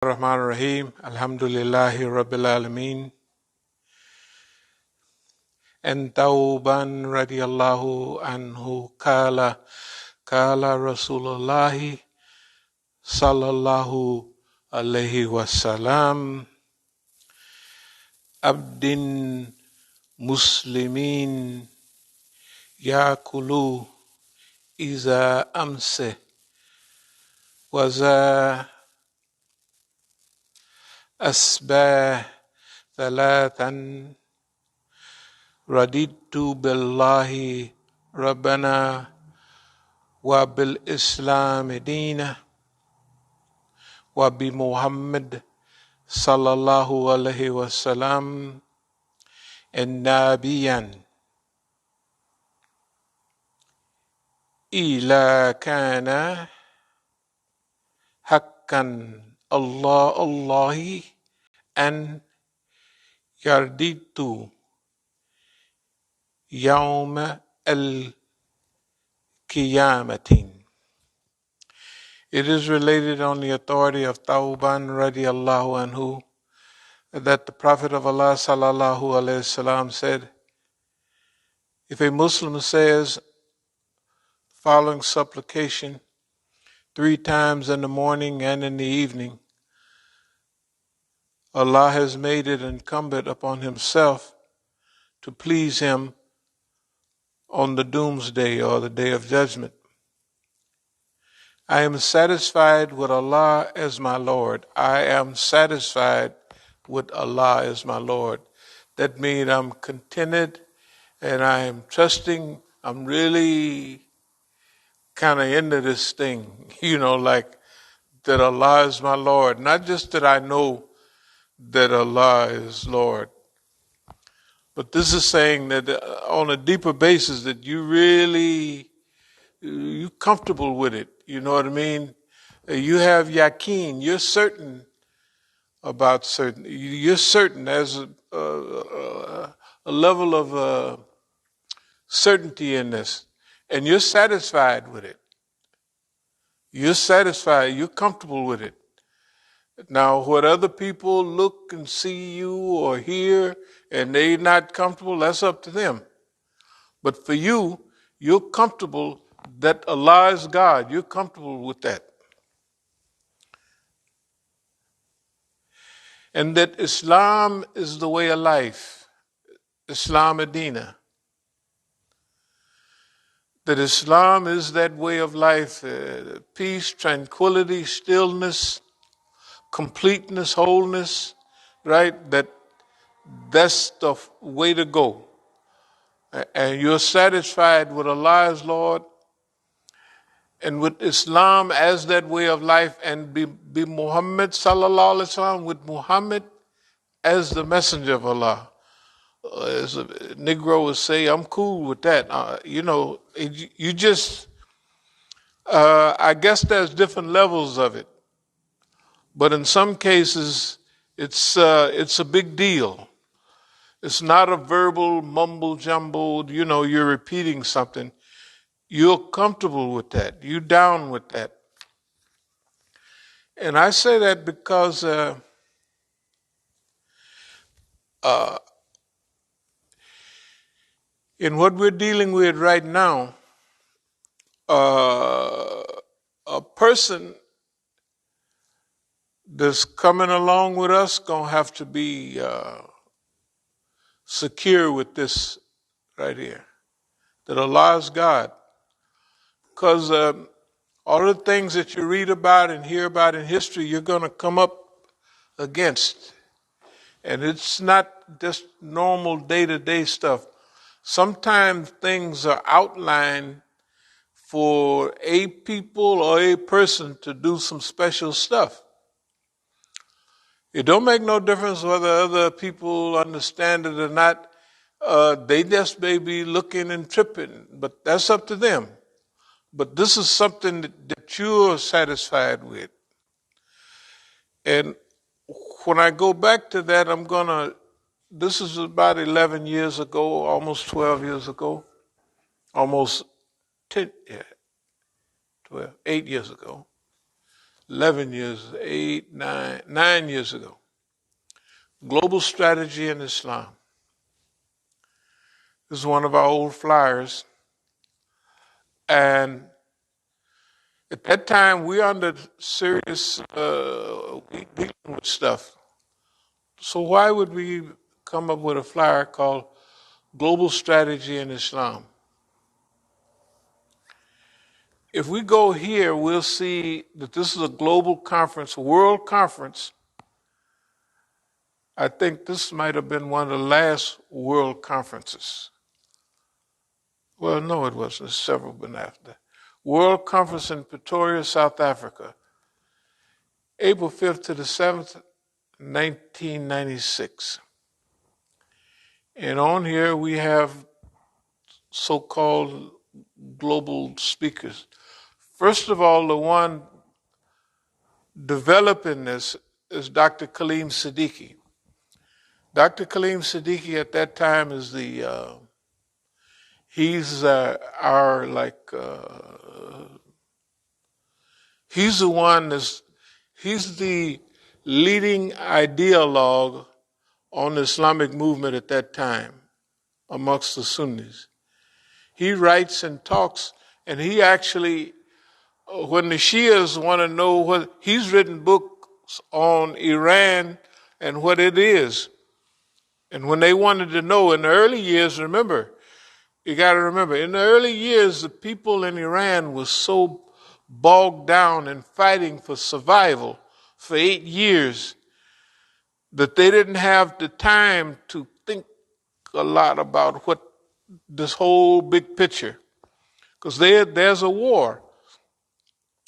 Rahman Rahim, Alhamdulillahi Rabbil Alameen. And Tauban radiallahu anhu kala Rasulullahi sallallahu alayhi wasallam abdin muslimin yakulu iza amse waza asbah thalathan raditu billahi rabbana wa bil islam dina wa bi Muhammad sallallahu alayhi wasallam and nabiyan ila kana hakkan Allahi an yarditu yawma al-qiyamatin. It is related on the authority of Tauban radiallahu anhu that the Prophet of Allah sallallahu alayhi wasallam said, if a Muslim says following supplication 3 times in the morning and in the evening, Allah has made it incumbent upon himself to please him on the doomsday or the day of judgment. I am satisfied with Allah as my Lord. I am satisfied with Allah as my Lord. That means I'm contented and I am trusting. I'm really kind of into this thing, like that Allah is my Lord. Not just that I know that Allah is Lord, but this is saying that on a deeper basis that you're comfortable with it. You know what I mean? You have yaqeen. You're certain about certain. You're certain. There's a level of certainty in this, and you're satisfied with it. You're satisfied. You're comfortable with it. Now, what other people look and see you or hear, and they're not comfortable, that's up to them. But for you, you're comfortable that Allah is God. You're comfortable with that. And that Islam is the way of life. Islam Adina. That Islam is that way of life. Peace, tranquility, stillness, completeness, wholeness, right? That's the way to go. And you're satisfied with Allah as Lord and with Islam as that way of life, and be Muhammad sallallahu alaihi wasallam, with Muhammad as the messenger of Allah. As a Negro would say, I'm cool with that. You just, I guess there's different levels of it. But in some cases, it's a big deal. It's not a verbal mumble jumble, you're repeating something. You're comfortable with that. You're down with that. And I say that because in what we're dealing with right now, a person that's coming along with us gonna have to be secure with this right here, that Allah is God. Because all the things that you read about and hear about in history, you're going to come up against. And it's not just normal day-to-day stuff. Sometimes things are outlined for a people or a person to do some special stuff. It don't make no difference whether other people understand it or not. They just may be looking and tripping, but that's up to them. But this is something that you're satisfied with. And when I go back to that, this is about 11 years ago, almost 12 years ago, almost 8 years ago. 11 years, 9 years ago. Global Strategy in Islam. This is one of our old flyers. And at that time, we under serious dealing with stuff. So why would we come up with a flyer called Global Strategy in Islam? If we go here, we'll see that this is a global conference, a world conference. I think this might have been one of the last world conferences. Well, no, it wasn't. There's several been after. World Conference in Pretoria, South Africa, April 5th to the 7th, 1996. And on here we have so-called global speakers. First of all, the one developing this is Dr. Kaleem Siddiqui. Dr. Kaleem Siddiqui at that time is he's the leading ideologue on the Islamic movement at that time amongst the Sunnis. He writes and talks, and he actually, when the Shias want to know what, he's written books on Iran and what it is. And when they wanted to know in the early years, you got to remember, in the early years, the people in Iran was so bogged down in fighting for survival for 8 years that they didn't have the time to think a lot about what this whole big picture. Because there's a war.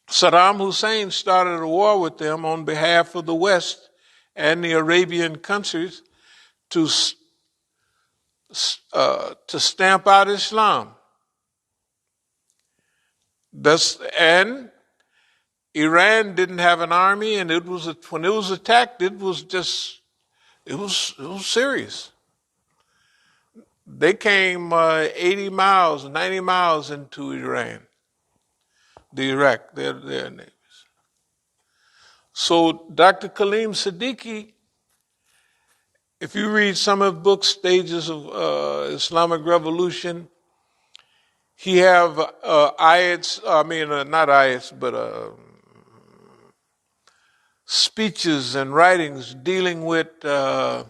Saddam Hussein started a war with them on behalf of the West and the Arabian countries to stamp out Islam. And Iran didn't have an army, and when it was attacked, it was serious. They came 80 miles, 90 miles into Iran, Iraq, their neighbors. So Dr. Kaleem Siddiqui, if you read some of the books, Stages of Islamic Revolution, he have speeches and writings dealing with the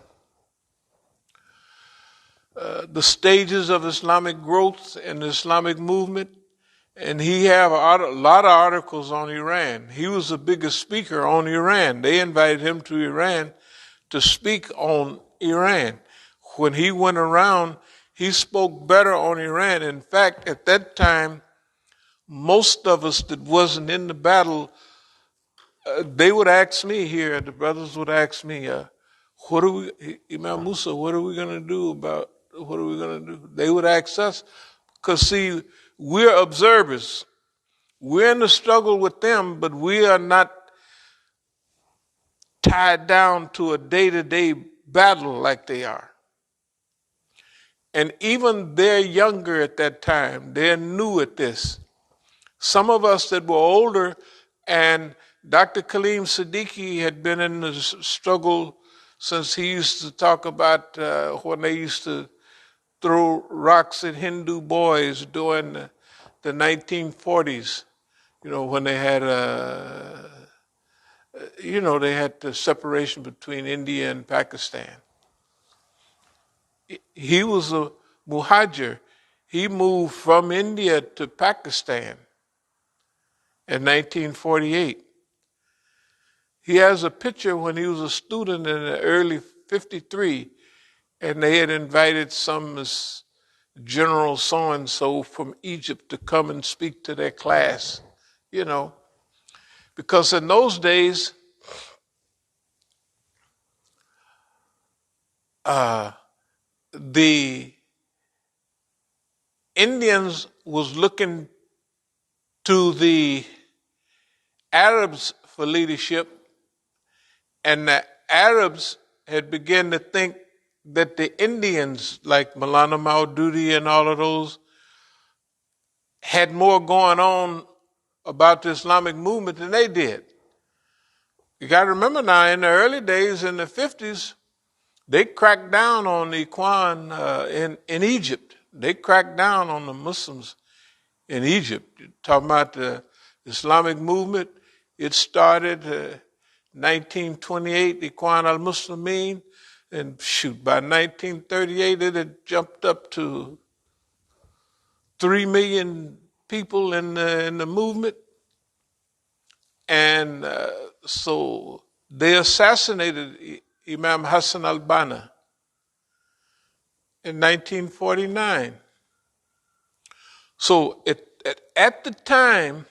stages of Islamic growth and the Islamic movement. And he have a lot of articles on Iran. He was the biggest speaker on Iran. They invited him to Iran to speak on Iran. When he went around, he spoke better on Iran. In fact, at that time, most of us that wasn't in the battle, they would ask me here, the brothers would ask me, Imam Musa, what are we going to do? They would ask us, because see, we're observers. We're in the struggle with them, but we are not tied down to a day-to-day battle like they are. And even they're younger at that time. They're new at this. Some of us that were older, and Dr. Kaleem Siddiqui had been in the struggle since he used to talk about when they used to throw rocks at Hindu boys during the 1940s, when they had they had the separation between India and Pakistan. He was a muhajir. He moved from India to Pakistan in 1948. He has a picture when he was a student in the early 53, and they had invited some General so-and-so from Egypt to come and speak to their class, because in those days, the Indians was looking to the Arabs for leadership, and the Arabs had begun to think that the Indians, like Maulana Maududi and all of those, had more going on about the Islamic movement than they did. You got to remember now, in the early days, in the 50s, they cracked down on the Ikhwan in Egypt. They cracked down on the Muslims in Egypt. You're talking about the Islamic movement. It started 1928, Ikhwan al-Muslimin, and by 1938 it had jumped up to 3 million people in the movement. And so they assassinated Imam Hassan al-Banna in 1949. So at the time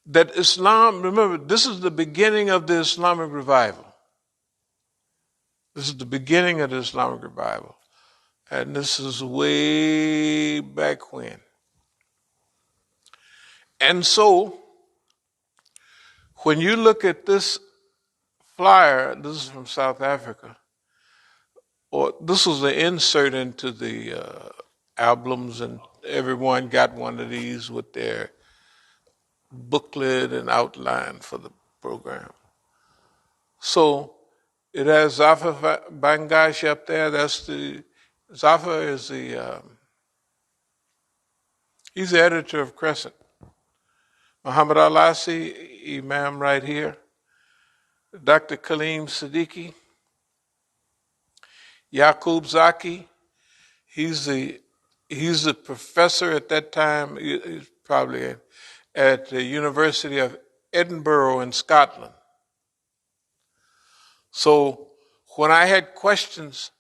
that Islam, remember, this is the beginning of the Islamic revival. This is the beginning of the Islamic revival. And this is way back when. And so, when you look at this flyer, this is from South Africa, or this was the insert into the albums, and everyone got one of these with their booklet and outline for the program. So it has Zafar Bangash up there. Zafar is he's the editor of Crescent. Muhammad Al-Asi, Imam right here. Dr. Kaleem Siddiqui. Yaqub Zaki, he's the professor at that time. He's probably at the University of Edinburgh in Scotland. So when I had questions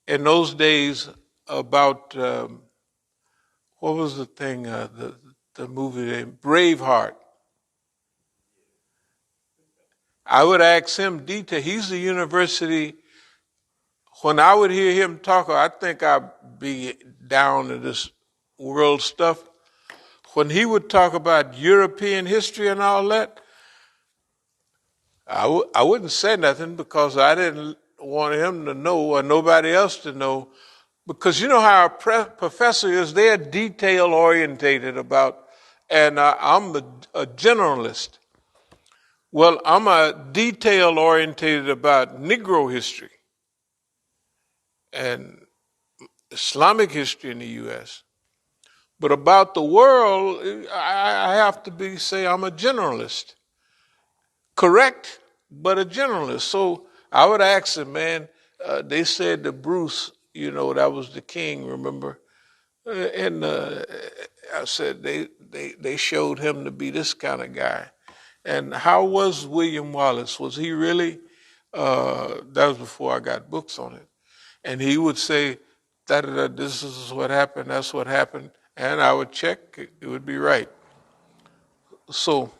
in those days about what was the thing, the movie Braveheart, I would ask him detail. He's the university. When I would hear him talk, I think I'd be down to this world stuff. When he would talk about European history and all that, I wouldn't say nothing because I didn't want him to know or nobody else to know. Because you know how a professor is, they're detail orientated about, and I'm a generalist. Well, I'm a detail orientated about Negro history and Islamic history in the U.S. But about the world, I have to say I'm a generalist. Correct, but a generalist. So I would ask him, man, they said to Bruce, that was the king, remember? And I said they showed him to be this kind of guy. And how was William Wallace? Was he really? That was before I got books on it. And he would say, this is what happened, that's what happened. And I would check, it would be right. So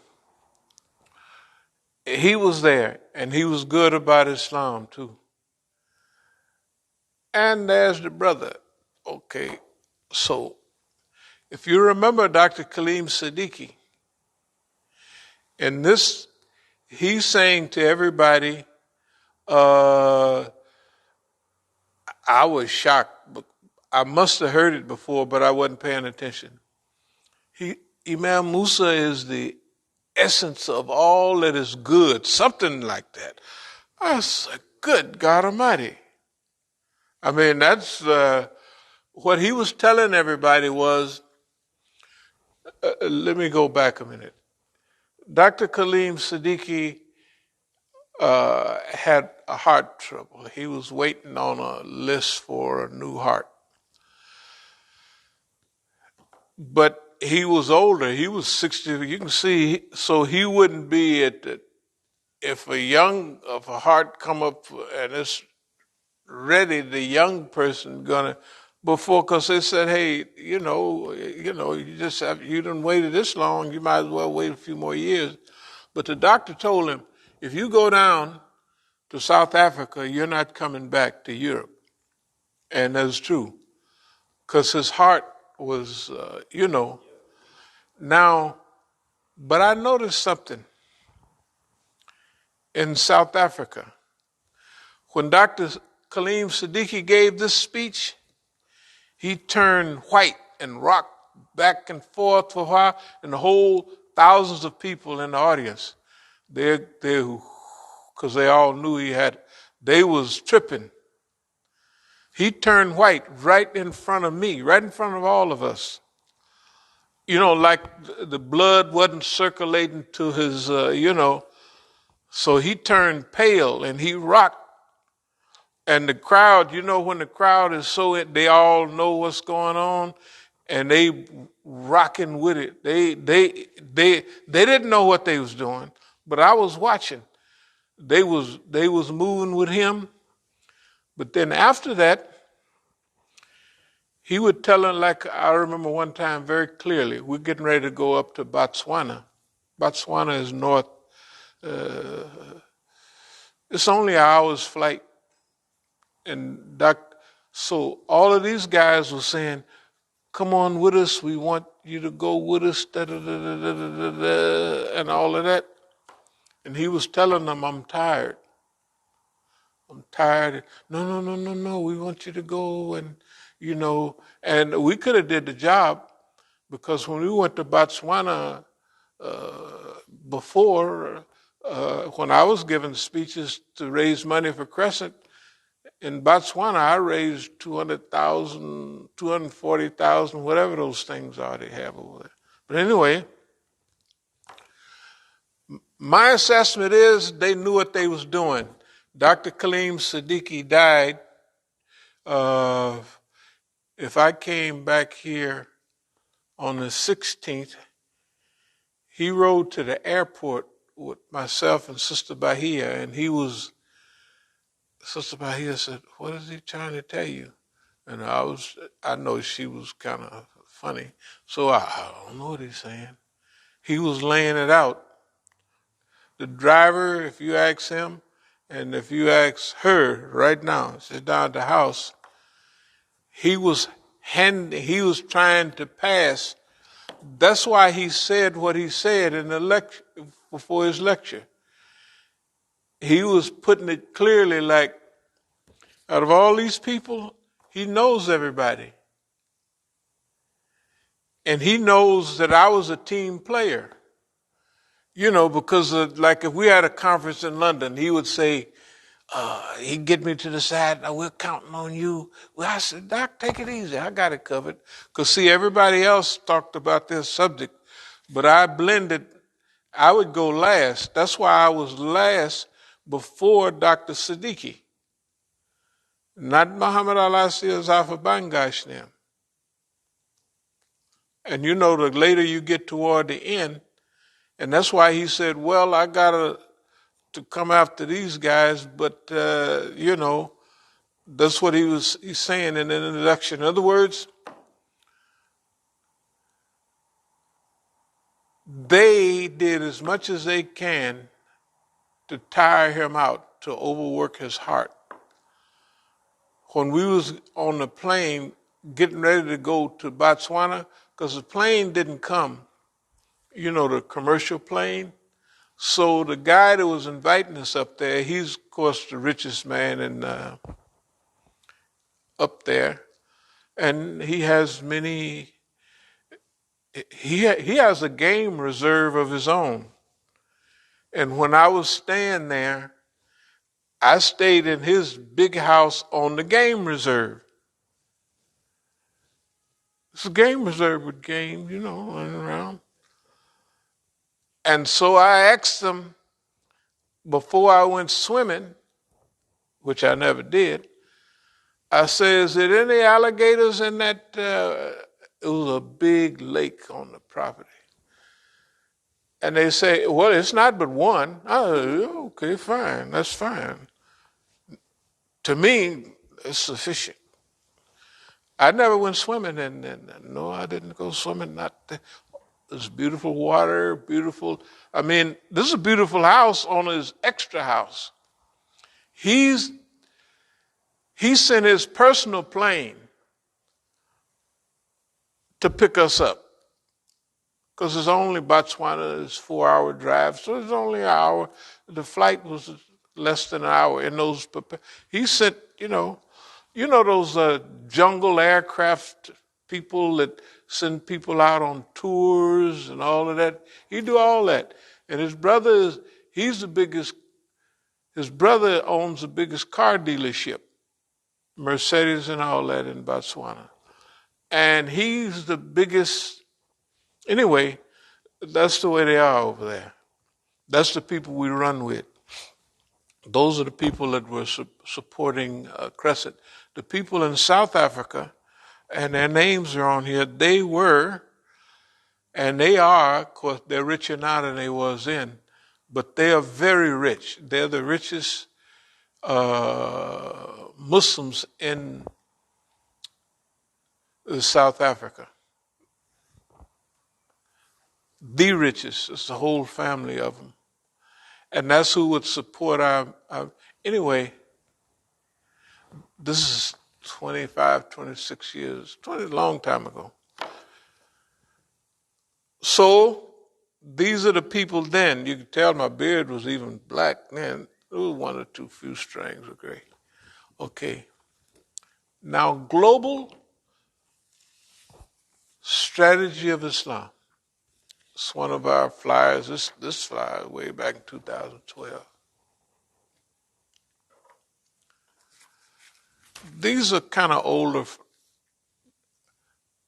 he was there, and he was good about Islam too. And there's the brother. Okay, so if you remember Dr. Kaleem Siddiqui, in this, he's saying to everybody, I was shocked. I must have heard it before, but I wasn't paying attention. Imam Musa is the essence of all that is good, something like that. I said, good God Almighty. I mean, that's what he was telling everybody was, let me go back a minute. Dr. Kaleem Siddiqui had a heart trouble. He was waiting on a list for a new heart. But he was older. He was 60. You can see, so he wouldn't be if a heart come up and it's ready, the young person because they said, hey, you done waited this long, you might as well wait a few more years. But the doctor told him, if you go down to South Africa, you're not coming back to Europe. And that's true. Because his heart was, Now, but I noticed something in South Africa. When Dr. Kaleem Siddiqui gave this speech, he turned white and rocked back and forth for a while, and the whole thousands of people in the audience. because they all knew they was tripping. He turned white right in front of me, right in front of all of us. Like the blood wasn't circulating to his, so he turned pale and he rocked. And the crowd, when the crowd is they all know what's going on, and they rocking with it. They didn't know what they was doing, but I was watching. They was moving with him. But then after that, he would tell them, like I remember one time very clearly, we're getting ready to go up to Botswana. Botswana is north. It's only an hour's flight. And so all of these guys were saying, come on with us. We want you to go with us, and all of that. And he was telling them, I'm tired. I'm tired. No. We want you to go. And, and we could have did the job, because when we went to Botswana before, when I was giving speeches to raise money for Crescent, in Botswana, I raised 200,000, 240,000, whatever those things are they have over there. But anyway, my assessment is they knew what they was doing. Dr. Kaleem Siddiqui died. If I came back here on the 16th, he rode to the airport with myself and Sister Bahia, and Sister Bahia said, what is he trying to tell you? And I know she was kind of funny, so I don't know what he's saying. He was laying it out. The driver, if you ask him, and if you ask her right now, she's down at the house, he was trying to pass. That's why he said what he said in the lecture, before his lecture. He was putting it clearly, like, out of all these people, he knows everybody. And he knows that I was a team player. Because like if we had a conference in London, he would say, he'd get me to the side, we're counting on you. Well, I said, Doc, take it easy. I got it covered. Because see, everybody else talked about this subject, but I blended. I would go last. That's why I was last before Dr. Siddiqui. Not Muhammad Al-Asi or Zafar Bangashnim. And the later you get toward the end, and that's why he said, well, I got to come after these guys, but, that's what he's saying in the introduction. In other words, they did as much as they can to tire him out, to overwork his heart. When we was on the plane getting ready to go to Botswana, because the plane didn't come, the commercial plane. So the guy that was inviting us up there, he's, of course, the richest man up there. And he has he has a game reserve of his own. And when I was staying there, I stayed in his big house on the game reserve. It's a game reserve with game, running around. And so I asked him before I went swimming, which I never did, I said, is there any alligators in that? It was a big lake on the property. And they say, well, it's not but one. I said, okay, fine, that's fine. To me, it's sufficient. I never went swimming, and no, I didn't go swimming. There's beautiful water, beautiful. I mean, this is a beautiful house on his extra house. He sent his personal plane to pick us up, because it's only Botswana, it's 4-hour drive, so it's only an hour. The flight was less than an hour. In those, he sent, those jungle aircraft people that send people out on tours and all of that. He do all that. And his brother, He's the biggest, his brother owns the biggest car dealership, Mercedes and all that in Botswana. And he's the biggest, anyway, that's the way they are over there. That's the people we run with. Those are the people that were supporting Crescent. The people in South Africa, and their names are on here, they were, and they are, of course, they're richer now than they was then, but they are very rich. They're the richest Muslims in South Africa. The richest. It's the whole family of them. And that's who would support our anyway, this is 25, 26 years, 20, long time ago. So these are the people then. You could tell my beard was even black then. There was one or two few strands of gray. Okay. Now, global strategy of Islam. It's one of our flyers. This flyer way back in 2012. These are kind of older.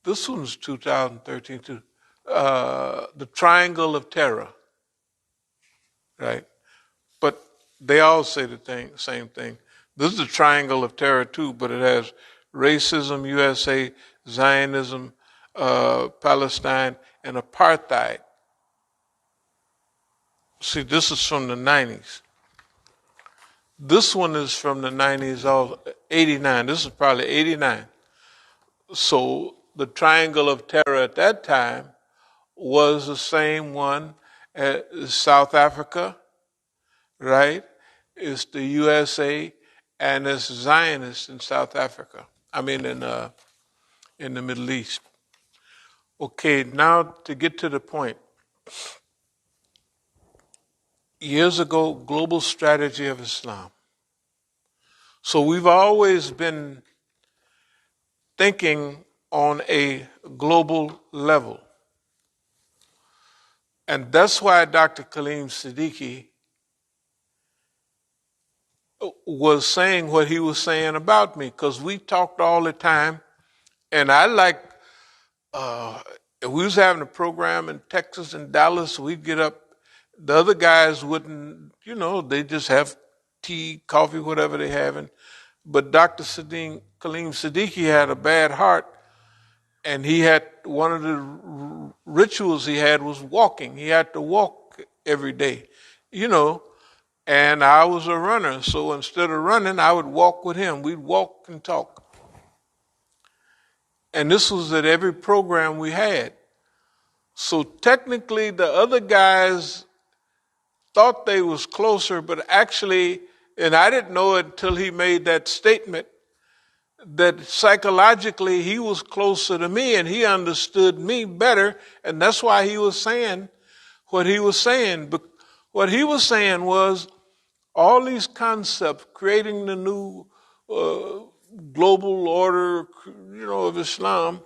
This one's 2013 too. The Triangle of Terror, right? But they all say the same thing. This is the Triangle of Terror too, but it has racism, USA, Zionism, Palestine, and apartheid. See, this is from the 90s. This one is from the 90s, 89. This is probably 89. So the Triangle of Terror at that time was the same one as South Africa, right? It's the USA and it's Zionists in South Africa. I mean, in the Middle East. Okay, now to get to the point. Years ago, global strategy of Islam. So we've always been thinking on a global level. And that's why Dr. Kaleem Siddiqui was saying what he was saying about me, because we talked all the time. And I like, if we was having a program in Texas and Dallas, we'd get up. The other guys wouldn't, they just have tea, coffee, whatever they having. But Dr. Kaleem Siddiqui had a bad heart, and he had one of the rituals he had was walking. He had to walk every day, and I was a runner. So instead of running, I would walk with him. We'd walk and talk. And this was at every program we had. So technically, the other guys thought they was closer, but actually, and I didn't know it until he made that statement, that psychologically he was closer to me and he understood me better, and that's why he was saying what he was saying. But what he was saying was all these concepts, creating the new global order, of Islam,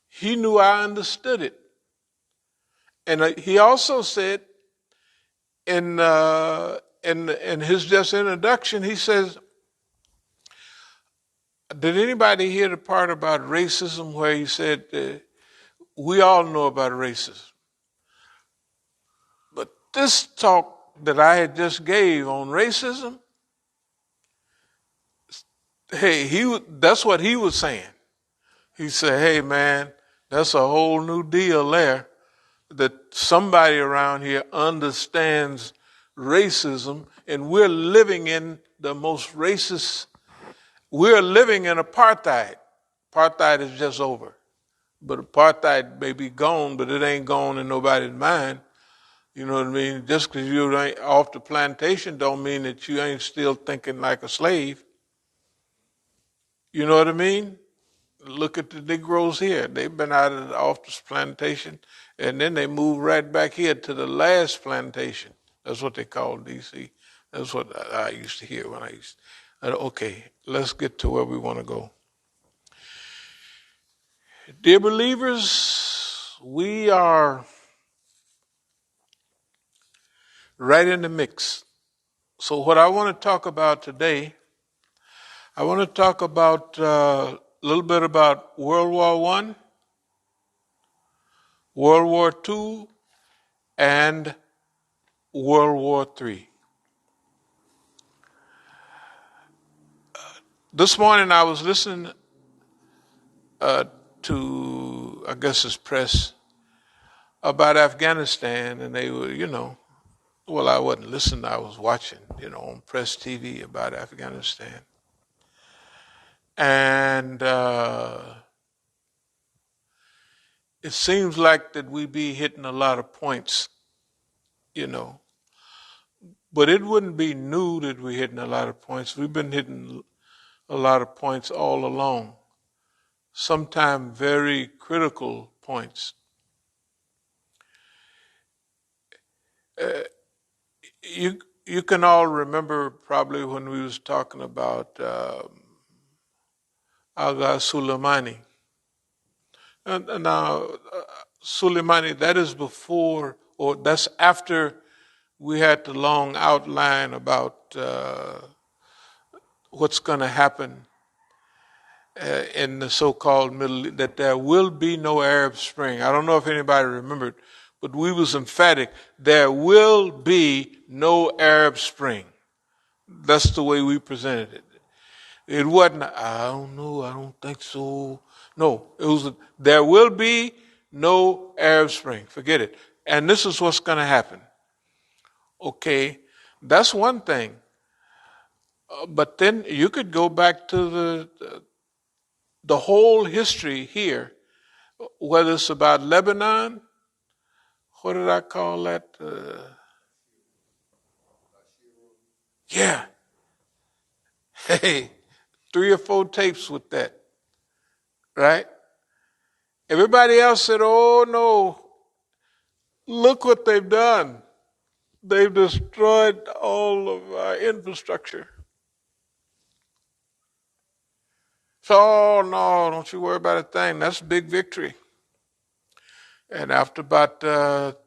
he knew I understood it. And he also said in his just introduction, he says, did anybody hear the part about racism where he said, we all know about racism. But this talk that I had just gave on racism, hey, that's what he was saying. He said, hey, man, that's a whole new deal there, that somebody around here understands racism, and we're living in the most racist. We're living in apartheid. Apartheid is just over. But apartheid may be gone, but it ain't gone in nobody's mind. You know what I mean? Just because you ain't off the plantation don't mean that you ain't still thinking like a slave. You know what I mean? Look at the Negroes here. They've been off this plantation, and then they moved right back here to the last plantation. That's what they call D.C. That's what I used to hear when I used to. Okay, let's get to where we want to go. Dear believers, we are right in the mix. So what I want to talk about today, I want to talk about a little bit about World War I, World War II, and World War III. This morning I was listening to, I guess it's press, about Afghanistan, and they were, well, I wasn't listening, I was watching, on press TV about Afghanistan. And it seems like that we be hitting a lot of points, but it wouldn't be new that we're hitting a lot of points. We've been hitting a lot of points all along, sometimes very critical points. You can all remember probably when we was talking about Agha Soleimani. And now, Soleimani, that is before, or that's after we had the long outline about what's going to happen in the so-called Middle East, that there will be no Arab Spring. I don't know if anybody remembered, but we was emphatic. There will be no Arab Spring. That's the way we presented it. It wasn't, I don't know, I don't think so. No, it was, there will be no Arab Spring. Forget it. And this is what's going to happen. Okay, that's one thing. But then you could go back to the whole history here, whether it's about Lebanon, what did I call that? Yeah. Hey, 3 or 4 tapes with that, right? Everybody else said, oh no, look what they've done. They've destroyed all of our infrastructure. So, oh no, don't you worry about a thing. That's a big victory. And after about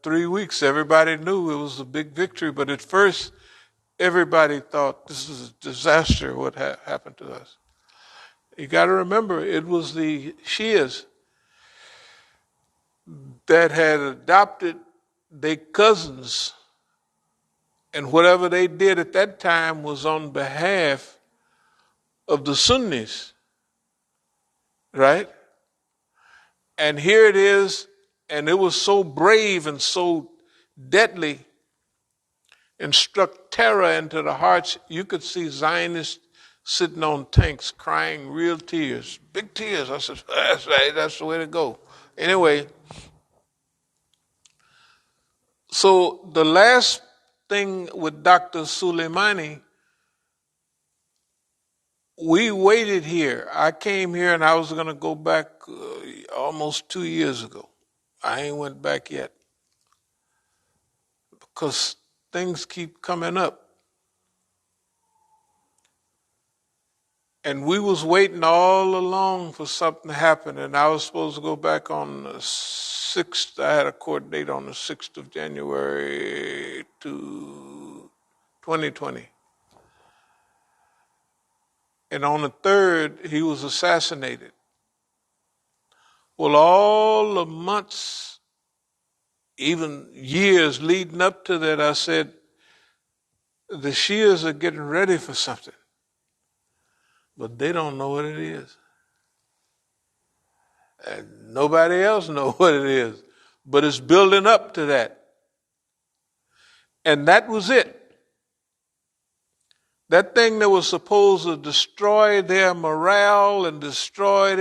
3 weeks, everybody knew it was a big victory. But at first, everybody thought this is a disaster, what happened to us. You got to remember, it was the Shias that had adopted their cousins, and whatever they did at that time was on behalf of the Sunnis, right? And here it is, and it was so brave and so deadly and struck terror into the hearts. You could see Zionists sitting on tanks crying real tears, big tears. I said, that's right, that's the way to go. Anyway, so the last thing with Dr. Soleimani, we waited here. I came here and I was going to go back almost 2 years ago. I ain't went back yet because things keep coming up. And we was waiting all along for something to happen, and I was supposed to go back on the 6th. I had a court date on the 6th of January to 2020. And on the 3rd, he was assassinated. Well, all the months, even years leading up to that, I said, the Shias are getting ready for something. But they don't know what it is. And nobody else knows what it is. But it's building up to that. And that was it. That thing that was supposed to destroy their morale and destroy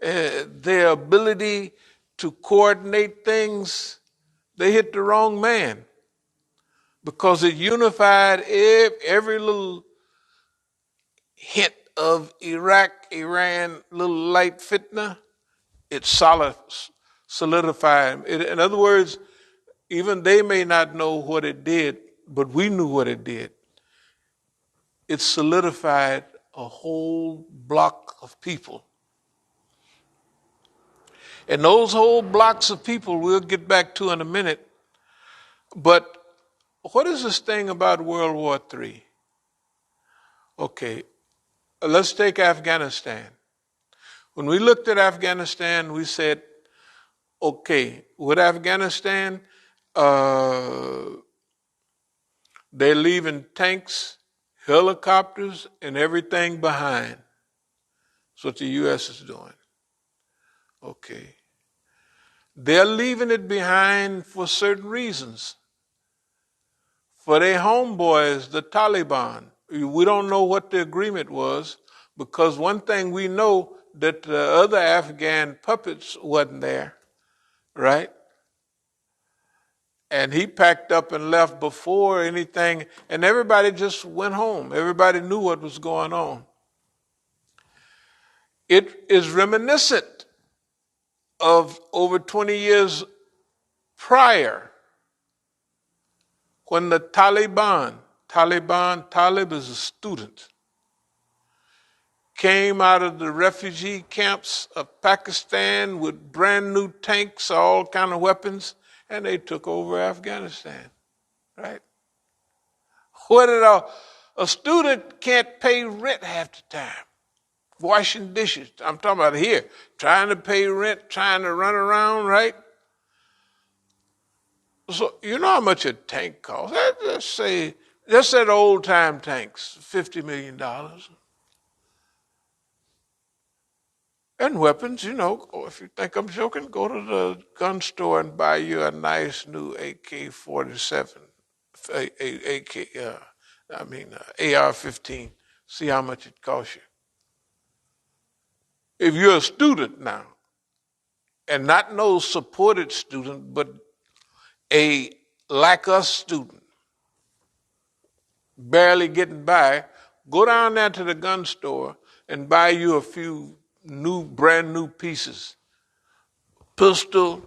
their ability to coordinate things, they hit the wrong man. Because it unified every little hint of Iraq, Iran, little light fitna, it solidified. In other words, even they may not know what it did, but we knew what it did. It solidified a whole block of people. And those whole blocks of people we'll get back to in a minute, but what is this thing about World War III? Okay, let's take Afghanistan. When we looked at Afghanistan, we said, okay, with Afghanistan, they're leaving tanks, helicopters, and everything behind. That's what the U.S. is doing. Okay. They're leaving it behind for certain reasons. For their homeboys, the Taliban, we don't know what the agreement was, because one thing we know, that the other Afghan puppets wasn't there, right? And he packed up and left before anything, and everybody just went home. Everybody knew what was going on. It is reminiscent of over 20 years prior, when the Talib is a student, came out of the refugee camps of Pakistan with brand new tanks, all kind of weapons, and they took over Afghanistan, right? What did a student can't pay rent half the time, washing dishes. I'm talking about here, trying to pay rent, trying to run around, right? So you know how much a tank costs? Let's say, just that old time tanks, $50 million. And weapons, you know, if you think I'm joking, go to the gun store and buy you a nice new AK-47, AR-15. See how much it costs you. If you're a student now, and not no supported student, but a like us student, barely getting by, go down there to the gun store and buy you a few brand new pieces. Pistol,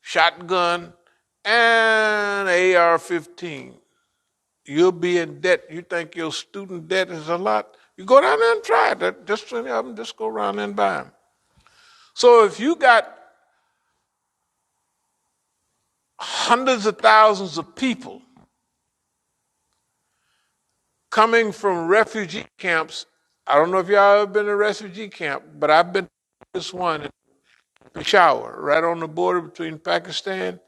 shotgun, and AR-15. You'll be in debt. You think your student debt is a lot? You go down there and try it. Just 20 of them, just go around there and buy them. So if you got hundreds of thousands of people coming from refugee camps, I don't know if y'all ever been to a refugee camp, but I've been to this one in Peshawar, right on the border between Pakistan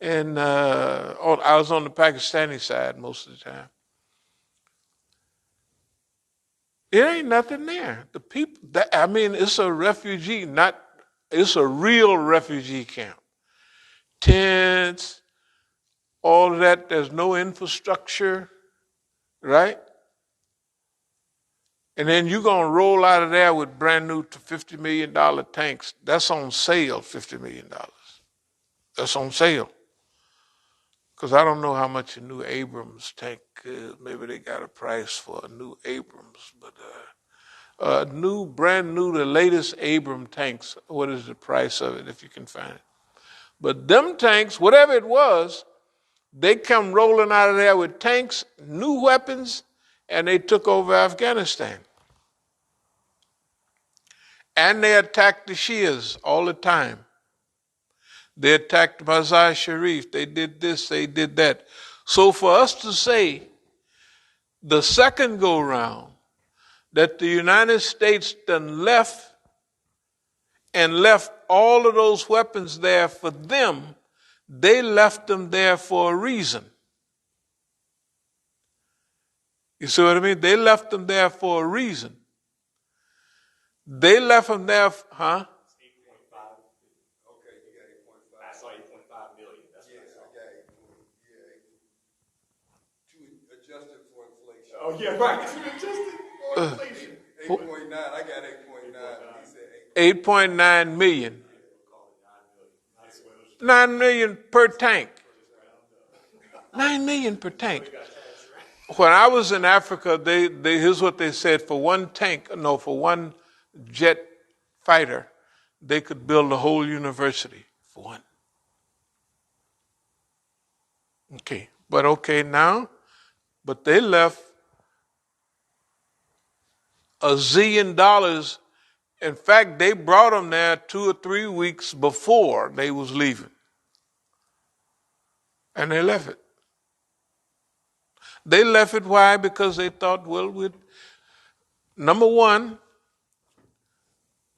and I was on the Pakistani side most of the time. It ain't nothing there. The people, it's a refugee, it's a real refugee camp. Tents, all of that, there's no infrastructure, right? And then you're going to roll out of there with brand new $50 million tanks. That's on sale, $50 million. That's on sale. Because I don't know how much a new Abrams tank is. Maybe they got a price for a new Abrams. But brand new, the latest Abrams tanks, what is the price of it if you can find it? But them tanks, whatever it was, they come rolling out of there with tanks, new weapons, and they took over Afghanistan. And they attacked the Shias all the time. They attacked Mazar Sharif. They did this, they did that. So for us to say, the second go round, that the United States done left all of those weapons there for them, they left them there for a reason. You see what I mean? They left them there for a reason. They left them there, huh? 8.5. Okay, you got 8.5. I saw 8.5 million. That's what I saw. Adjusted for inflation. Oh, yeah, right. Adjusted for inflation. 8.9. I got 8.9. He said 8.9 million. 9 million per tank. 9 million per tank. When I was in Africa, here's what they said: for one jet fighter, they could build a whole university for one. But they left $1 zillion. In fact, they brought them there 2 or 3 weeks before they was leaving. And they left it. They left it. Why? Because they thought, well, number one,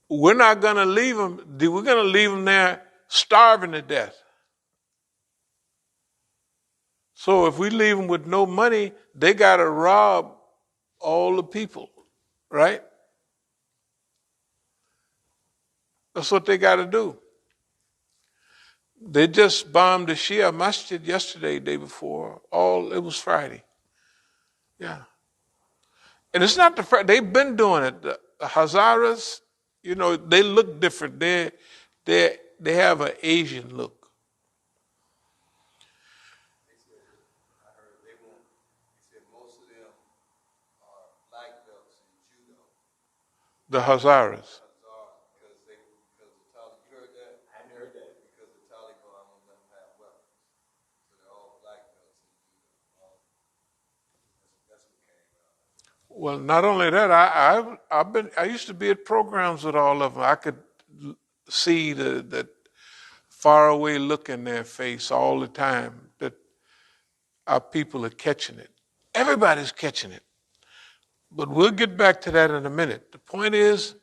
we're not going to leave them. We're going to leave them there starving to death. So if we leave them with no money, they got to rob all the people, right? That's what they got to do. They just bombed the Shia Masjid yesterday, day before. It was Friday. Yeah. And it's not they've been doing it. The Hazaras, they look different. They have an Asian look. I heard they want. He said most of them are black belts in judo. The Hazaras. Because the Taliban. You heard that? I hadn't heard that. Because the Taliban won't let them have weapons, so they're all black belts in judo. That's what came out. Well, not only that, I used to be at programs with all of them. I could see the faraway look in their face all the time that our people are catching it. Everybody's catching it. But we'll get back to that in a minute. The point is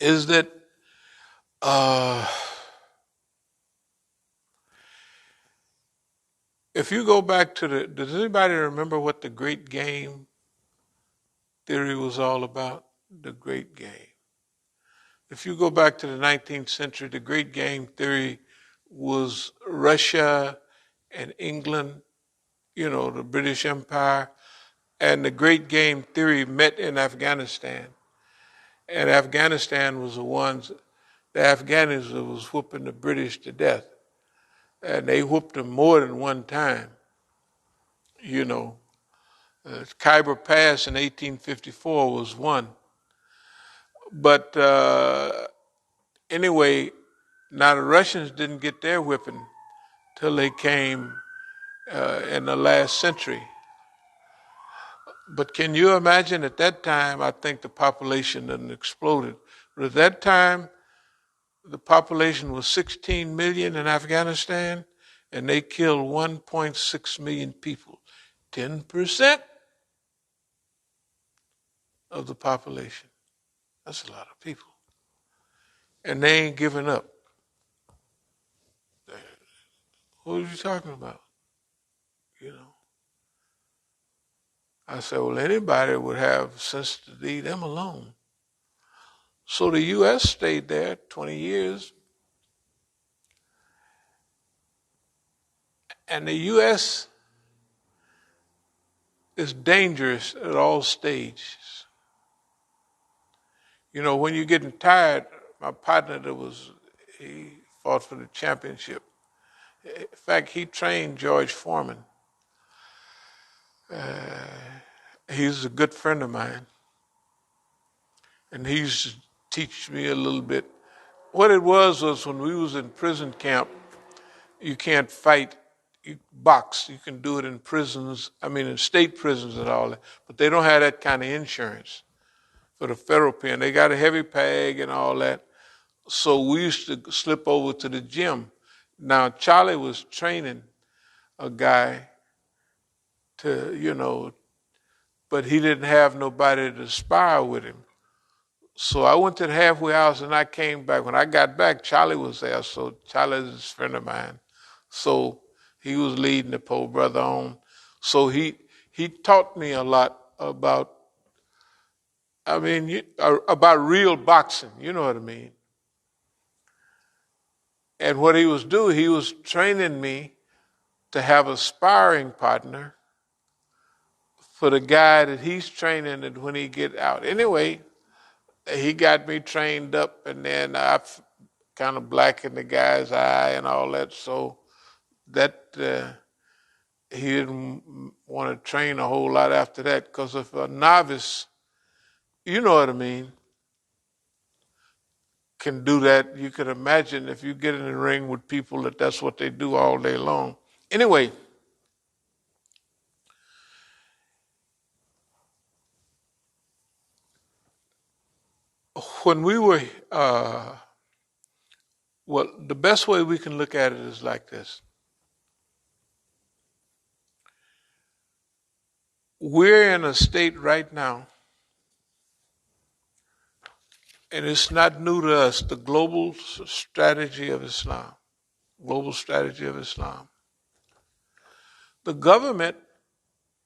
that if you go back to does anybody remember what the Great Game theory was all about? The Great Game. If you go back to the 19th century, the Great Game theory was Russia and England, the British Empire, and the Great Game theory met in Afghanistan. And Afghanistan was the Afghanis was whooping the British to death. And they whooped them more than one time. Khyber Pass in 1854 was one. But anyway, now the Russians didn't get their whipping till they came in the last century. But can you imagine at that time, I think the population hadn't exploded. But at that time, the population was 16 million in Afghanistan, and they killed 1.6 million people. 10% of the population. That's a lot of people. And they ain't giving up. What are you talking about? I said, well, anybody would have sense to leave them alone. So the U.S. stayed there 20 years. And the U.S. is dangerous at all stages. When you're getting tired, my partner he fought for the championship. In fact, he trained George Foreman. He's a good friend of mine. And he used to teach me a little bit. What it was when we was in prison camp, you can't fight, you box. You can do it in prisons, in state prisons and all that. But they don't have that kind of insurance for the federal pen. They got a heavy peg and all that. So we used to slip over to the gym. Now, Charlie was training a guy but he didn't have nobody to spar with him. So I went to the halfway house and I came back. When I got back, Charlie was there. So Charlie's a friend of mine. So he was leading the poor brother on. So he taught me a lot about real boxing. You know what I mean? And what he was doing, he was training me to have a sparring partner for the guy that he's training that when he get out. Anyway, he got me trained up, and then I kind of blackened the guy's eye and all that. So that he didn't want to train a whole lot after that, because if a novice, you know what I mean, can do that, you can imagine if you get in the ring with people that's what they do all day long. Anyway, when we were, the best way we can look at it is like this. We're in a state right now, and it's not new to us, the global strategy of Islam. Global strategy of Islam. The government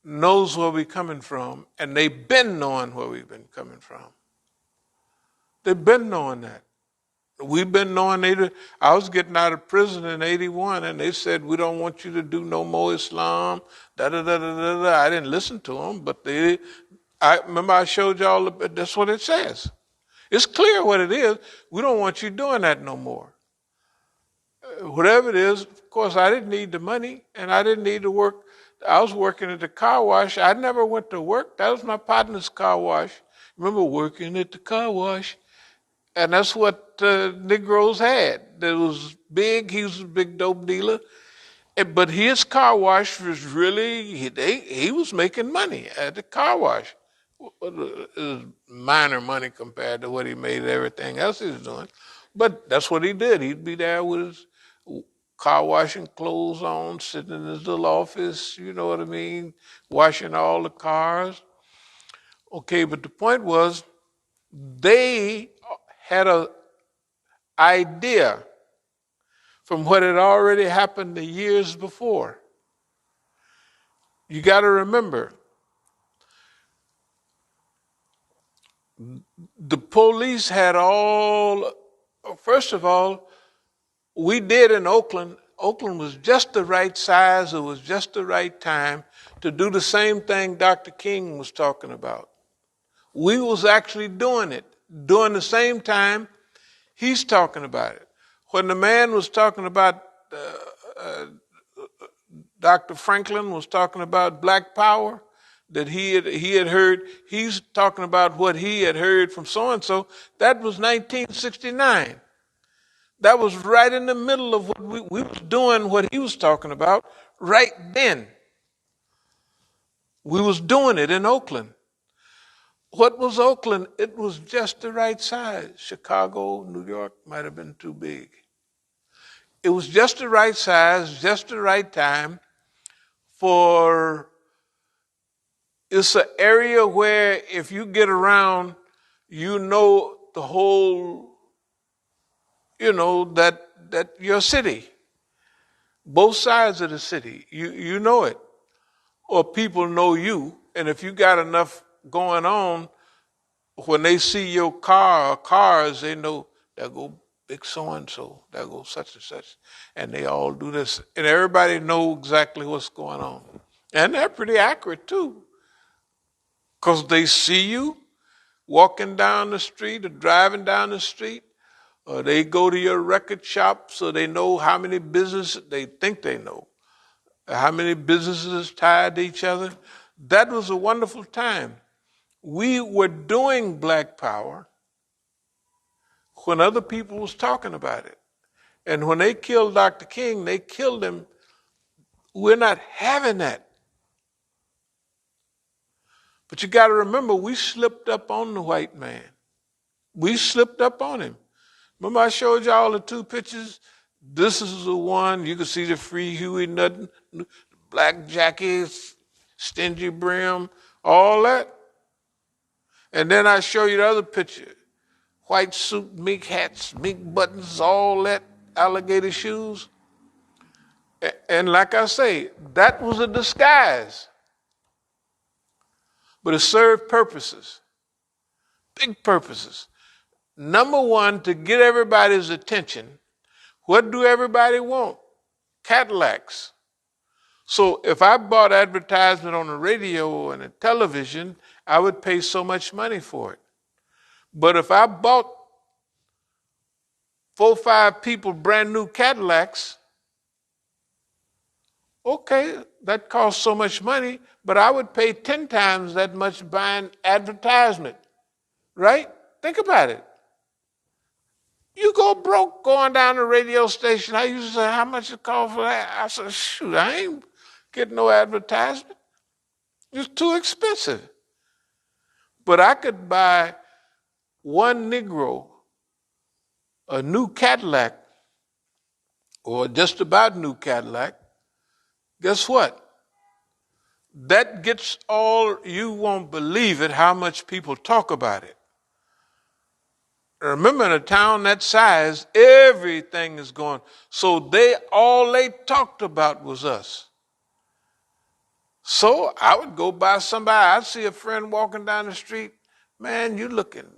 knows where we're coming from, and they've been knowing where we've been coming from. They've been knowing that. We've been knowing I was getting out of prison in 81, and they said, we don't want you to do no more Islam, da-da-da-da-da-da. I didn't listen to them, but I remember I showed y'all, that's what it says. It's clear what it is. We don't want you doing that no more. Whatever it is, of course, I didn't need the money, and I didn't need to work. I was working at the car wash. I never went to work. That was my partner's car wash. Remember working at the car wash? And that's what Negroes had. That was big. He was a big dope dealer. But his car wash was really, he was making money at the car wash. It was minor money compared to what he made everything else he was doing. But that's what he did. He'd be there with his car washing clothes on, sitting in his little office, you know what I mean, washing all the cars. Okay, but the point was, they had an idea from what had already happened the years before. You got to remember, the police had first of all, we did in Oakland. Oakland was just the right size. It was just the right time to do the same thing Dr. King was talking about. We was actually doing it during the same time he's talking about it. When the man was talking about, Dr. Franklin was talking about black power, that he had heard, he's talking about what he had heard from so-and-so. That was 1969. That was right in the middle of what we was doing, what he was talking about right then. We was doing it in Oakland. What was Oakland? It was just the right size. Chicago, New York might have been too big. It was just the right size, just the right time it's an area where if you get around, you know the whole, that your city, both sides of the city, you know it, or people know you, and if you got enough going on, when they see your car or cars, they know that go big so-and-so, that goes such and such, and they all do this, and everybody know exactly what's going on. And they're pretty accurate too, because they see you walking down the street or driving down the street, or they go to your record shop so they know how many businesses, they think they know, how many businesses tied to each other. That was a wonderful time. We were doing black power when other people was talking about it. And when they killed Dr. King, they killed him. We're not having that. But you got to remember, we slipped up on the white man. We slipped up on him. Remember I showed y'all the two pictures? This is the one, you can see the free Huey Nutton, black jackets, stingy brim, all that. And then I show you the other picture. White suit, mink hats, mink buttons, all that, alligator shoes. And like I say, that was a disguise. But it served purposes, big purposes. Number one, to get everybody's attention. What do everybody want? Cadillacs. So if I bought advertisement on the radio and the television, I would pay so much money for it. But if I bought 4 or 5 people brand new Cadillacs, okay, that costs so much money, but I would pay 10 times that much buying advertisement, right? Think about it. You go broke going down the radio station. I used to say, how much it cost for that? I said, shoot, I ain't getting no advertisement. It's too expensive. But I could buy one Negro a new Cadillac, or just about new Cadillac. Guess what? That gets all, you won't believe it, how much people talk about it. Remember, in a town that size, everything is going. So all they talked about was us. So I would go by somebody, I'd see a friend walking down the street. Man, you looking.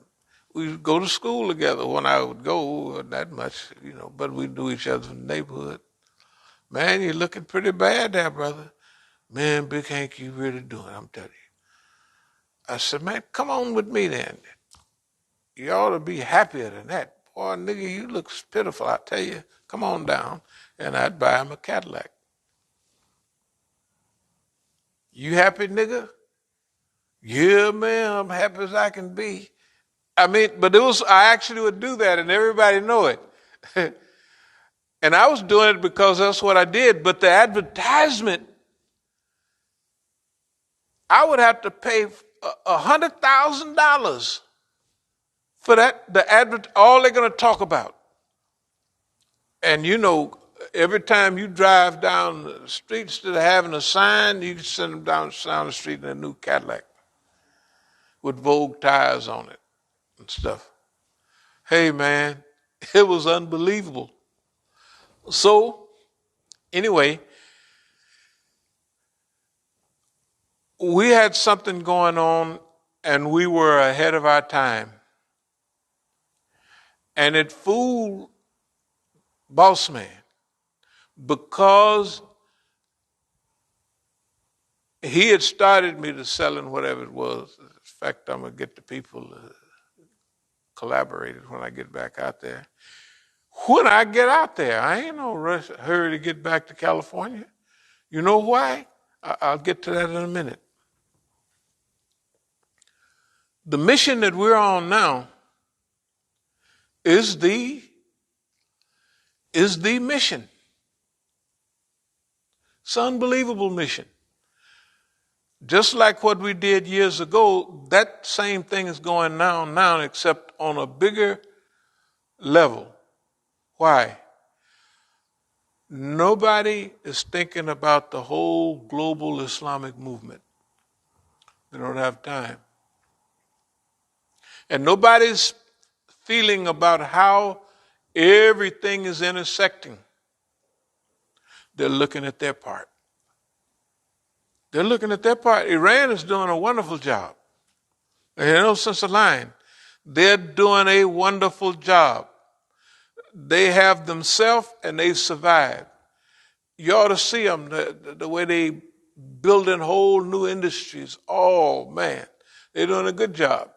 We would go to school together when I would go, that much, but we knew each other in the neighborhood. Man, you're looking pretty bad there, brother. Man, Big Hank, you really doing, I'm telling you. I said, man, come on with me then. You ought to be happier than that. Boy, nigga, you look pitiful, I tell you. Come on down. And I'd buy him a Cadillac. You happy, nigga? Yeah, man, I'm happy as I can be. I mean, but I actually would do that and everybody know it. And I was doing it because that's what I did. But the advertisement, I would have to pay $100,000 for that. All they're going to talk about. And every time you drive down the street, instead of having a sign, you can send them down the street in a new Cadillac with Vogue tires on it and stuff. Hey, man, it was unbelievable. So, anyway, we had something going on and we were ahead of our time. And it fooled Boss Man because he had started me to selling whatever it was. In fact, I'm going to get the people collaborated when I get back out there. When I get out there, I ain't no hurry to get back to California. You know why? I'll get to that in a minute. The mission that we're on now is the mission. It's an unbelievable mission. Just like what we did years ago, that same thing is going now, except on a bigger level. Why? Nobody is thinking about the whole global Islamic movement. They don't have time. And nobody's feeling about how everything is intersecting. They're looking at their part. They're looking at their part. Iran is doing a wonderful job. There's no sense of lying. They're doing a wonderful job. They have themselves and they survived. You ought to see them, the way they building whole new industries. Oh, man, they're doing a good job,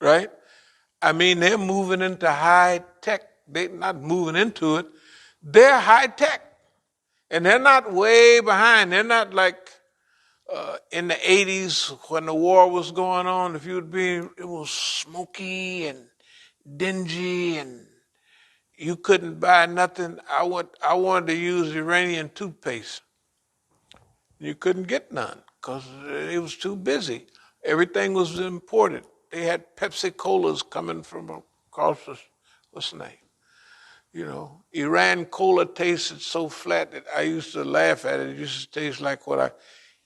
right? I mean, they're moving into high tech. They're not moving into it. They're high tech. And they're not way behind. They're not like in the 80s when the war was going on. If you'd be, it was smoky and dingy and you couldn't buy nothing. I wanted to use Iranian toothpaste. You couldn't get none because it was too busy. Everything was imported. They had Pepsi Colas coming from across what's the name? Iran cola tasted so flat that I used to laugh at it. It used to taste like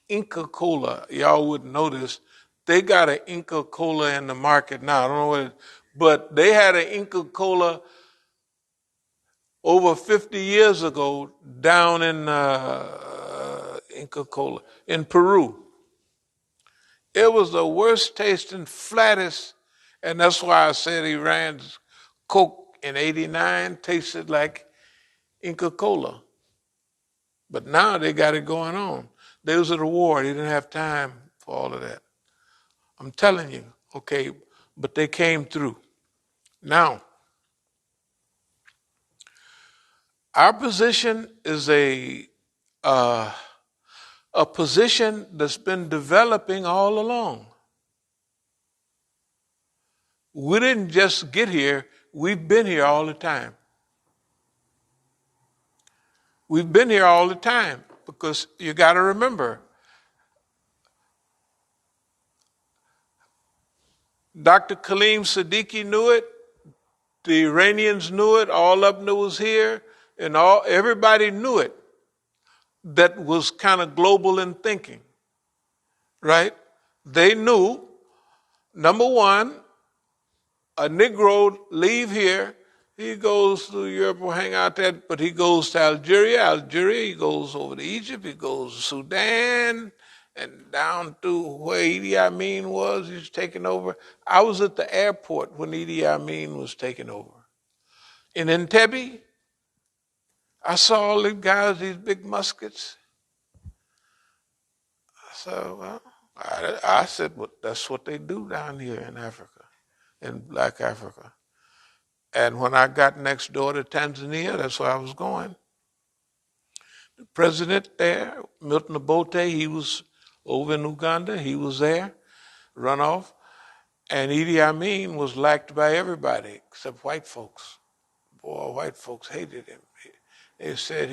Inca Cola. Y'all wouldn't know this. They got an Inca Cola in the market now. I don't know what it is. But they had an Inca Cola over 50 years ago down in Inca Cola in Peru. It was the worst tasting, flattest, and that's why I said Iran's Coke in '89 tasted like Inca Cola. But now they got it going on. They was at a war. They didn't have time for all of that. I'm telling you, okay, but they came through. Now, our position is a position that's been developing all along. We didn't just get here. We've been here all the time. We've been here all the time because you got to remember, Dr. Kaleem Siddiqui knew it. The Iranians knew it. All of them knew it was here, and everybody knew it. that was kind of global in thinking, right? They knew, number one, a Negro leave here, he goes to Europe or hang out there, but he goes to Algeria, he goes over to Egypt, he goes to Sudan, and down to where Idi Amin was, he's taking over. I was at the airport when Idi Amin was taking over. In Entebbe, I saw all the guys, these big muskets. So I said, well, that's what they do down here in Africa, in black Africa. And when I got next door to Tanzania, that's where I was going. The president there, Milton Obote, he was over in Uganda. He was there, runoff. And Idi Amin was liked by everybody except white folks. Boy, white folks hated him. They said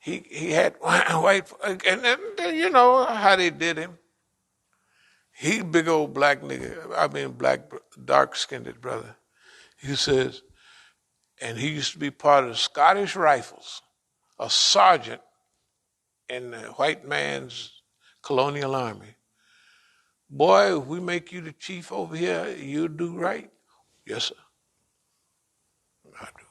he had white, and then, you know how they did him. He big old black nigga, black, dark-skinned brother. He says, and he used to be part of the Scottish Rifles, a sergeant in the white man's colonial army. Boy, if we make you the chief over here, you do right. Yes, sir. I do.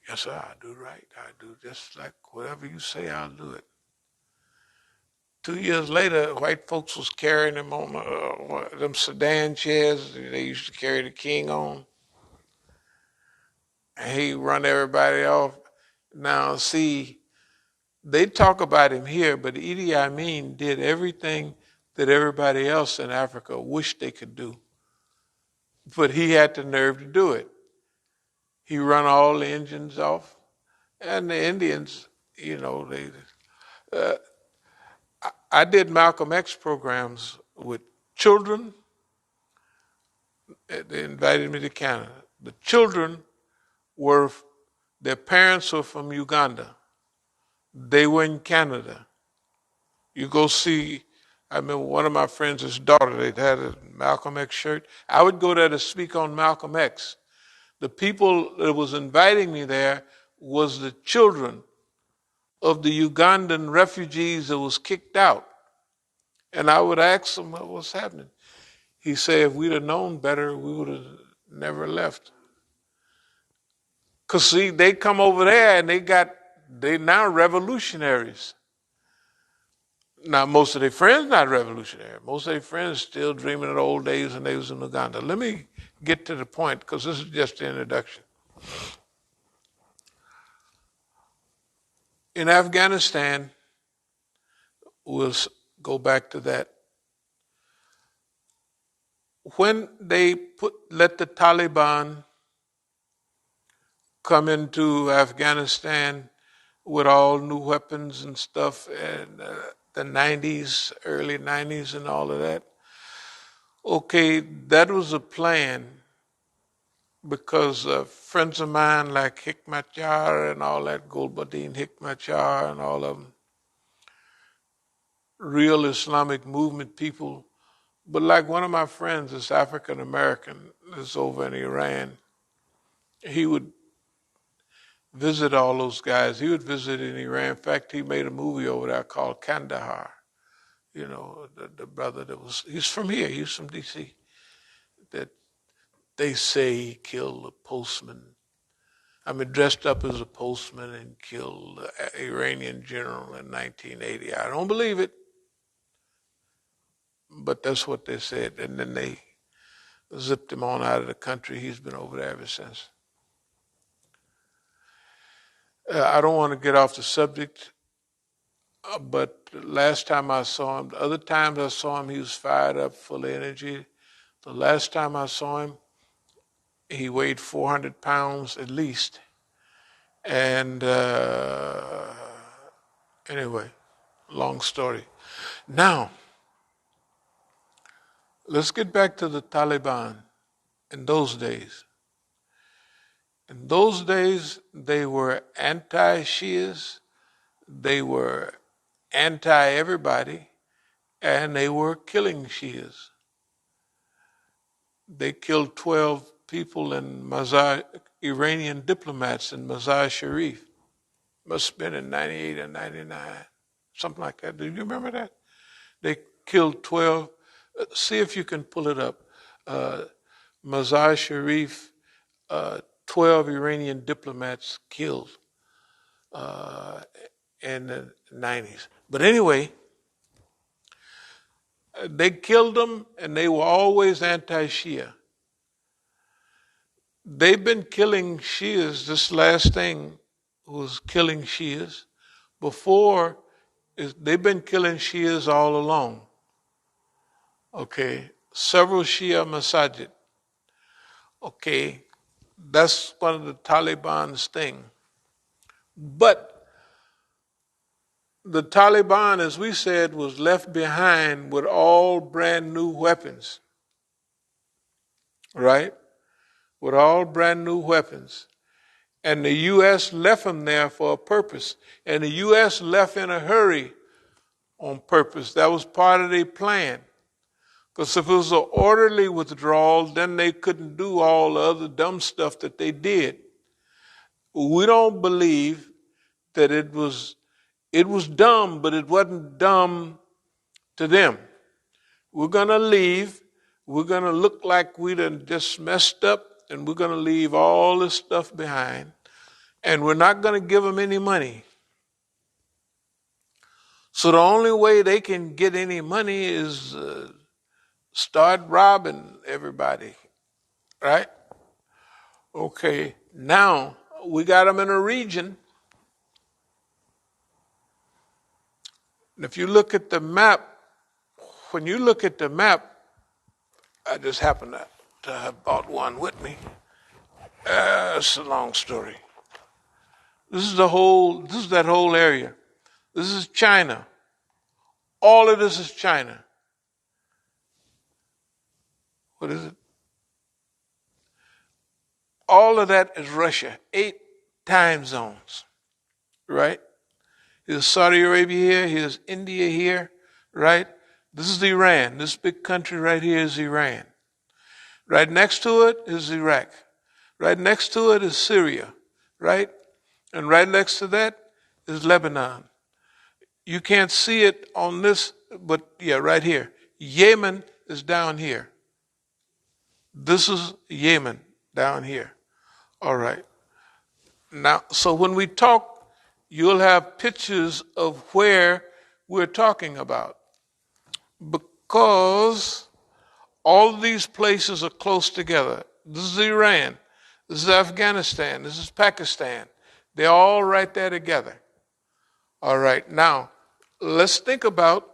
Yes, sir, I do right. I do just like whatever you say, I'll do it. 2 years later, white folks was carrying him on them sedan chairs they used to carry the king on. And he run everybody off. Now, see, they talk about him here, but Idi Amin did everything that everybody else in Africa wished they could do. But he had the nerve to do it. He run all the engines off. And the Indians, you know, I did Malcolm X programs with children. They invited me to Canada. The children their parents were from Uganda. They were in Canada. You go see, I remember one of my friends, his daughter, they had a Malcolm X shirt. I would go there to speak on Malcolm X. The people that was inviting me there was the children of the Ugandan refugees that was kicked out. And I would ask them what was happening. He said, if we'd have known better, we would have never left. Because see, they come over there and they now revolutionaries. Now, most of their friends not revolutionary. Most of their friends still dreaming of the old days when they was in Uganda. Let me get to the point, because this is just the introduction. In Afghanistan, we'll go back to that. When they let the Taliban come into Afghanistan with all new weapons and stuff, and the 90s, early 90s and all of that, okay, that was a plan, because friends of mine like Hikmat Yar and all that, Gulbuddin Hikmat Yar and all of them, real Islamic movement people. But like one of my friends is African American, is over in Iran. He would visit all those guys. He would visit in Iran. In fact, he made a movie over there called Kandahar. You know, the brother he's from here, he's from D.C., that they say he killed a postman. Dressed up as a postman and killed an Iranian general in 1980. I don't believe it, but that's what they said. And then they zipped him on out of the country. He's been over there ever since. I don't want to get off the subject, but last time I saw him, the other times I saw him, he was fired up, full of energy. The last time I saw him, he weighed 400 pounds at least. And anyway, long story. Now, let's get back to the Taliban in those days. In those days, they were anti-Shias, they were anti-everybody, and they were killing Shias. They killed 12 people in Iranian diplomats in Mazar Sharif. Must have been in 98 or 99, something like that. Do you remember that? They killed 12. See if you can pull it up. Mazar Sharif, 12 Iranian diplomats killed in the 90s. But anyway, they killed them, and they were always anti-Shia. They've been killing Shias. This last thing was killing Shias. Before, they've been killing Shias all along. Okay, several Shia Masjid. Okay, that's one of the Taliban's thing. But the Taliban, as we said, was left behind with all brand new weapons. Right? With all brand new weapons. And the U.S. left them there for a purpose. And the U.S. left in a hurry on purpose. That was part of their plan. Because if it was an orderly withdrawal, then they couldn't do all the other dumb stuff that they did. We don't believe that it was dumb, but it wasn't dumb to them. We're going to leave. We're going to look like we done just messed up, and we're going to leave all this stuff behind. And we're not going to give them any money. So the only way they can get any money is start robbing everybody, right? Okay, now we got them in a region. And if you look at the map, when you look at the map, I just happened to have bought one with me. It's a long story. This is that whole area. This is China. All of this is China. What is it? All of that is Russia. 8 time zones, right? Here's Saudi Arabia here. Here's India here, right? This is Iran. This big country right here is Iran. Right next to it is Iraq. Right next to it is Syria, right? And right next to that is Lebanon. You can't see it on this, but yeah, right here. Yemen is down here. This is Yemen down here. All right. Now, so when we talk, you'll have pictures of where we're talking about. Because all of these places are close together. This is Iran. This is Afghanistan. This is Pakistan. They're all right there together. All right. Now, let's think about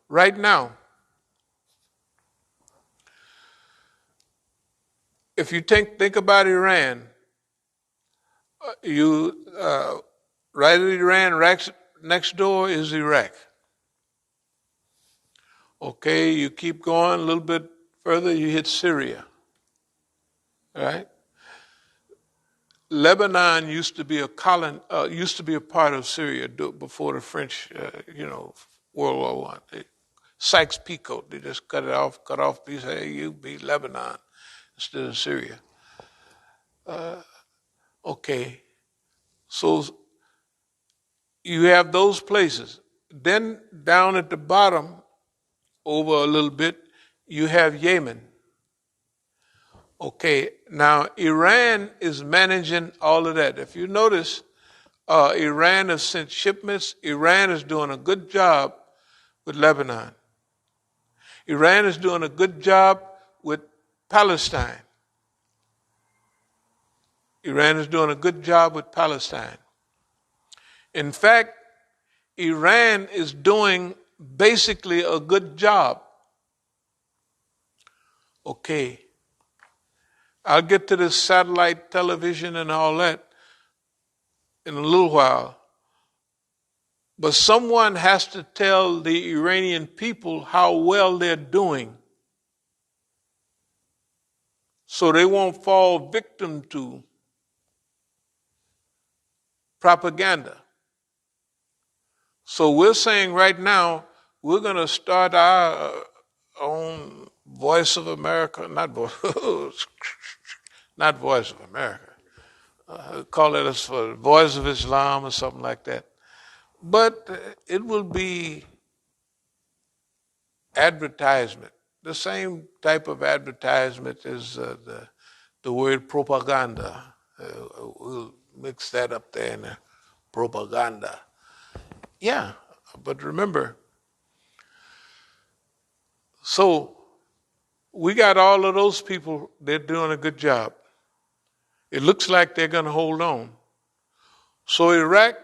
right now. If you think about Iran, right at Iran, next door is Iraq. Okay, you keep going a little bit further, you hit Syria. Right? Lebanon used to be a part of Syria before the French, World War I. Sykes-Picot, they just cut off these. Hey, you be Lebanon instead of Syria. Okay, so you have those places. Then down at the bottom, over a little bit, you have Yemen. Okay, now Iran is managing all of that. If you notice, Iran has sent shipments. Iran is doing a good job with Lebanon. Iran is doing a good job with Palestine. Iran is doing a good job with Palestine. In fact, Iran is doing basically a good job. Okay. I'll get to this satellite television and all that in a little while. But someone has to tell the Iranian people how well they're doing so they won't fall victim to propaganda. So we're saying right now, we're going to start our own Voice of America, not Voice of America. call it a Voice of Islam or something like that. But it will be advertisement, the same type of advertisement as the word propaganda. We'll mix that up there in there. Propaganda. Yeah, but remember, so we got all of those people, they're doing a good job. It looks like they're going to hold on. So Iraq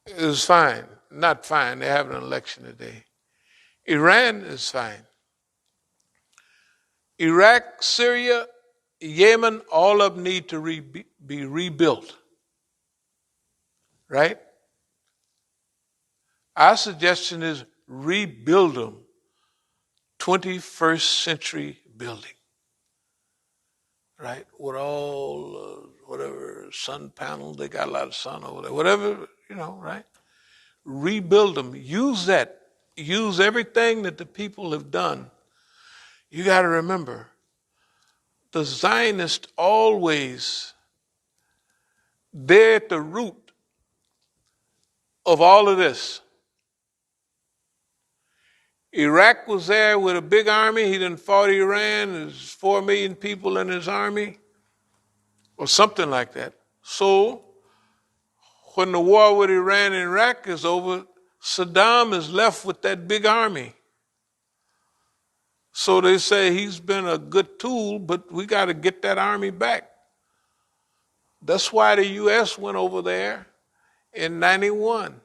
is fine. Not fine, they have an election today. Iran is fine. Iraq, Syria, Yemen, all of them need to be rebuilt. Right? Our suggestion is rebuild them. 21st century building. Right? With all, whatever, sun panels, they got a lot of sun over there. Whatever, right? Rebuild them. Use that. Use everything that the people have done. You got to remember, the Zionists always, they're at the root of all of this. Iraq was there with a big army. He done fought Iran. There's 4 million people in his army, or something like that. So, when the war with Iran and Iraq is over, Saddam is left with that big army. So they say he's been a good tool, but we got to get that army back. That's why the U.S. went over there in 91.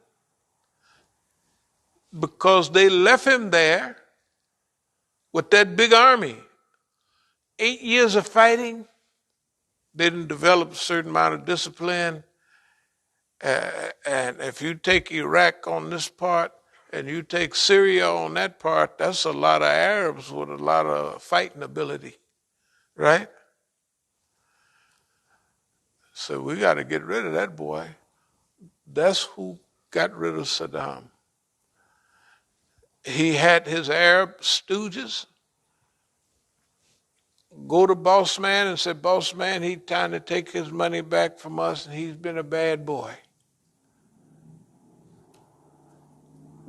Because they left him there with that big army. 8 years of fighting, they didn't develop a certain amount of discipline. And if you take Iraq on this part and you take Syria on that part, that's a lot of Arabs with a lot of fighting ability, right? So we got to get rid of that boy. That's who got rid of Saddam. He had his Arab stooges go to boss man and say, boss man, he's trying to take his money back from us and he's been a bad boy.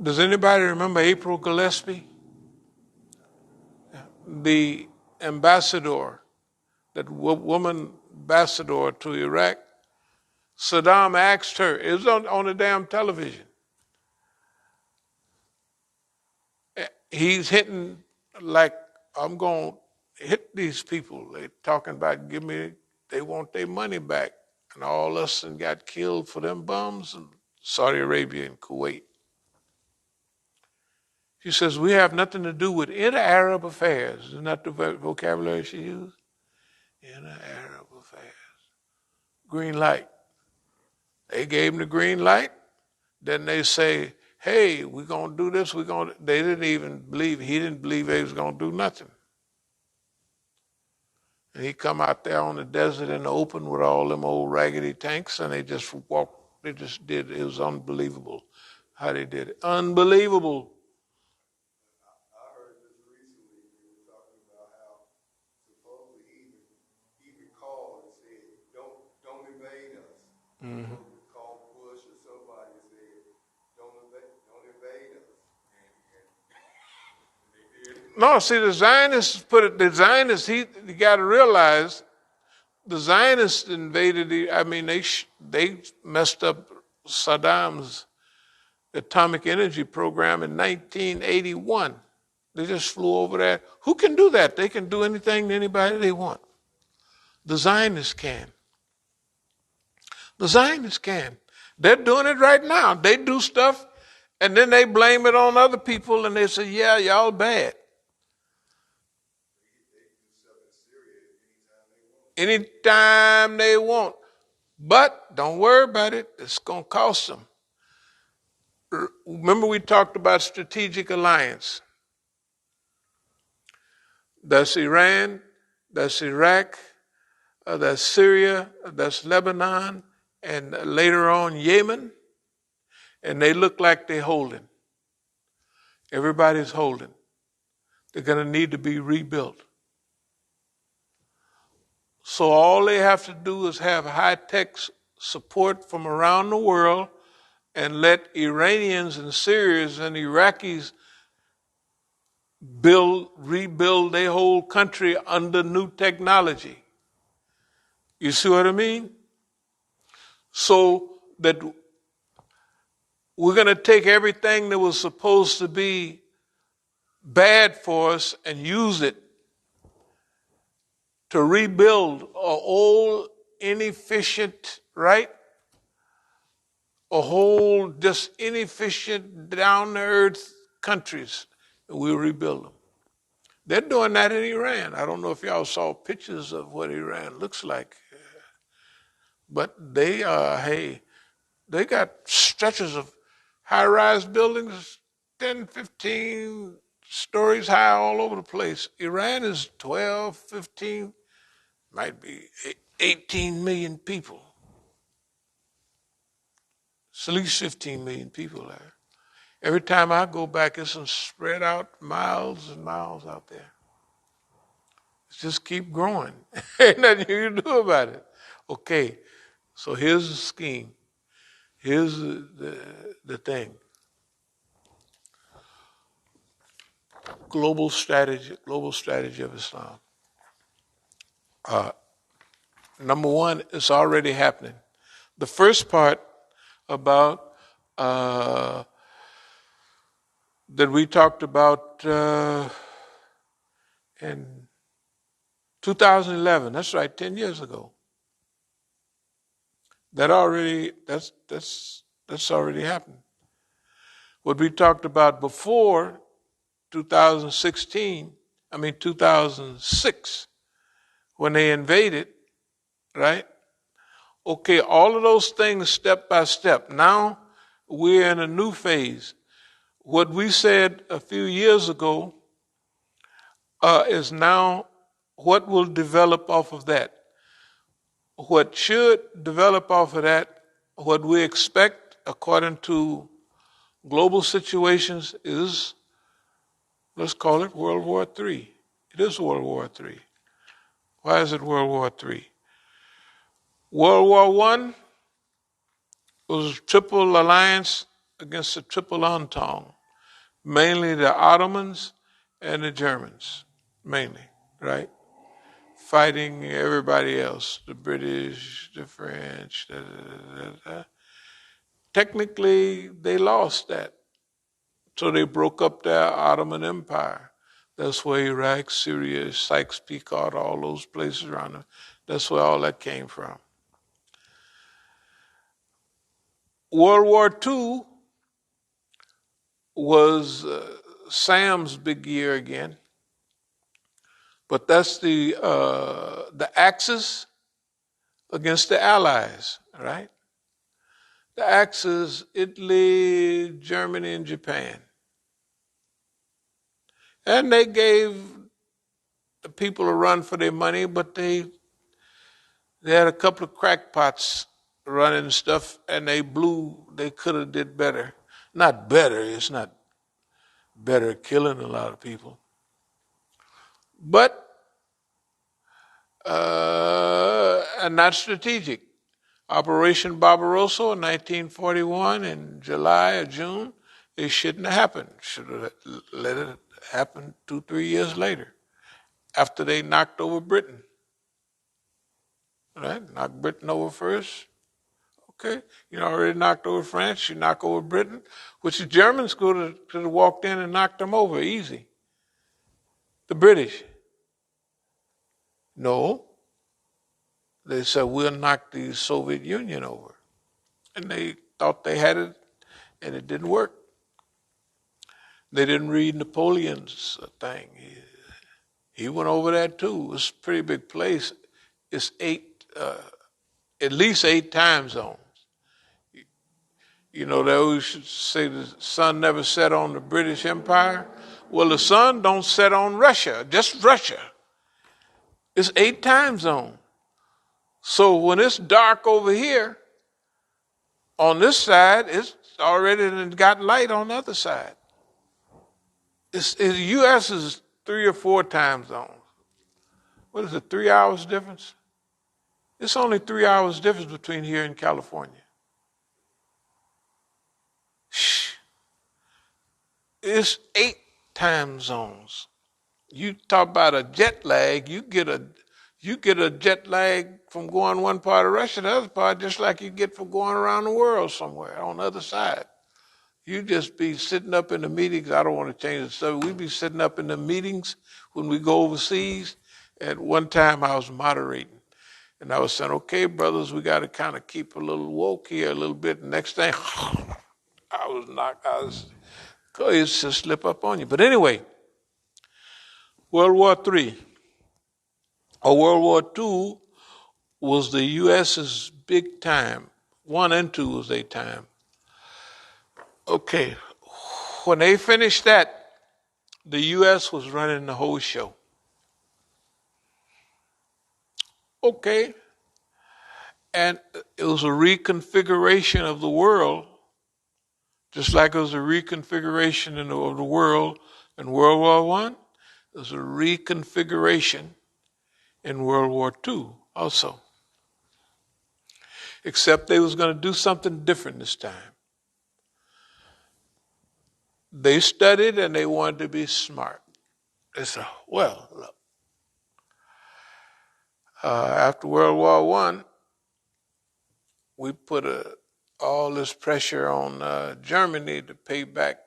Does anybody remember April Gillespie? The ambassador, that woman ambassador to Iraq. Saddam asked her, it was on the damn television. He's hitting like, I'm going to hit these people. They're talking about they want their money back. And all us and got killed for them bombs in Saudi Arabia and Kuwait. She says, we have nothing to do with inter-Arab affairs. Isn't that the vocabulary she used? Inter-Arab affairs. Green light. They gave him the green light. Then they say, hey, we're going to do this. They didn't even believe, he didn't believe they was going to do nothing. And he come out there on the desert in the open with all them old raggedy tanks, and they just walked, they just did, it was unbelievable how they did it. Unbelievable. I heard this recently, they were talking about how supposedly he recalled and said, don't invade us. Mm-hmm. Called Bush or somebody and said, don't invade us. And they did. No, see, the Zionists you got to realize, the Zionists invaded, they messed up Saddam's atomic energy program in 1981. They just flew over there. Who can do that? They can do anything to anybody they want. The Zionists can. The Zionists can. They're doing it right now. They do stuff, and then they blame it on other people, and they say, yeah, y'all bad. Anytime they want. But don't worry about it. It's going to cost them. Remember we talked about strategic alliance. That's Iran, that's Iraq, that's Syria, that's Lebanon, and later on Yemen. And they look like they're holding. Everybody's holding. They're going to need to be rebuilt. So all they have to do is have high-tech support from around the world and let Iranians and Syrians and Iraqis rebuild their whole country under new technology. You see what I mean? So that we're going to take everything that was supposed to be bad for us and use it to rebuild a old, inefficient, right? A whole just inefficient, down-to-earth countries, and we'll rebuild them. They're doing that in Iran. I don't know if y'all saw pictures of what Iran looks like, but they got stretches of high-rise buildings, 10, 15 stories high all over the place. Iran is 12, 15, might be 18 million people. It's at least 15 million people there. Every time I go back, it's spread out miles and miles out there. It's just keep growing. Ain't nothing you can do about it. Okay, so here's the scheme. Here's the thing. Global strategy of Islam. Number one, it's already happening. The first part about that we talked about in 2011. That's right, 10 years ago. That's already happened. What we talked about before 2006, when they invaded, right? Okay, all of those things step by step. Now we're in a new phase. What we said a few years ago is now what will develop off of that. What should develop off of that, what we expect according to global situations is, let's call it World War III. It is World War III. Why is it World War III? World War I was a triple alliance against a triple entente, mainly the Ottomans and the Germans, mainly, right? Fighting everybody else, the British, the French, Technically, they lost that. So they broke up their Ottoman Empire. That's where Iraq, Syria, Sykes-Picot, all those places around them, that's where all that came from. World War II was Sam's big year again. But that's the Axis against the Allies, right? The Axis, Italy, Germany, and Japan. And they gave the people a run for their money, but they had a couple of crackpots running stuff, and they could have did better. Not better, it's not better killing a lot of people. But, and not strategic. Operation Barbarossa in 1941 in July or June, it shouldn't have happened. Should have let it happen 2-3 years later, after they knocked over Britain. Right? Knocked Britain over first. Okay. You already knocked over France, you knock over Britain, which the Germans could have walked in and knocked them over easy. The British. No. They said, we'll knock the Soviet Union over. And they thought they had it, and it didn't work. They didn't read Napoleon's thing. He went over there too. It's a pretty big place. It's at least 8 time zones. You know, they always say the sun never set on the British Empire. Well, the sun don't set on Russia, just Russia. It's 8 time zones. So when it's dark over here, on this side, it's already got light on the other side. The U.S. is 3 or 4 time zones. What is it, 3 hours difference? It's only 3 hours difference between here and California. Shh. It's 8 time zones. You talk about a jet lag, you get a jet lag from going one part of Russia to the other part, just like you get from going around the world somewhere on the other side. You just be sitting up in the meetings. I don't want to change the subject. We be sitting up in the meetings when we go overseas. At one time, I was moderating, and I was saying, "Okay, brothers, we got to kind of keep a little woke here a little bit." And next thing, I was knocked. It's just slip up on you. But anyway, World War III or World War II was the U.S.'s big time. 1 and 2 was their time. Okay, when they finished that, the U.S. was running the whole show. Okay, and it was a reconfiguration of the world, just like it was a reconfiguration of the world in World War One. It was a reconfiguration in World War II also. Except they was going to do something different this time. They studied and they wanted to be smart. They said, well, look, after World War One, we put all this pressure on Germany to pay back.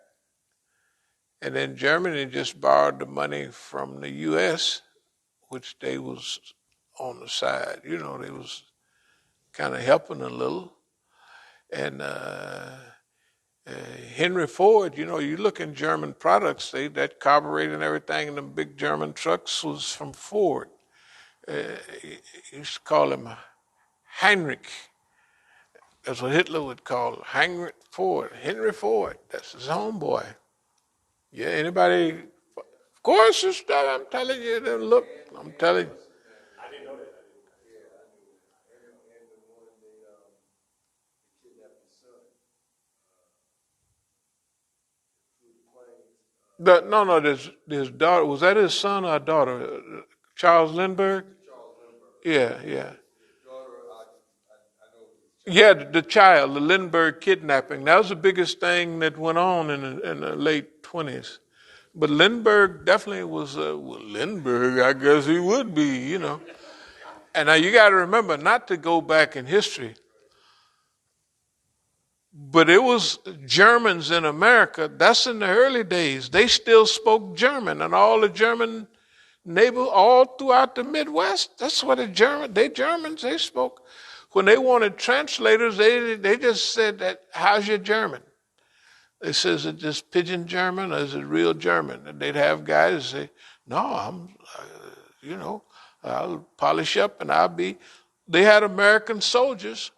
And then Germany just borrowed the money from the U.S., which they was on the side. You know, they was kind of helping a little. And Henry Ford, you know, you look in German products, that carburetor and everything in the big German trucks was from Ford. You used to call him Heinrich. That's what Hitler would call him, Heinrich Ford, Henry Ford. That's his homeboy. Yeah, anybody? Of course, sister, I'm telling you. Look, I'm telling you. No, his daughter, was that his son or daughter? Charles Lindbergh? Yeah. Yeah, the child, the Lindbergh kidnapping. That was the biggest thing that went on in the late 20s. But Lindbergh definitely was, Lindbergh, I guess he would be, you know. And now you got to remember not to go back in history, but it was Germans in America. That's in the early days. They still spoke German, and all the German neighbors all throughout the Midwest. That's what Germans, they spoke. When they wanted translators, they just said that, how's your German? They said, is it just pidgin German or is it real German? And they'd have guys say, no, I'll polish up and they had American soldiers.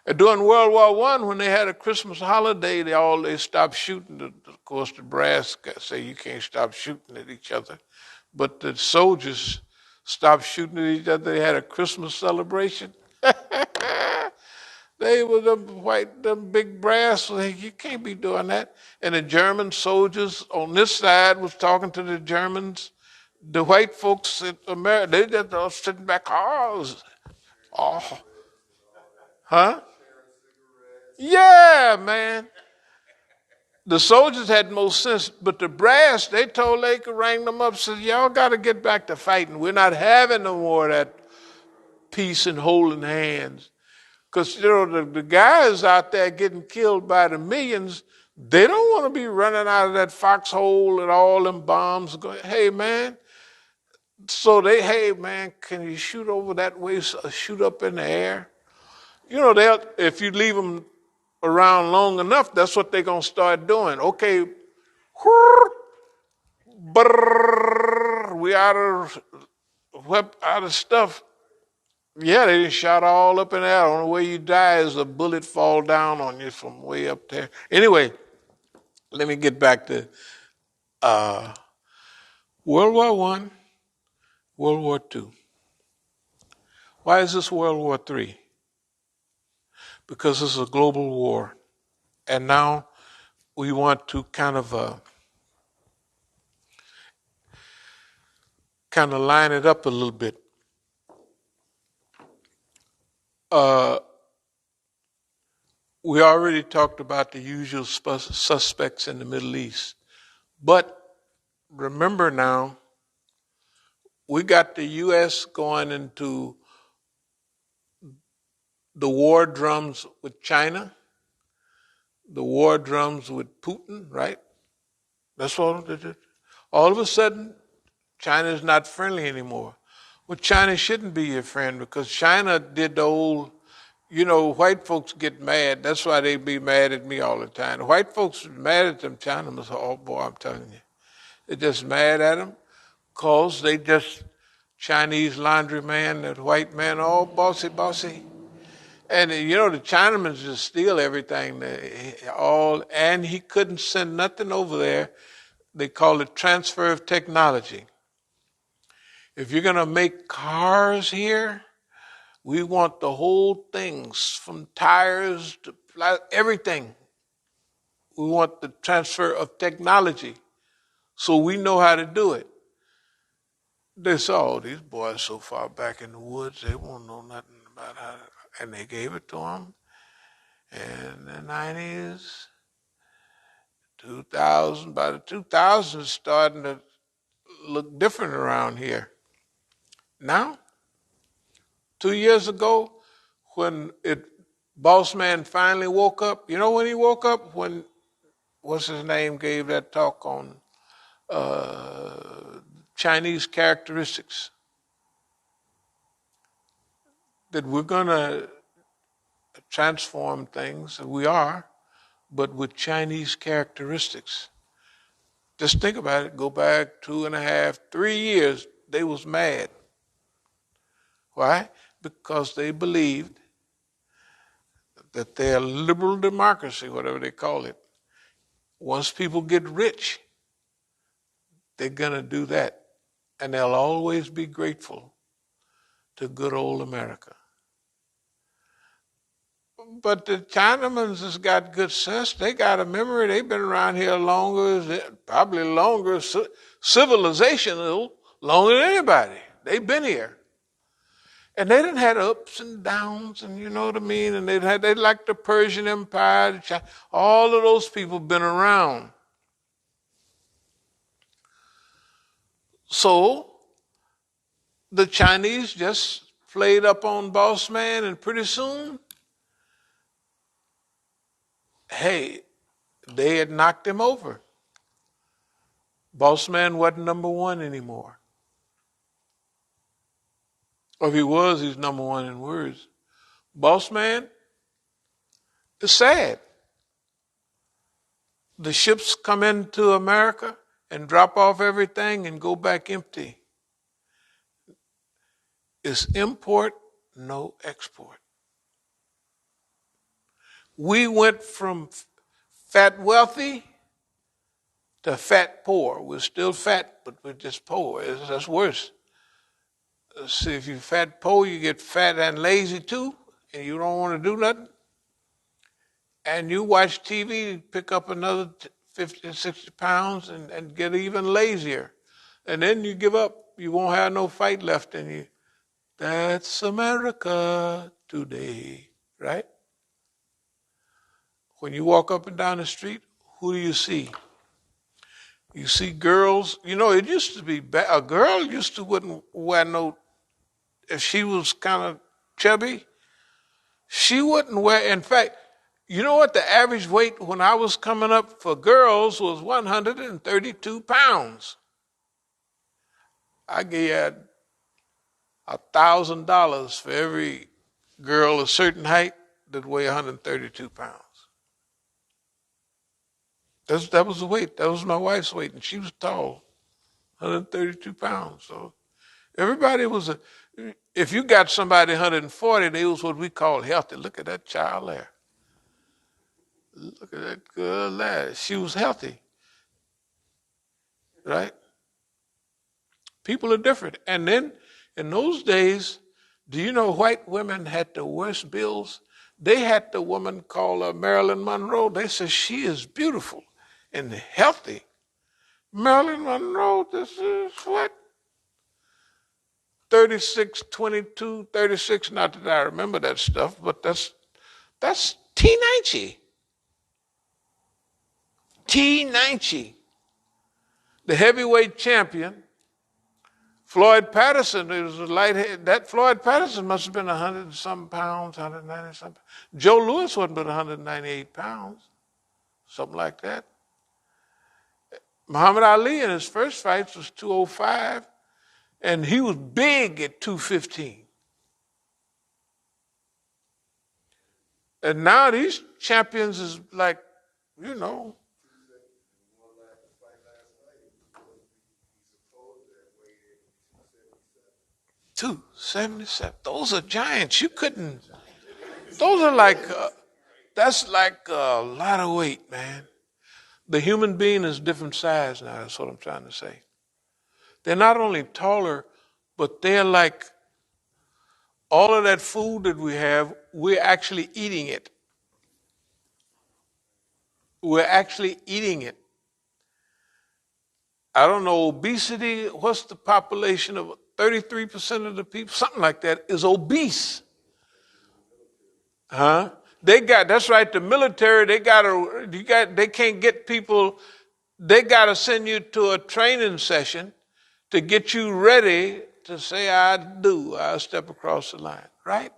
And during World War One, when they had a Christmas holiday, they stopped shooting. Of course, the brass guys say you can't stop shooting at each other. But the soldiers stopped shooting at each other. They had a Christmas celebration. They were the big brass. You can't be doing that. And the German soldiers on this side was talking to the Germans. The white folks in America, they just all sitting back. Oh, huh? Yeah, man. The soldiers had more sense, but the brass, they told they could ring them up, said, y'all got to get back to fighting. We're not having no more of that peace and holding hands. Because, the guys out there getting killed by the millions, they don't want to be running out of that foxhole and all them bombs going, hey, man. So hey, man, can you shoot over that way, shoot up in the air? If you leave them around long enough, that's what they're going to start doing. Okay, we out of stuff. Yeah, they just shot all up in the air. The only way you die is a bullet fall down on you from way up there. Anyway, let me get back to World War One, World War Two. Why is this World War III? Because this is a global war. And now we want to kind of line it up a little bit. Uh, we already talked about the usual suspects in the Middle East. But remember now, we got the U.S. going into the war drums with China, the war drums with Putin, right? That's all they did. All of a sudden, China is not friendly anymore. Well, China shouldn't be your friend because China did the old, white folks get mad. That's why they be mad at me all the time. The white folks mad at them China. Oh boy, I'm telling you. They're just mad at them because they just Chinese laundry man, that white man, all bossy, bossy. And the Chinamen just steal everything, and he couldn't send nothing over there. They call it transfer of technology. If you're going to make cars here, we want the whole things from tires to everything. We want the transfer of technology so we know how to do it. They saw these boys so far back in the woods, they won't know nothing about how to, and they gave it to them. In the 90s, 2000, by the 2000s, it's starting to look different around here. Now, 2 years ago, when Boss Man finally woke up, you know when he woke up? When, what's his name, gave that talk on Chinese characteristics. That we're going to transform things, and we are, but with Chinese characteristics. Just think about it. Go back 2.5, 3 years, they was mad. Why? Because they believed that their liberal democracy, whatever they call it, once people get rich, they're going to do that. And they'll always be grateful to good old America. But the Chinamans has got good sense. They got a memory. They've been around here longer, probably longer, civilizational, longer than anybody. They've been here. And they done had ups and downs, and you know what I mean? And they like the Persian Empire, all of those people been around. So the Chinese just played up on Boss Man, and pretty soon, hey, they had knocked him over. Boss Man wasn't number one anymore. Or if he was, he's number one in words. Boss Man is sad. The ships come into America and drop off everything and go back empty. It's import, no export. We went from fat wealthy to fat poor. We're still fat, but we're just poor. That's worse. See, if you're fat poor, you get fat and lazy too, and you don't want to do nothing. And you watch TV, pick up another 50, 60 pounds and get even lazier. And then you give up. You won't have no fight left in you. That's America today, right? When you walk up and down the street, who do you see? You see girls. It used to be a girl used to wouldn't wear no, if she was kind of chubby, she wouldn't wear, in fact, you know what the average weight when I was coming up for girls was 132 pounds. I gave $1,000 for every girl a certain height that weighed 132 pounds. That was the weight. That was my wife's weight, and she was tall, 132 pounds. So everybody was if you got somebody 140, they was what we call healthy. Look at that child there. Look at that girl there. She was healthy, right? People are different. And then in those days, do you know white women had the worst bills? They had the woman called Marilyn Monroe. They said she is beautiful and healthy. Marilyn Monroe, this is what? 36-22, 36. Not that I remember that stuff, but that's T90. T90. The heavyweight champion, Floyd Patterson, is a light. That Floyd Patterson must have been 100 and some pounds, 190 something. Joe Louis wasn't but 198 pounds, something like that. Muhammad Ali in his first fights was 205, and he was big at 215. And now these champions is like, you know, 277. Those are giants. You couldn't. Those are like, that's like a lot of weight, man. The human being is different size now. That's what I'm trying to say. They're not only taller, but they're like all of that food that we have, we're actually eating it. We're actually eating it. I don't know, obesity, what's the population of 33% of the people? Something like that is obese. Huh? That's right, the military, they can't get people, they gotta send you to a training session to get you ready to say, I'll step across the line, right?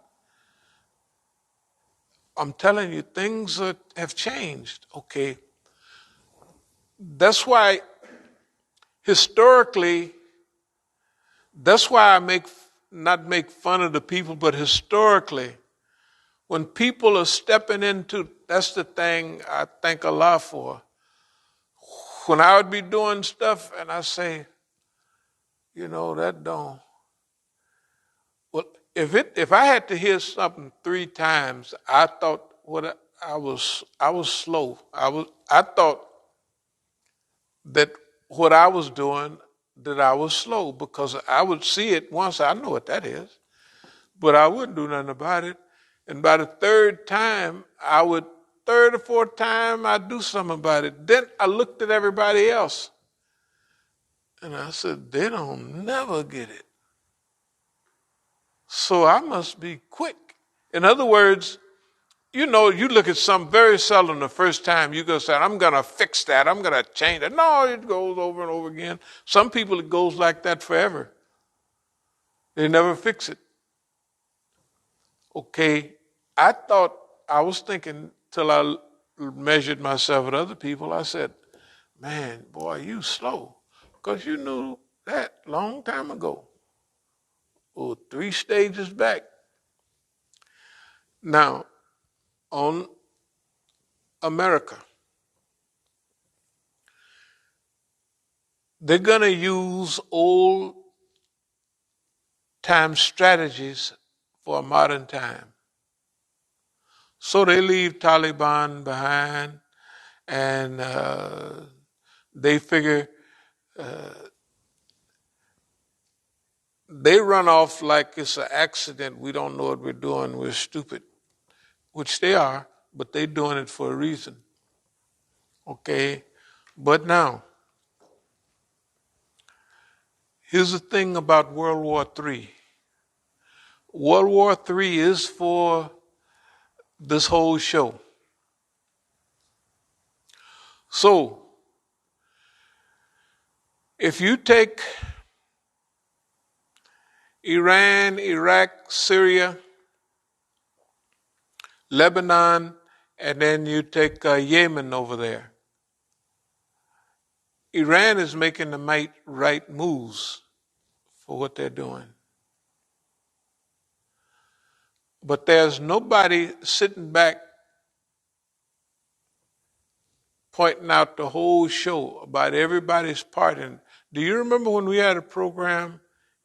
I'm telling you, things have changed, okay? That's why, historically, that's why I not make fun of the people, but historically, when people are stepping into, that's the thing I thank Allah for. When I would be doing stuff and I say, that don't. Well, if I had to hear something 3 times, I thought I was slow. I thought that what I was doing, that I was slow, because I would see it once. I know what that is, but I wouldn't do nothing about it. And by the third or fourth time, I'd do something about it. Then I looked at everybody else and I said, they don't never get it. So I must be quick. In other words, you look at something very seldom the first time, you go say, I'm going to fix that, I'm going to change it. No, it goes over and over again. Some people, it goes like that forever. They never fix it. Okay, I was thinking till I measured myself with other people, I said, man, boy, you slow. Because you knew that long time ago. Or 3 stages back. Now, on America, they're going to use old time strategies for a modern time. So they leave Taliban behind, and they figure they run off like it's an accident. We don't know what we're doing. We're stupid, which they are, but they're doing it for a reason. Okay? But now, here's the thing about World War III. World War III is for this whole show. So, if you take Iran, Iraq, Syria, Lebanon, and then you take Yemen over there, Iran is making the right moves for what they're doing. But there's nobody sitting back pointing out the whole show about everybody's part in. Do you remember when we had a program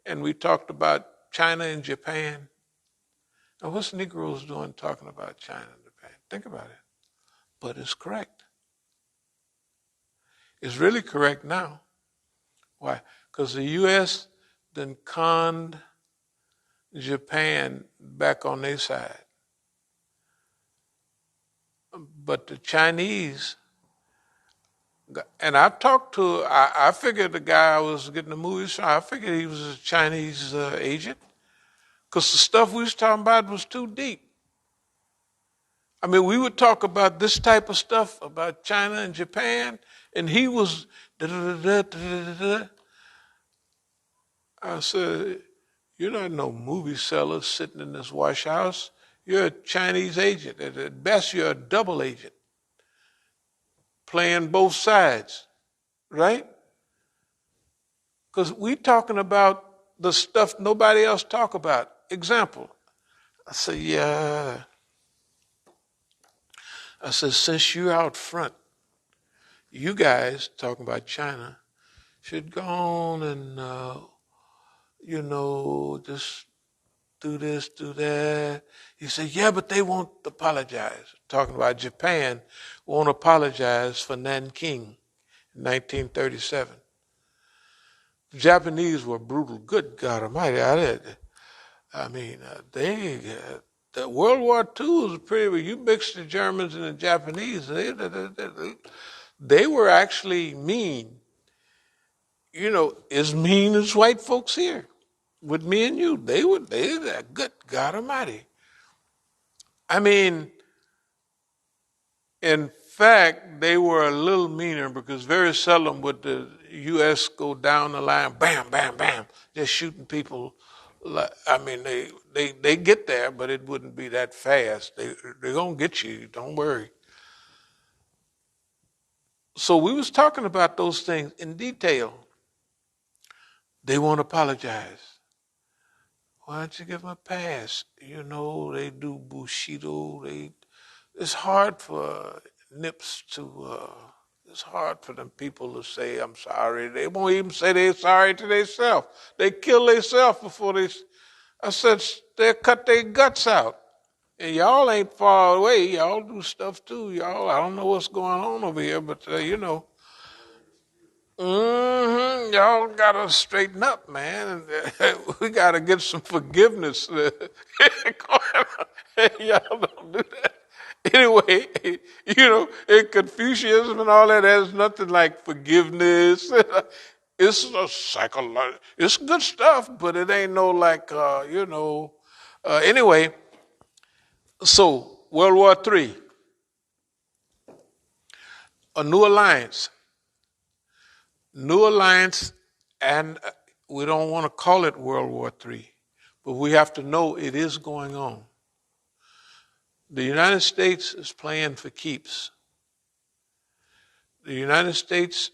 and we talked about China and Japan? Now, what's Negroes doing talking about China and Japan? Think about it. But it's correct. It's really correct now. Why? Because the U.S. then conned Japan back on their side. But the Chinese, And I've talked to, I figured the guy I was getting the movies from, I figured he was a Chinese agent. Because the stuff we was talking about was too deep. I mean, we would talk about this type of stuff, about China and Japan, and he was da-da-da-da-da-da-da. I said, you're not no movie seller sitting in this wash house. You're a Chinese agent. At best, you're a double agent, playing both sides, right? Because we talking about the stuff nobody else talk about. Example, I said, yeah. I said, since you're out front, you guys, talking about China, should go on and, just do this, do that. He said, yeah, but they won't apologize. Talking about Japan, won't apologize for Nanking in 1937. The Japanese were brutal. Good God Almighty. The World War II was pretty, you mix the Germans and the Japanese, they were actually mean. As mean as white folks here with me and you. They good God Almighty. I mean, in fact, they were a little meaner because very seldom would the U.S. go down the line, bam, bam, bam, just shooting people. I mean, they get there, but it wouldn't be that fast. They're gonna get you. Don't worry. So we was talking about those things in detail. They won't apologize. Why don't you give them a pass? They do Bushido. It's hard for nips to, it's hard for them people to say, I'm sorry. They won't even say they're sorry to themselves. They kill themselves before I said, they'll cut their guts out. And y'all ain't far away. Y'all do stuff too. Y'all, I don't know what's going on over here, but y'all gotta straighten up, man. We gotta get some forgiveness. Y'all don't do that. Anyway, in Confucianism and all that, there's nothing like forgiveness. It's a psychological, it's good stuff, but it ain't no anyway, so World War III, a new alliance. New alliance, and we don't want to call it World War III, but we have to know it is going on. The United States is playing for keeps. The United States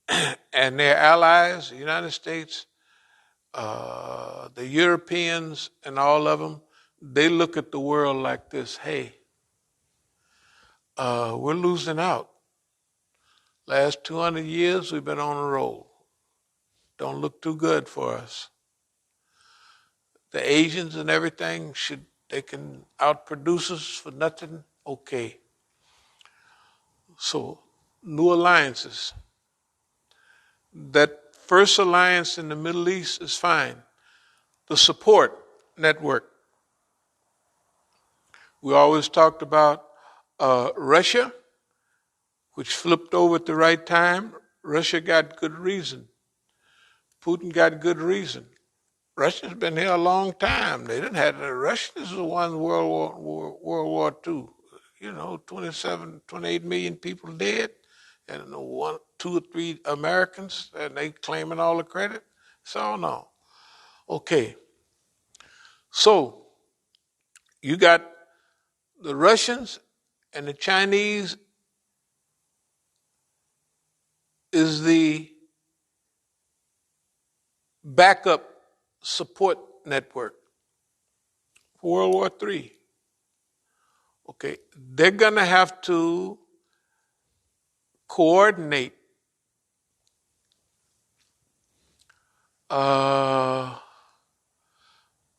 and their allies, the United States, the Europeans, and all of them, they look at the world like this: hey, we're losing out. Last 200 years, we've been on a roll. Don't look too good for us. The Asians and everything, they can outproduce us for nothing? Okay. So, new alliances. That first alliance in the Middle East is fine. The support network. We always talked about Russia, which flipped over at the right time. Russia got good reason. Putin got good reason. Russia's been here a long time. They didn't have the Russians won World War II. 28 million people dead, and 1, 2, or 3 Americans, and they claiming all the credit. So no. Okay. So you got the Russians and the Chinese is the backup support network for World War III. Okay, they're going to have to coordinate a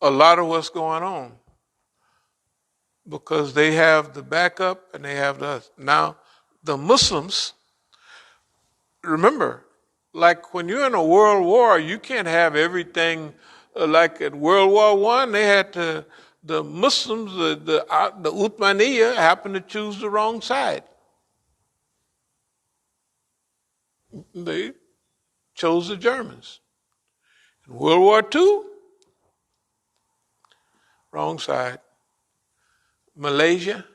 lot of what's going on because they have the backup and they have the... Now, the Muslims, remember, like when you're in a world war, you can't have everything like at World War I. They had the Muslims, the Uthmaniyya happened to choose the wrong side. They chose the Germans. In World War II, wrong side. Malaysia,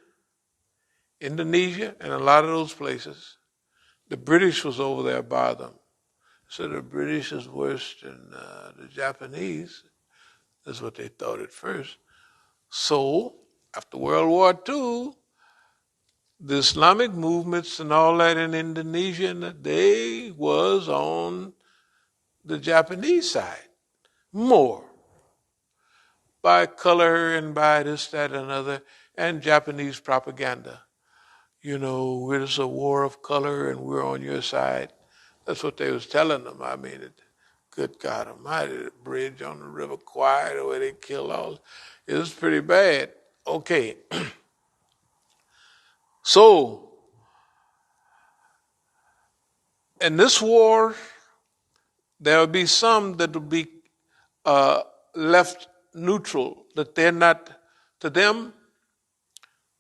Indonesia, and a lot of those places, the British was over there by them. So the British is worse than the Japanese. That's what they thought at first. So after World War II, the Islamic movements and all that in Indonesia, they was on the Japanese side more by color and by this, that, and other, and Japanese propaganda. You know, it's a war of color and we're on your side. That's what they was telling them. I mean, good God Almighty, the bridge on the River Kwai, the way they killed all, it was pretty bad. Okay, so in this war, there will be some that will be left neutral, that they're not, to them,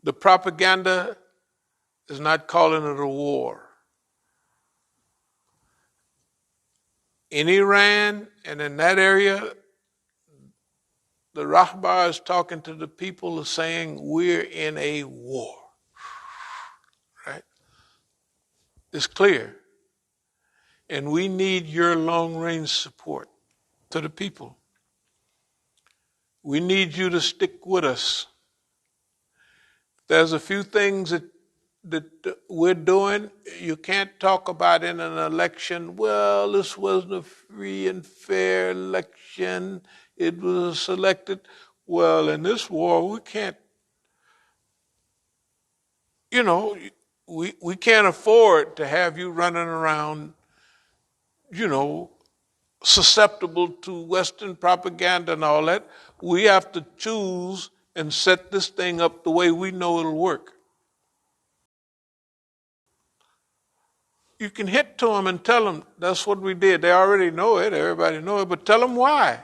the propaganda is not calling it a war. In Iran and in that area, the Rahbar is talking to the people saying, we're in a war. Right? It's clear. And we need your long-range support to the people. We need you to stick with us. There's a few things that we're doing. You can't talk about in an election, well, this wasn't a free and fair election. It was selected. Well, in this war, we can't, you know, we can't afford to have you running around, you know, susceptible to Western propaganda and all that. We have to choose and set this thing up the way we know it'll work. You can hit to them and tell them that's what we did. They already know it. Everybody knows it. But tell them why.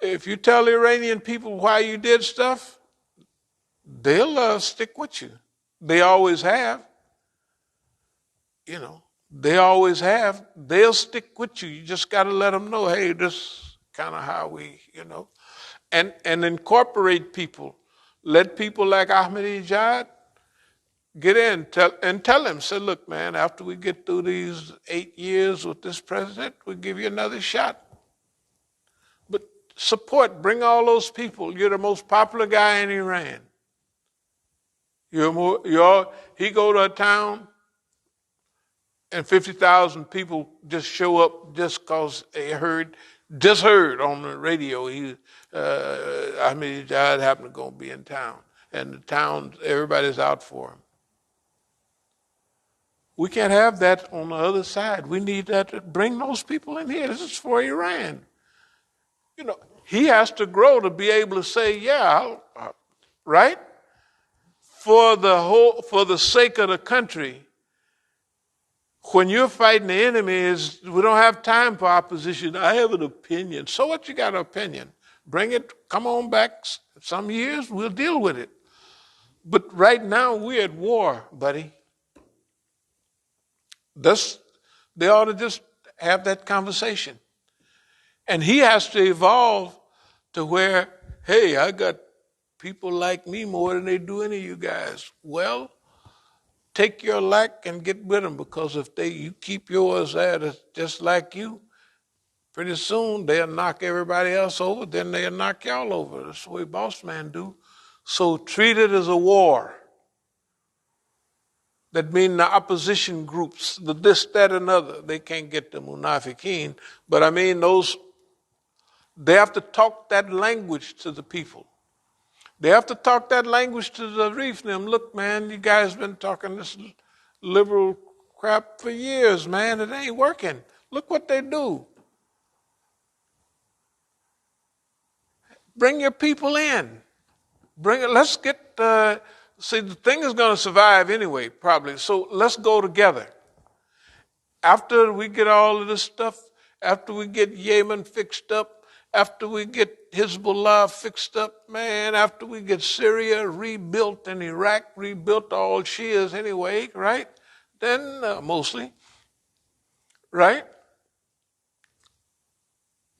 If you tell the Iranian people why you did stuff, they'll stick with you. They always have. You know, they always have. They'll stick with you. You just got to let them know, hey, this is kind of how we, you know. And incorporate people. Let people like Ahmadinejad get in and tell him, say, look, man, after we get through these 8 years with this president, we'll give you another shot. But support, bring all those people. You're the most popular guy in Iran. He go to a town and 50,000 people just show up just because they heard on the radio Ahmadinejad happened to go be in town. And the town, everybody's out for him. We can't have that on the other side. We need that to bring those people in here. This is for Iran. You know, he has to grow to be able to say, yeah, right? For the sake of the country, when you're fighting the enemy, we don't have time for opposition. I have an opinion. So what, you got an opinion? Bring it, come on back some years, we'll deal with it. But right now, we're at war, buddy. They ought to just have that conversation. And he has to evolve to where, hey, I got people like me more than they do any of you guys. Well, take your lack and get with them, because if you keep yours there just like you, pretty soon they'll knock everybody else over, then they'll knock y'all over. That's the way boss man do. So treat it as a war. That means the opposition groups, the this, that, and other, they can't get the munafiqeen. But I mean, they have to talk that language to the people. They have to talk that language to the reef. Them, look, man, you guys been talking this liberal crap for years, man. It ain't working. Look what they do. Bring your people in. Let's get, see, the thing is going to survive anyway, probably. So let's go together. After we get all of this stuff, after we get Yemen fixed up, after we get Hezbollah fixed up, man, after we get Syria rebuilt and Iraq rebuilt, all Shias anyway, right? then mostly, right?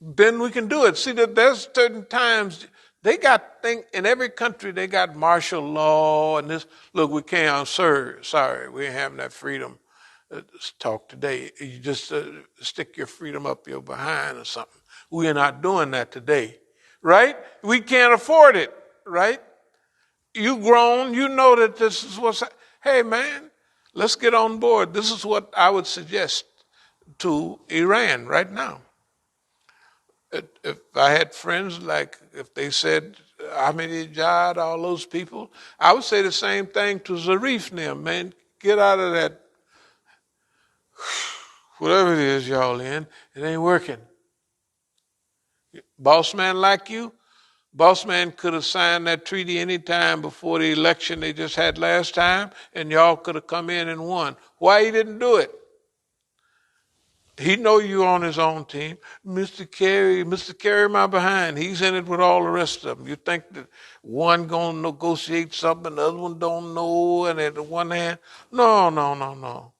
Then we can do it. See, that there's certain times they got in every country they got martial law and this. Look, we can't. Sorry, we ain't having that freedom. Talk today. You just stick your freedom up your behind or something. We are not doing that today, right? We can't afford it, right? You grown, you know that this is what's. Hey, man, let's get on board. This is what I would suggest to Iran right now. If I had friends, like if they said Ahmadinejad, all those people, I would say the same thing to Zarif and them, man. Get out of that, whatever it is y'all in, it ain't working. Boss man like you, boss man could have signed that treaty any time before the election they just had last time, and y'all could have come in and won. Why he didn't do it? He know you on his own team. Mr. Kerry, my behind. He's in it with all the rest of them. You think that one going to negotiate something, the other one don't know, and at the one hand, no.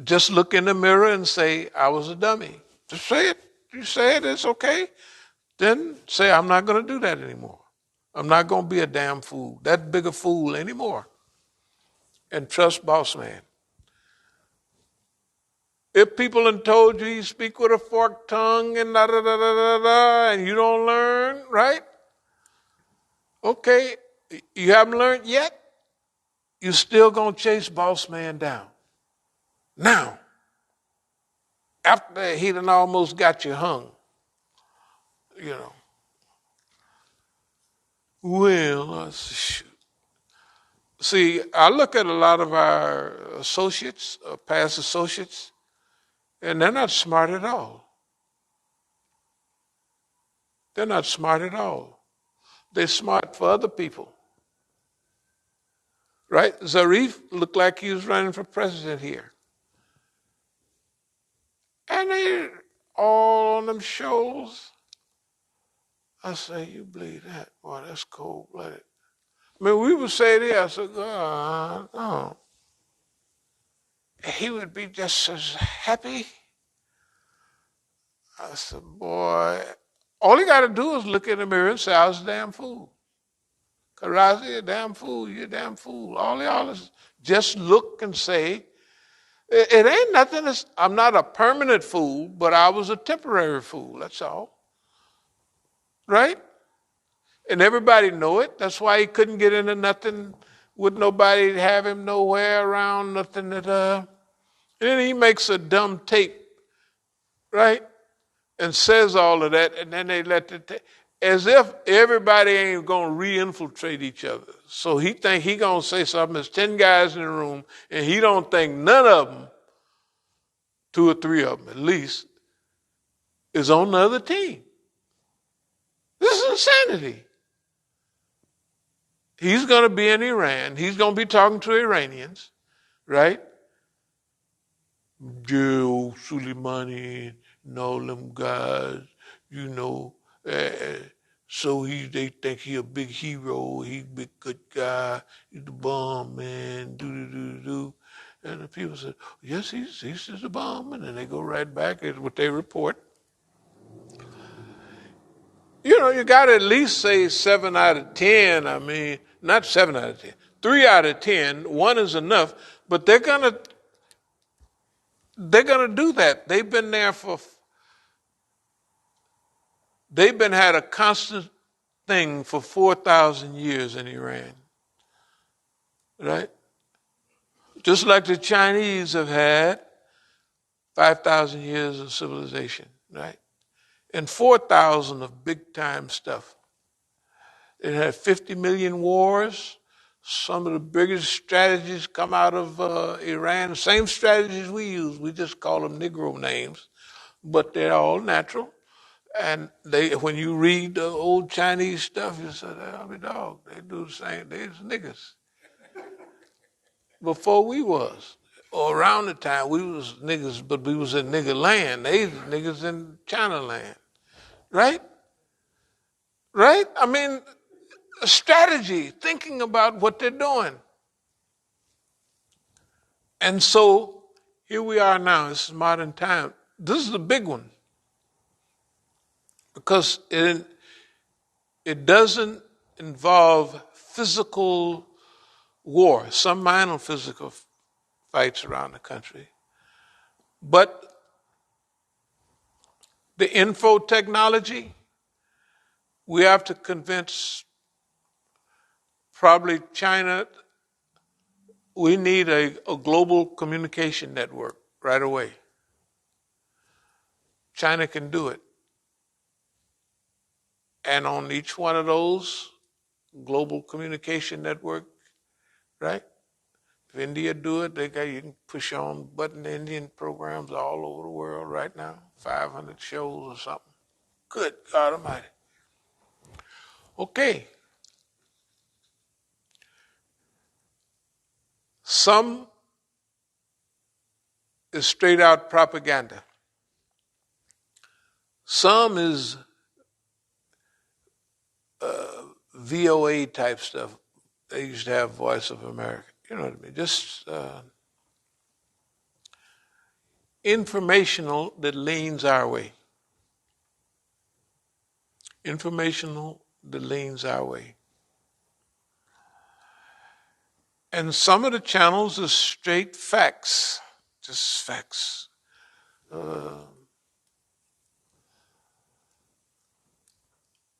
Just look in the mirror and say, I was a dummy. Just say it. You say it, it's okay. Then say, I'm not going to do that anymore. I'm not going to be a damn fool, that big a fool anymore. And trust boss man. If people have told you speak with a forked tongue and and you don't learn, right? Okay, you haven't learned yet? You still gonna chase boss man down. Now, after he done almost got you hung, you know. Well, shoot. See, I look at a lot of our associates, past associates, and they're not smart at all. They're not smart at all. They're smart for other people. Right? Zarif looked like he was running for president here. And they all on them shows. I say, you believe that? Boy, that's cold-blooded. I mean, we would say there, I said, God, no. He would be just as happy. I said, boy, all he got to do is look in the mirror and say, I was a damn fool. Karazi, you're a damn fool, you're a damn fool. All y'all is just look and say, it ain't nothing. I'm not a permanent fool, but I was a temporary fool. That's all. Right? And everybody know it. That's why he couldn't get into nothing with nobody have him nowhere around, nothing that, and then he makes a dumb tape, right? And says all of that, and then they let the tape, as if everybody ain't gonna re-infiltrate each other. So he think he gonna say something, there's 10 guys in the room, and he don't think none of them, 2 or 3 of them at least, is on the other team. This is insanity. He's going to be in Iran. He's going to be talking to Iranians, right? Joe Soleimani and all them guys, you know. So they think he a big hero. He a big good guy. He's the bomb man. Do. And the people say, yes, he's the bomb. And then they go right back at what they report. You know, you got to at least say 7 out of 10. I mean, not 7 out of 10. 3 out of 10. 1 is enough. But they're gonna do that. They've been there had a constant thing for 4,000 years in Iran. Right? Just like the Chinese have had 5,000 years of civilization, right? And 4,000 of big time stuff. It had 50 million wars. Some of the biggest strategies come out of Iran. Same strategies we use. We just call them Negro names, but they're all natural. And when you read the old Chinese stuff, you say, "I'll be dog." They do the same. They's niggas. Before we was, or around the time we was niggas, but we was in nigger land. They was niggas in China land, right? Right? I mean, strategy, thinking about what they're doing. And so here we are now. This is modern time. This is the big one because it doesn't involve physical war, some minor physical fights around the country, but the info technology, we have to convince probably China we need a global communication network right away. China can do it. And on each one of those global communication network, right? If India do it, you can push on button Indian programs all over the world right now, 500 shows or something. Good God Almighty. Okay. Some is straight out propaganda. Some is VOA type stuff. They used to have Voice of America. You know what I mean? Just informational that leans our way. Informational that leans our way. And some of the channels are straight facts, just facts.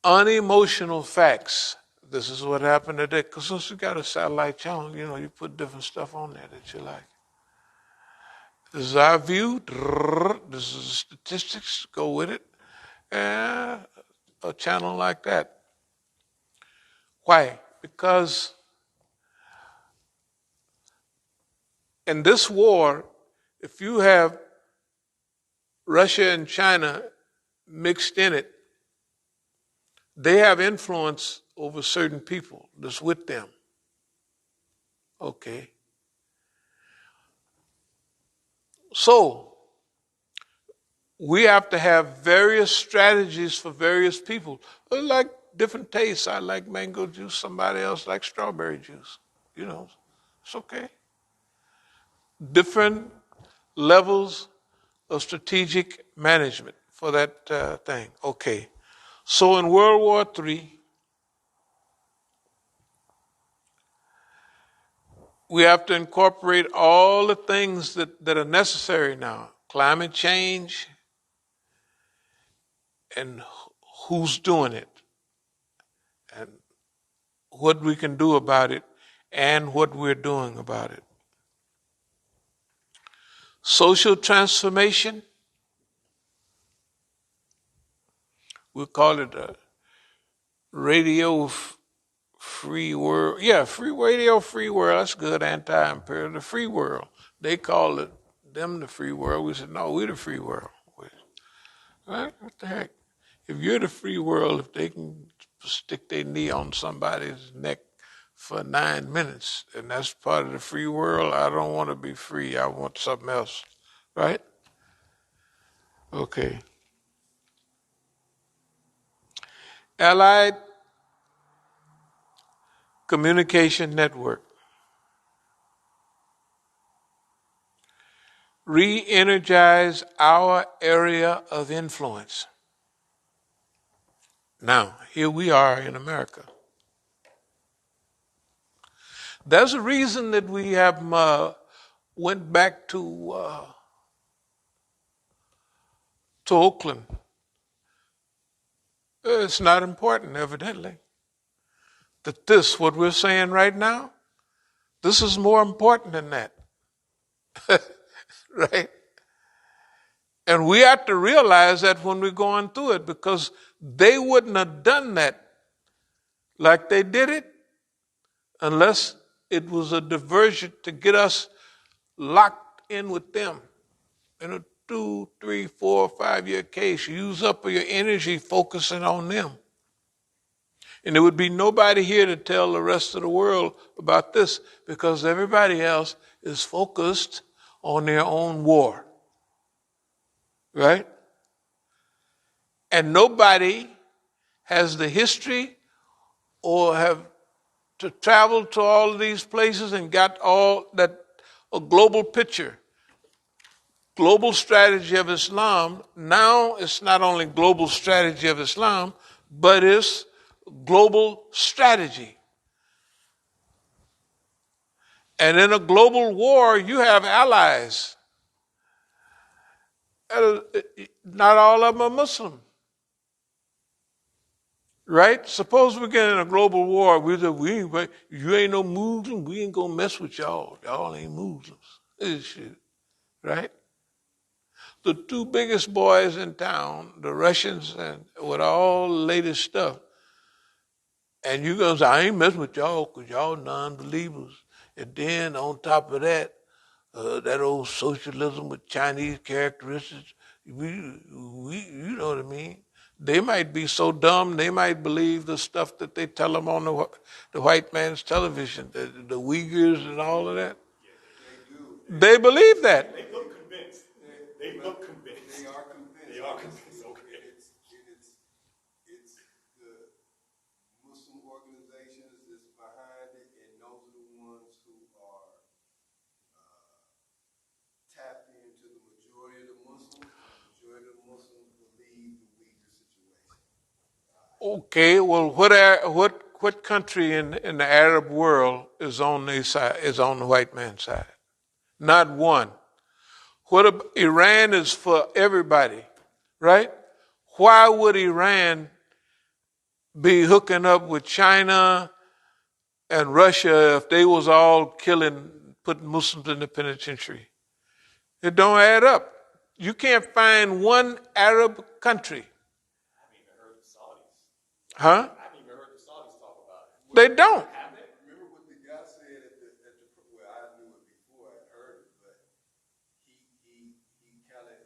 Unemotional facts. This is what happened today. Because since you got a satellite channel, you put different stuff on there that you like. This is our view. This is statistics. Go with it. A channel like that. Why? Because in this war, if you have Russia and China mixed in it, they have influence over certain people that's with them. Okay. So, we have to have various strategies for various people. Like different tastes. I like mango juice. Somebody else likes strawberry juice. It's okay. Different levels of strategic management for that thing. Okay. So in World War III, we have to incorporate all the things that are necessary now. Climate change and who's doing it and what we can do about it and what we're doing about it. Social transformation, we call it a radio free world. Yeah, free radio, free world. That's good, anti-imperial. The free world. They call it them the free world. We said, no, we're the free world. Right? What the heck? If you're the free world, if they can stick their knee on somebody's neck for 9 minutes, and that's part of the free world, I don't want to be free. I want something else. Right? Okay. Allied Communication Network. Re-energize our area of influence. Now, here we are in America. There's a reason that we have went back to Oakland. It's not important, evidently. That what we're saying right now, this is more important than that. Right? And we have to realize that when we're going through it, because they wouldn't have done that like they did it unless it was a diversion to get us locked in with them. In a 2, 3, 4, 5 year case, use up your energy focusing on them. And there would be nobody here to tell the rest of the world about this because everybody else is focused on their own war. Right? And nobody has the history or have to travel to all of these places and got all that a global picture, global strategy of Islam. Now it's not only global strategy of Islam, but it's global strategy. And in a global war, you have allies. Not all of them are Muslim. Right? Suppose we get in a global war. You ain't no Muslim. We ain't gonna mess with y'all. Y'all ain't Muslims. Shit. Right? The two biggest boys in town, the Russians, and with all the latest stuff. And you gonna say, I ain't messing with y'all because y'all non-believers. And then on top of that, that old socialism with Chinese characteristics, you know what I mean? They might be so dumb, they might believe the stuff that they tell them on the white man's television, the Uyghurs and all of that. They believe that. They look convinced. They look convinced. They are convinced. They are convinced. Okay. It's the Muslim organizations that's behind it, and those are the ones who are tapped into the majority of the Muslims. The majority of the Muslims believe the Uyghur situation. Okay, well, what country in the Arab world is on the side, is on the white man's side? Not one. Iran is for everybody, right? Why would Iran be hooking up with China and Russia if they was all putting Muslims in the penitentiary? It don't add up. You can't find one Arab country. I haven't even heard the Saudis. Huh? I haven't even heard the Saudis talk about it. They don't. Have they? Remember what the guy said well, I knew it before I heard it, but he kind of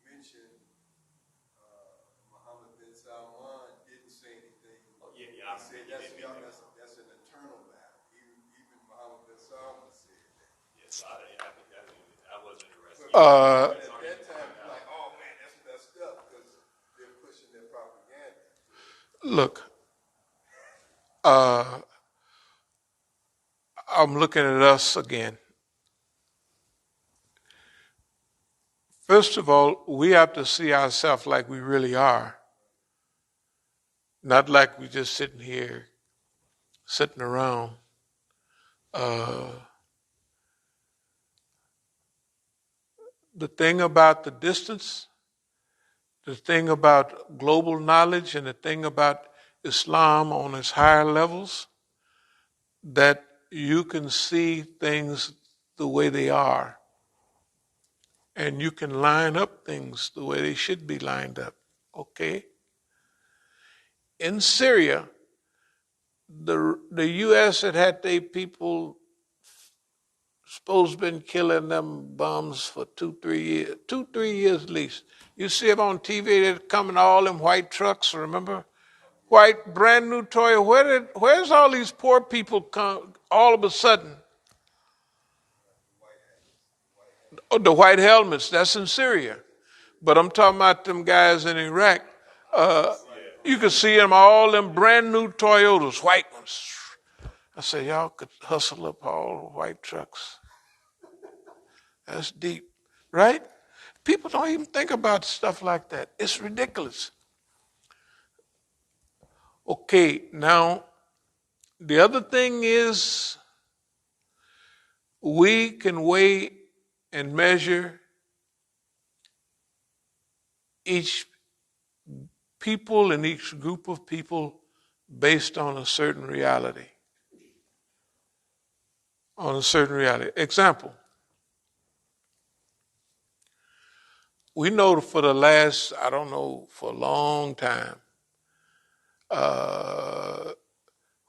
mentioned Mohammed bin Salman didn't say anything. Oh, yeah. He said that's an internal matter. Even Mohammed bin Salman said that. Yes, I was interested. But at that time, like, oh man, that's messed up because they're pushing their propaganda. Look, I'm looking at us again. First of all, we have to see ourselves like we really are. Not like we just sitting around. The thing about the distance, the thing about global knowledge, and the thing about Islam on its higher levels, that you can see things the way they are. And you can line up things the way they should be lined up. Okay? In Syria, the U.S. had their people supposed to been killing them bums for 2-3 years, 2-3 years at least. You see them on TV, they're coming all them white trucks, remember? White, brand new Toyota. Where's all these poor people come all of a sudden? Oh, the white helmets, that's in Syria. But I'm talking about them guys in Iraq. You can see them, all them brand new Toyotas, white ones. I said, y'all could hustle up all the white trucks. That's deep, right? People don't even think about stuff like that. It's ridiculous. Okay, now, the other thing is we can weigh and measure each people and each group of people based on a certain reality. On a certain reality. Example. We know for the last, I don't know, for a long time,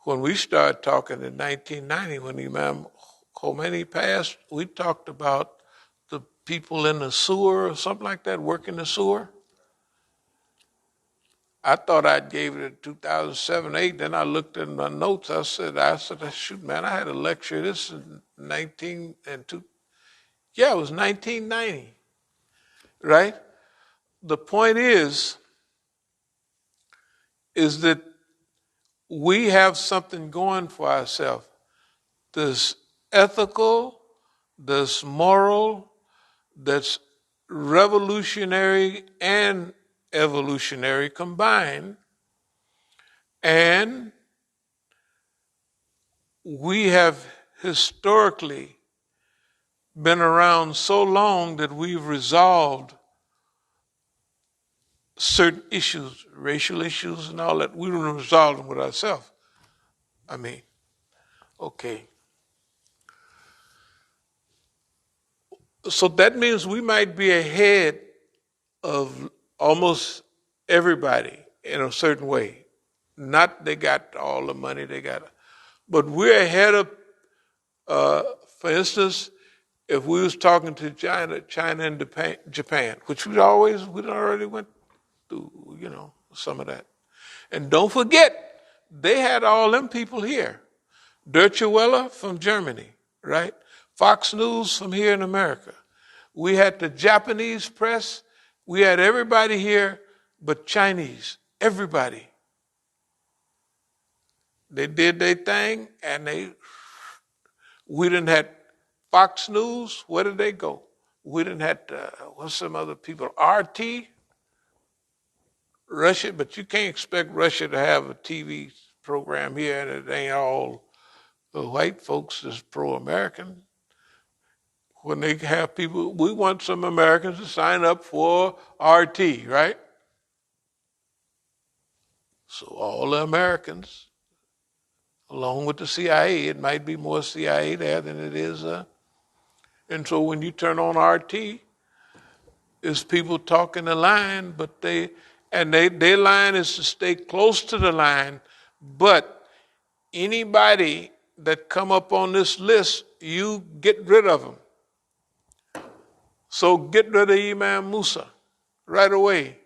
when we started talking in 1990, when Imam Khomeini passed, we talked about the people in the sewer or something like that, working the sewer. I thought I'd gave it in 2007, 8. Then I looked in my notes. I said, shoot, man, I had a lecture. This in 1992. Yeah, it was 1990, right? The point is that we have something going for ourselves. This ethical that's moral, that's revolutionary and evolutionary combined. And we have historically been around so long that we've resolved certain issues, racial issues and all that. We don't resolve them with ourselves. I mean, okay. So that means we might be ahead of almost everybody in a certain way. Not they got all the money they got, but we're ahead of, for instance, if we was talking to China and Japan, which we already went through, some of that. And don't forget, they had all them people here. Deutsche Welle from Germany, right? Fox News from here in America. We had the Japanese press. We had everybody here but Chinese. Everybody. They did their thing, and we didn't have Fox News. Where did they go? We didn't have, what's some other people? RT, Russia, but you can't expect Russia to have a TV program here, and it ain't all the white folks that's pro-American. When they have people, we want some Americans to sign up for RT, right? So all the Americans, along with the CIA, it might be more CIA there than it is. And so when you turn on RT, it's people talking the line, but their line is to stay close to the line. But anybody that come up on this list, you get rid of them. So get rid of Imam Musa right away.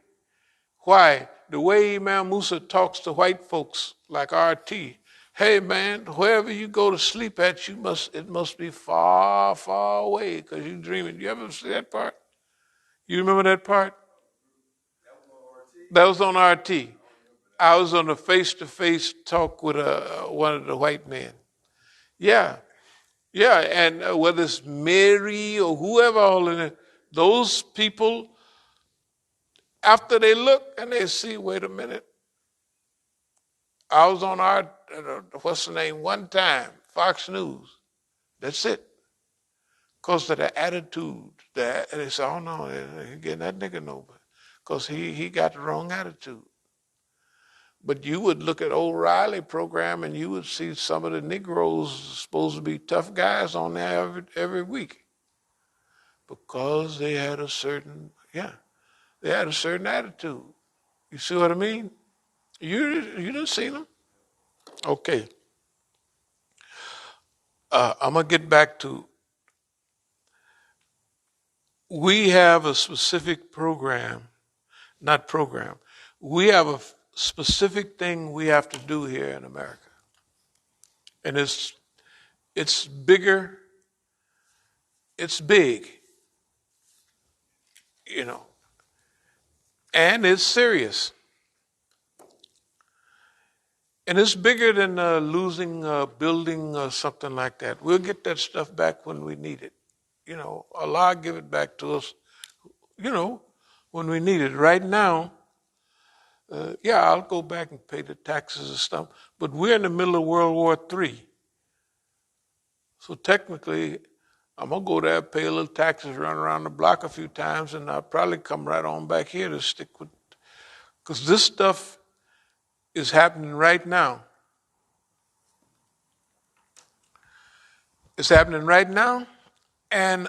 Why? The way Imam Musa talks to white folks like RT. Hey man, wherever you go to sleep at, it must be far, far away because you're dreaming. You ever see that part? You remember that part? That was on RT. I was on a face-to-face talk with one of the white men. Yeah, yeah, and whether it's Mary or whoever, all in it, those people, after they look and they see, wait a minute, I was on what's the name, one time, Fox News. That's it. Because of the attitude, and they say, oh no, he getting that nigga nobody. Because he got the wrong attitude. But you would look at O'Reilly program and you would see some of the Negroes supposed to be tough guys on there every week. Because they had a certain attitude. You see what I mean? You didn't see them? Okay. I'm going to get back to, we have a specific we have a specific thing we have to do here in America. And it's bigger, it's big, and it's serious. And it's bigger than losing a building or something like that. We'll get that stuff back when we need it. Allah give it back to us, when we need it. Right now, I'll go back and pay the taxes and stuff. But we're in the middle of World War III. So technically, I'm going to go there, pay a little taxes, run around the block a few times, and I'll probably come right on back here to stick with, because this stuff is happening right now. It's happening right now, and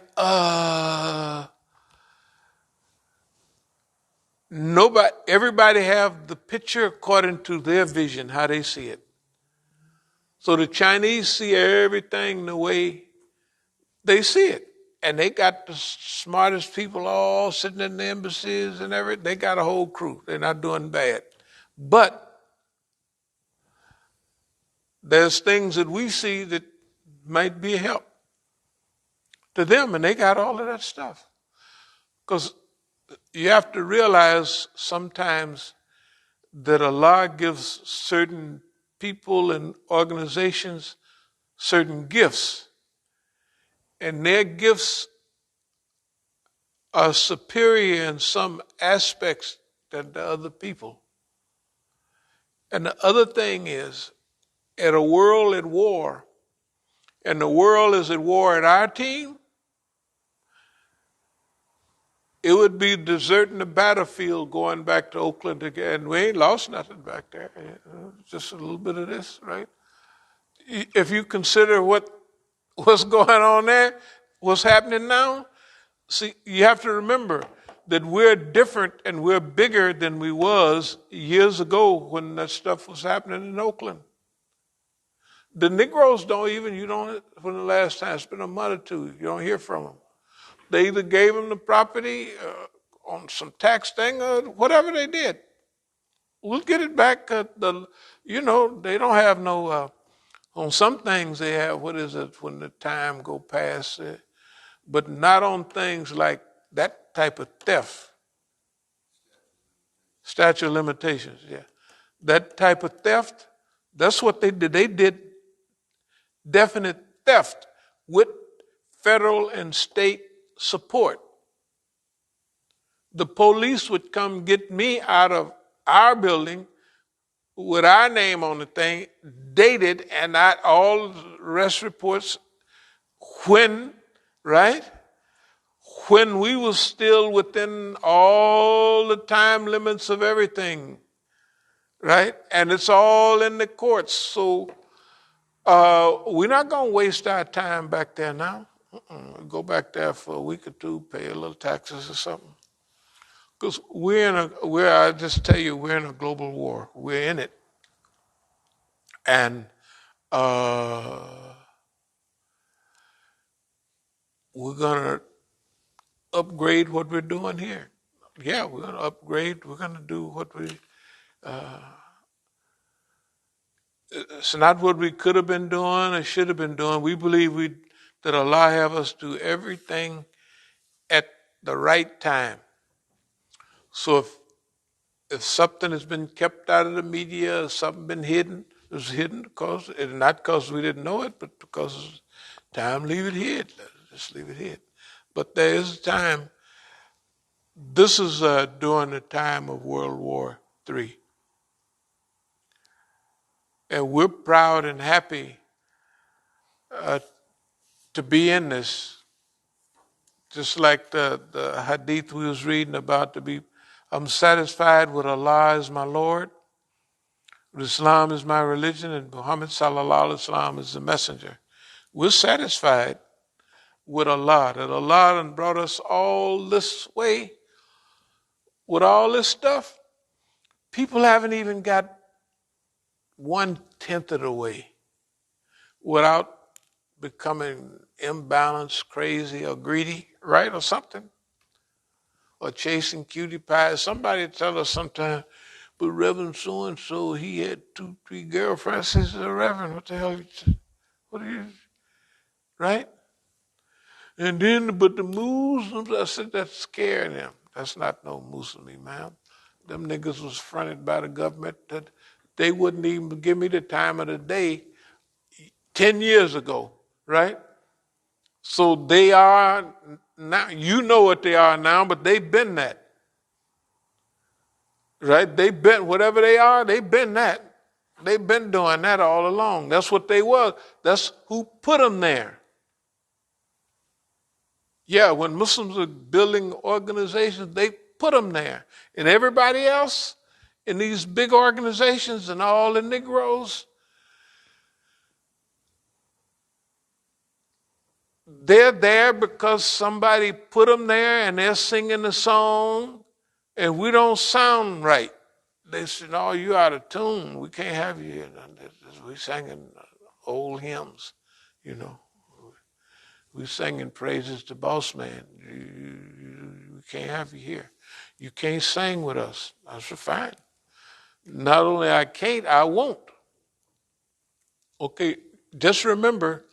everybody have the picture according to their vision, how they see it. So the Chinese see everything the way they see it. And they got the smartest people all sitting in the embassies and everything. They got a whole crew. They're not doing bad. But there's things that we see that might be a help to them, and they got all of that stuff. Because you have to realize sometimes that Allah gives certain people and organizations certain gifts. and their gifts are superior in some aspects than the other people. And the other thing is, at a world at war, and the world is at war at our team, it would be deserting the battlefield going back to Oakland again. And we ain't lost nothing back there. Just a little bit of this, right? If you consider what's going on there, what's happening now, see, you have to remember that we're different and we're bigger than we was years ago when that stuff was happening in Oakland. The Negroes when the last time, it's been a month or two, you don't hear from them. They either gave them the property on some tax thing or whatever they did. We'll get it back. They don't have no, on some things they have, what is it, when the time go past, but not on things like that type of theft. Statute of limitations, yeah. That type of theft, that's what they did. They did definite theft with federal and state support. The police would come get me out of our building with our name on the thing, dated, and all arrest reports when we was still within all the time limits of everything, right? And it's all in the courts. So we're not going to waste our time back there now. Go back there for a week or two, pay a little taxes or something. Because I just tell you, we're in a global war. We're in it. And we're going to upgrade what we're doing here. Yeah, we're going to upgrade. We're going to do what it's not what we could have been doing or should have been doing. We believe that Allah have us do everything at the right time. So if something has been kept out of the media, or something been hidden, it was hidden not because we didn't know it, but because it's time, leave it hid. Just leave it hid. But there is a time. This is during the time of World War III. And we're proud and happy to be in this. Just like the hadith we was reading about, I'm satisfied with Allah as my Lord, with Islam is my religion, and Muhammad sallallahu alaihi wasallam is the messenger. We're satisfied with Allah, that Allah done brought us all this way with all this stuff. People haven't even got 1/10 of the way without becoming imbalanced, crazy, or greedy, right, or something, or chasing cutie pies. Somebody tell us sometime, but Reverend so-and-so, he had 2-3 girlfriends. I said, Reverend, what the hell? What are you, right? And then, but the Muslims, I said, that's scaring them. That's not no Muslim, Imam. Them niggas was fronted by the government that they wouldn't even give me the time of the day 10 years ago, right? So they are now, you know what they are now, but they've been that. Right? They've been, whatever they are, they've been that. They've been doing that all along. That's what they were. That's who put them there. Yeah, when Muslims are building organizations, they put them there. And everybody else in these big organizations and all the Negroes, they're there because somebody put them there and they're singing a song and we don't sound right. They said, no, you out of tune. We can't have you here. We singing old hymns, you know. We singing praises to Boss Man. We can't have you here. You can't sing with us. I said, fine. Not only I can't, I won't. Okay, just remember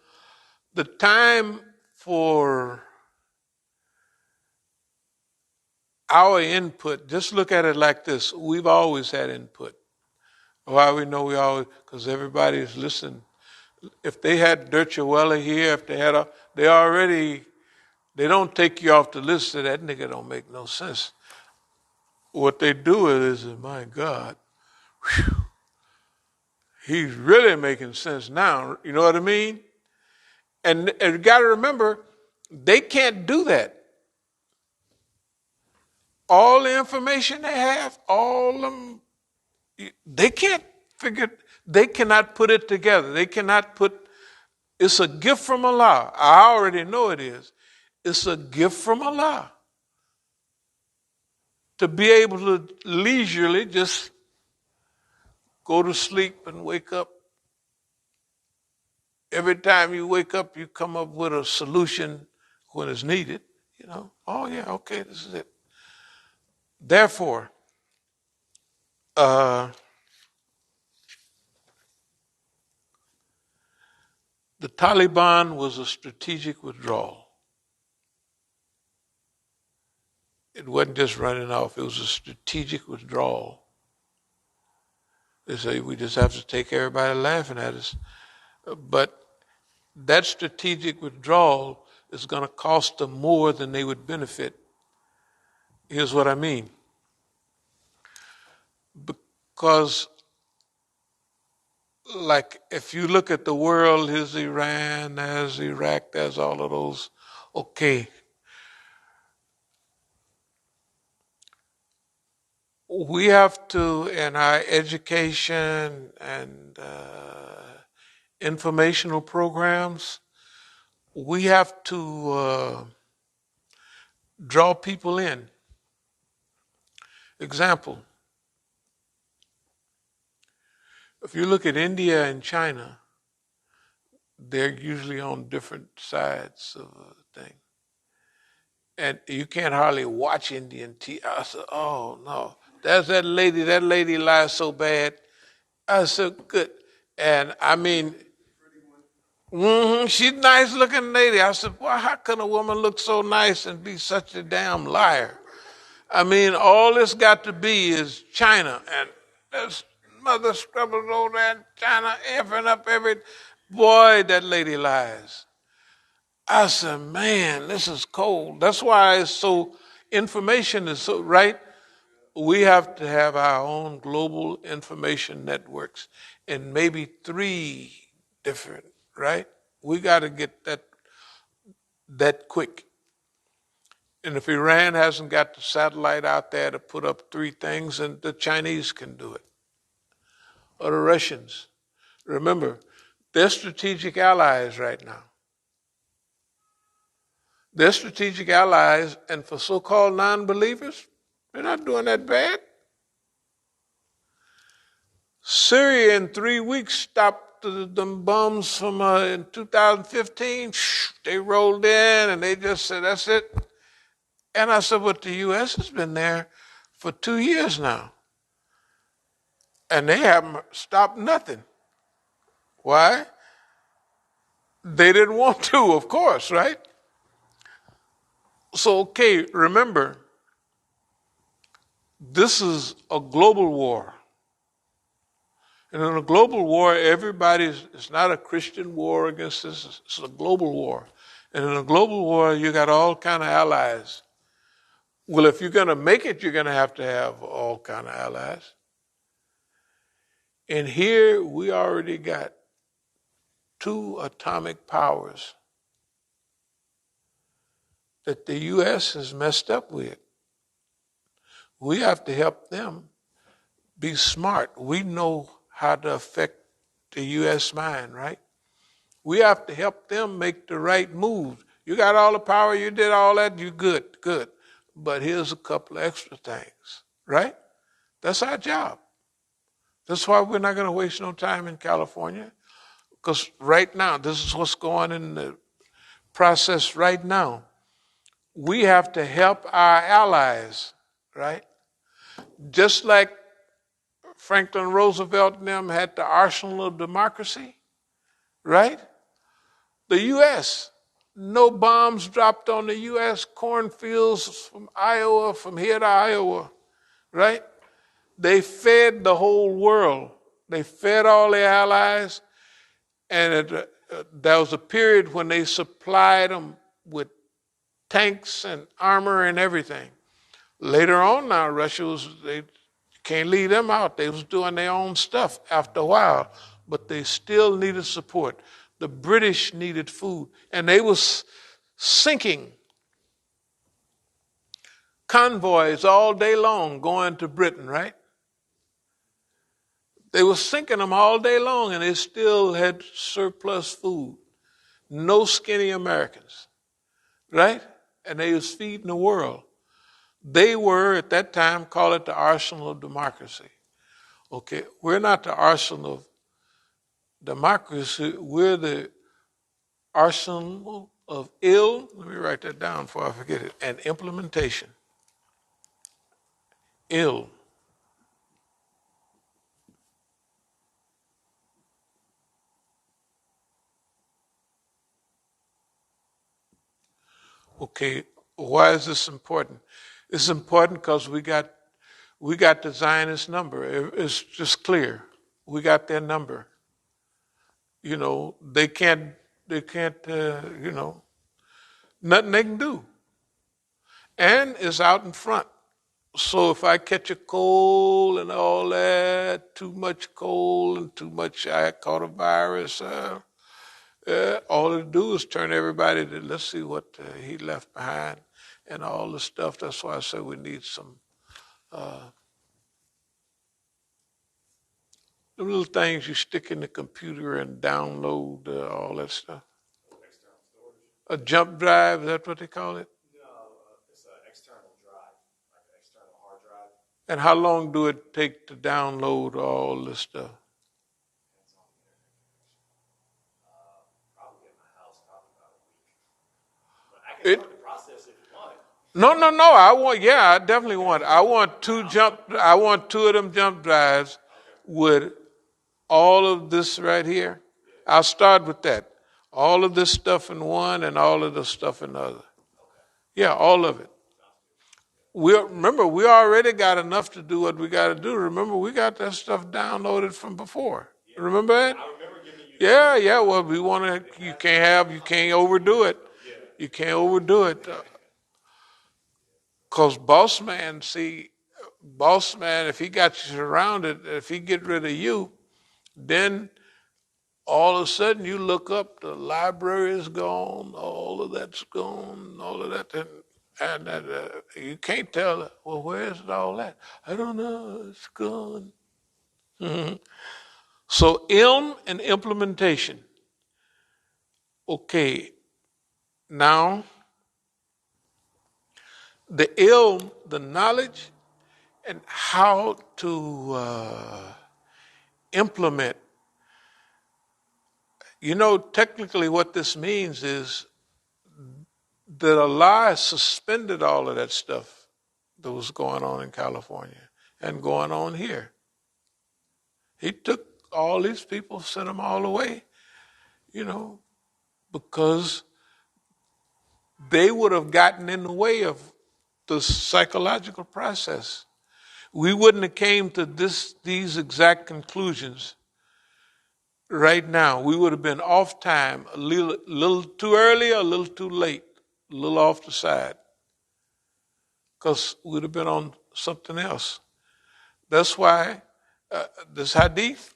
the time for our input, just look at it like this. We've always had input. Why we know we always, because everybody is listening. If they had Derchuella here, if they had they don't take you off the list, so that nigga don't make no sense. What they do is, my God, he's really making sense now. You know what I mean? And you got to remember, they can't do that. All the information they have, all them, they can't figure, they cannot put it together. They cannot put, it's a gift from Allah. I already know it is. It's a gift from Allah to be able to leisurely just go to sleep and wake up. Every time you wake up, you come up with a solution when it's needed. You know, oh yeah, okay, this is it. Therefore, the Taliban was a strategic withdrawal. It wasn't just running off, it was a strategic withdrawal. They say we just have to take everybody laughing at us. But that strategic withdrawal is going to cost them more than they would benefit. Here's what I mean. Because, like, if you look at the world, there's Iran, there's Iraq, there's all of those. Okay. We have to, in our education and informational programs, we have to draw people in. Example, if you look at India and China, they're usually on different sides of a thing. And you can't hardly watch Indian TV. I said, oh no, there's that lady lies so bad. I said, good. And I mean, she's a nice looking lady. I said, well, how can a woman look so nice and be such a damn liar? I mean, all this got to be is China. And there's mother scrubbles over there in China, effing up every, boy, that lady lies. I said, man, this is cold. That's why it's so, information is so, right? We have to have our own global information networks and maybe 3 different, right? We got to get that quick. And if Iran hasn't got the satellite out there to put up 3 things, then the Chinese can do it. Or the Russians. Remember, they're strategic allies right now. They're strategic allies, and for so-called non-believers, they're not doing that bad. Syria in 3 weeks stopped them bombs from in 2015. They rolled in and they just said, that's it. And I said, but the U.S. has been there for 2 years now. And they haven't stopped nothing. Why? They didn't want to, of course, right? So, okay, remember, this is a global war. And in a global war, it's not a Christian war against this, it's a global war. And in a global war, you got all kind of allies. Well, if you're going to make it, you're going to have all kind of allies. And here we already got 2 atomic powers that the U.S. has messed up with. We have to help them be smart. We know how to affect the U.S. mind, right? We have to help them make the right move. You got all the power, you did all that, you good. But here's a couple of extra things, right? That's our job. That's why we're not going to waste no time in California. Because right now, this is what's going in the process right now. We have to help our allies, right? Just like Franklin Roosevelt and them had the arsenal of democracy, right? The U.S., no bombs dropped on the U.S. cornfields from Iowa, from here to Iowa, right? They fed the whole world. They fed all their allies. And there was a period when they supplied them with tanks and armor and everything. Later on now, they can't leave them out. They was doing their own stuff after a while, but they still needed support. The British needed food, and they was sinking convoys all day long going to Britain, right? They were sinking them all day long, and they still had surplus food. No skinny Americans, right? And they was feeding the world. They were, at that time, call it the arsenal of democracy. Okay, we're not the arsenal of democracy. We're the arsenal of ill, let me write that down before I forget it, and implementation. Ill. Okay, why is this important? It's important because we got the Zionist number. It's just clear. We got their number. You know, they can't, nothing they can do. And it's out in front. So if I catch a cold and all that, too much cold and too much, I caught a virus, all it do is turn everybody to, let's see what he left behind and all the stuff. That's why I say we need some the little things you stick in the computer and download all that stuff. External storage? A jump drive, is that what they call it? No, it's an external drive, like an external hard drive. And how long do it take to download all this stuff? Depends on the internet connection. Probably at my house, probably about a week. But I can start the process if you want. No. I definitely want. I want two of them jump drives with all of this right here. I'll start with that. All of this stuff in one and all of the stuff in the other. Yeah, all of it. Remember, we already got enough to do what we got to do. Remember, we got that stuff downloaded from before. Remember that? I remember giving you. Yeah. Well, we want to. You can't overdo it. You can't overdo it. Cause boss man, if he got you surrounded, if he get rid of you, then all of a sudden you look up, the library is gone, all of that's gone, all of that, and you can't tell. Well, where's all that? I don't know. It's gone. Mm-hmm. So ilm and implementation. Okay, now the ilm, the knowledge, and how to implement. You know, technically what this means is that Allah suspended all of that stuff that was going on in California and going on here. He took all these people, sent them all away, because they would have gotten in the way of the psychological process. We wouldn't have came to these exact conclusions right now. We would have been off time, a little too early, a little too late, a little off the side, because we'd have been on something else. That's why this hadith,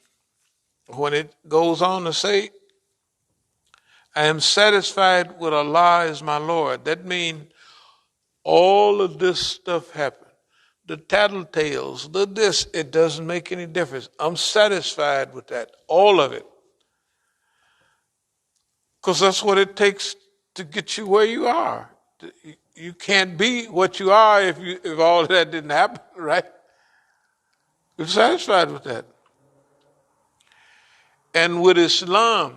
when it goes on to say, I am satisfied with Allah as my Lord. That means all of this stuff happened. The tattletales, it doesn't make any difference. I'm satisfied with that, all of it. Because that's what it takes to get you where you are. You can't be what you are if all of that didn't happen, right? You're satisfied with that. And with Islam,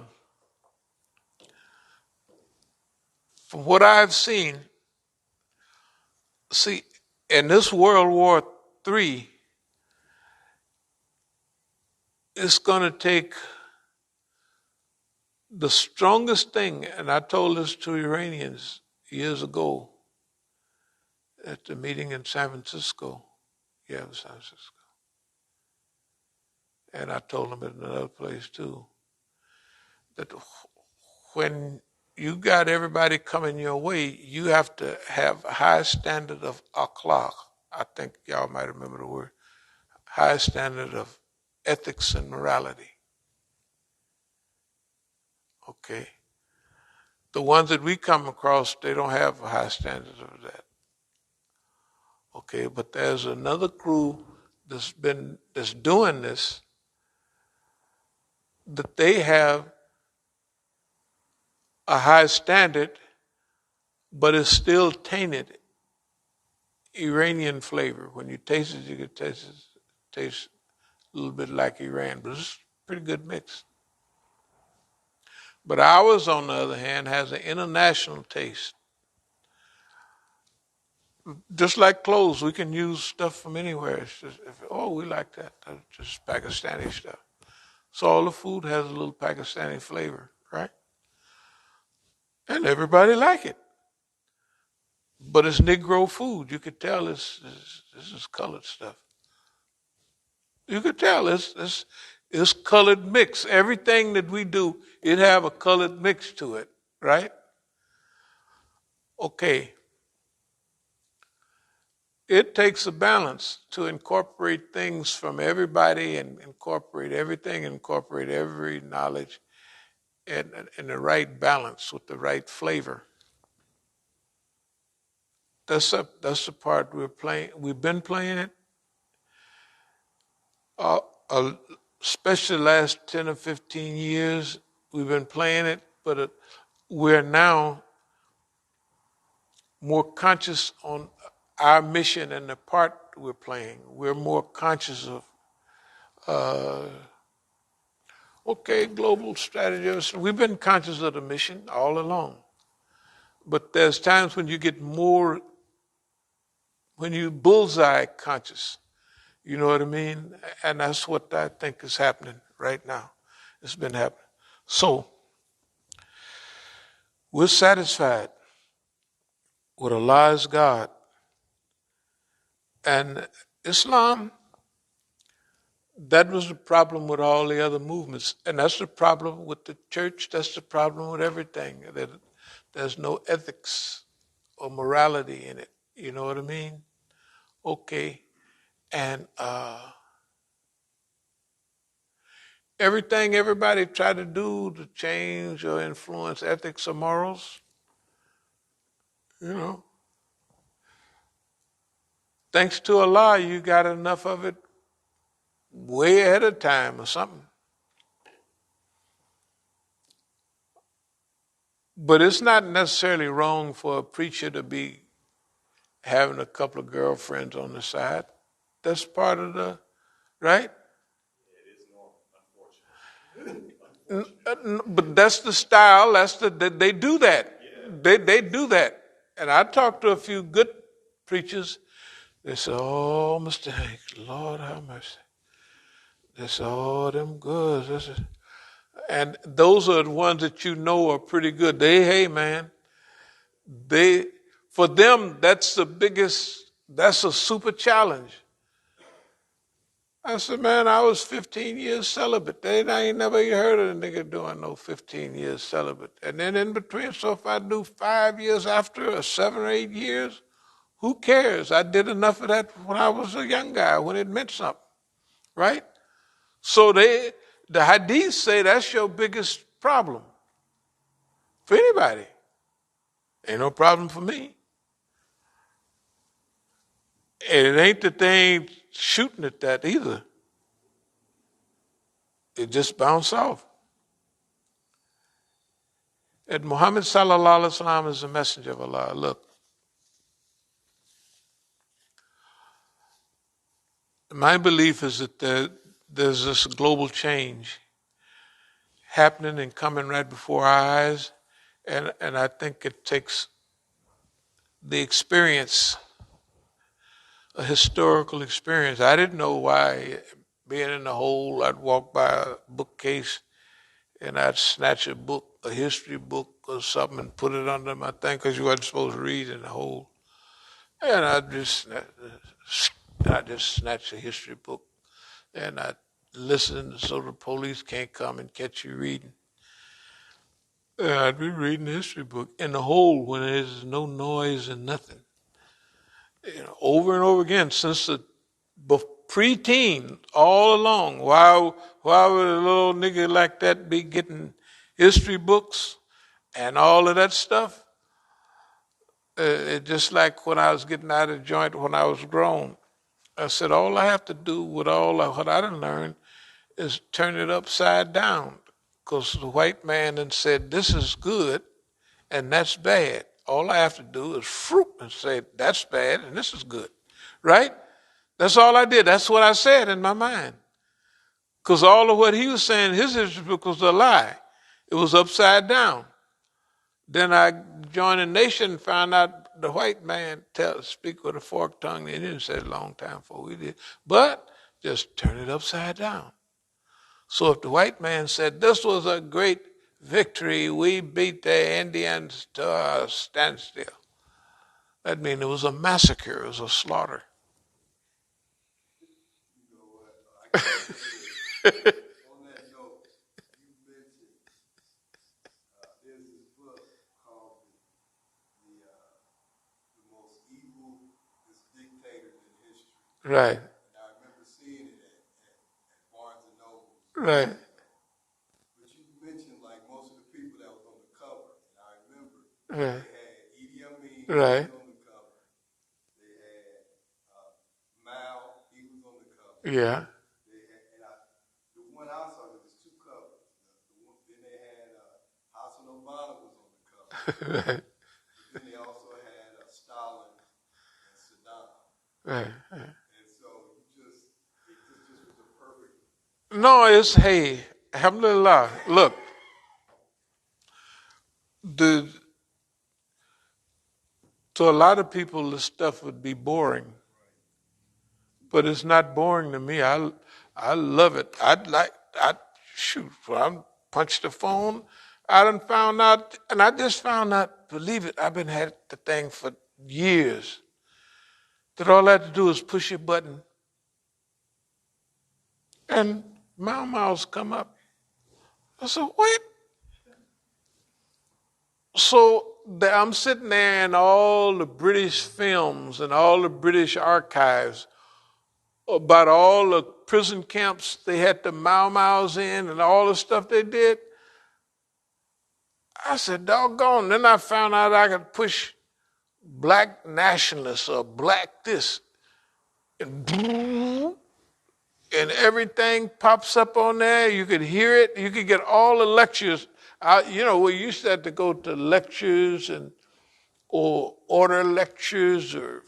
from what I've seen, in this World War III, it's going to take the strongest thing, and I told this to Iranians years ago at the meeting in San Francisco. Yeah, it was San Francisco. And I told them at another place too. that when you got everybody coming your way, you have to have a high standard of akhlaq. I think y'all might remember the word. High standard of ethics and morality. Okay. The ones that we come across, they don't have a high standard of that. Okay, but there's another crew that's doing this, that they have a high standard, but it's still tainted Iranian flavor. When you taste it, you can taste a little bit like Iran, but it's a pretty good mix. But ours, on the other hand, has an international taste. Just like clothes, we can use stuff from anywhere. It's just, we like that. That's just Pakistani stuff. So all the food has a little Pakistani flavor, right? And everybody like it. But it's Negro food. You could tell this is colored stuff. You could tell it's colored mix. Everything that we do, it have a colored mix to it, right? Okay. It takes a balance to incorporate things from everybody and incorporate everything, incorporate every knowledge in the right balance with the right flavor. That's the part we're playing. We've been playing it, especially the last 10 or 15 years. We've been playing it, but we're now more conscious on our mission and the part we're playing. We're more conscious of, global strategists. We've been conscious of the mission all along. But there's times when you get more, when you bullseye conscious. You know what I mean? And that's what I think is happening right now. It's been happening. So, we're satisfied with Allah is God. And Islam, that was the problem with all the other movements. And that's the problem with the church. That's the problem with everything. That there's no ethics or morality in it. You know what I mean? Okay. And everything everybody tried to do to change or influence ethics or morals, thanks to Allah, you got enough of it way ahead of time or something. But it's not necessarily wrong for a preacher to be having a couple of girlfriends on the side. That's part of the, right? It is normal, unfortunately. But that's the style. They do that. Yeah. They do that. And I talked to a few good preachers. They said, "Oh, Mr. Hank, Lord have mercy." They said, "Oh, them good." And those are the ones that are pretty good. Hey man, for them, that's a super challenge. I said, man, I was 15 years celibate. I ain't never heard of a nigga doing no 15 years celibate. And then in between, so if I do 5 years after or 7 or 8 years, who cares? I did enough of that when I was a young guy, when it meant something, right? So the hadiths say that's your biggest problem. For anybody. Ain't no problem for me. And it ain't that they ain't shooting at that either. It just bounced off. And Muhammad sallallahu alaihi wasallam is the messenger of Allah. Look, my belief is that there's this global change happening and coming right before our eyes, and I think it takes the experience, a historical experience. I didn't know why, being in the hole, I'd walk by a bookcase and I'd snatch a history book or something and put it under my thing because you wasn't supposed to read in the hole. And I'd just snatch a history book and I'd listen so the police can't come and catch you reading. I'd be reading the history book in the hole when there's no noise and nothing. Over and over again since the preteen, all along. Why would a little nigga like that be getting history books and all of that stuff? It just like when I was getting out of the joint when I was grown. I said, all I have to do with all of what I done learned is turn it upside down. Because the white man then said, this is good and that's bad. All I have to do is fruit and say, that's bad and this is good. Right? That's all I did. That's what I said in my mind. Because all of what he was saying, his history book was a lie. It was upside down. Then I joined a nation and found out the white man speak with a forked tongue. They didn't say it a long time before we did. But just turn it upside down. So if the white man said, this was a great victory, we beat the Indians to a standstill, that means it was a massacre, it was a slaughter. You know what? On that note, you mentioned there's this book called the most evil dictators in history. Right. And I remember seeing it at Barnes and Noble. Right. But you mentioned like most of the people that was on the cover, and I remember Right. they had Idi Amin Right. on the cover. They had Mao, he was on the cover. Yeah. The one I saw, there was two covers. Then they had Hassan Obama was on the cover. Right. But then they also had Stalin and Saddam. Right. And so it just was a perfect. No, it's, hey, alhamdulillah. Look, to a lot of people, this stuff would be boring. But it's not boring to me. I love it. I punched the phone. I done found out, and I just found out, believe it, I've been had the thing for years. That all I had to do is push a button and Mouths come up. I said, wait. So I'm sitting there in all the British films and all the British archives about all the prison camps they had the Mouths in and all the stuff they did. I said, doggone. Then I found out I could push black nationalists or black this. And everything pops up on there. You could hear it. You could get all the lectures. We used to have to go to lectures or order lectures or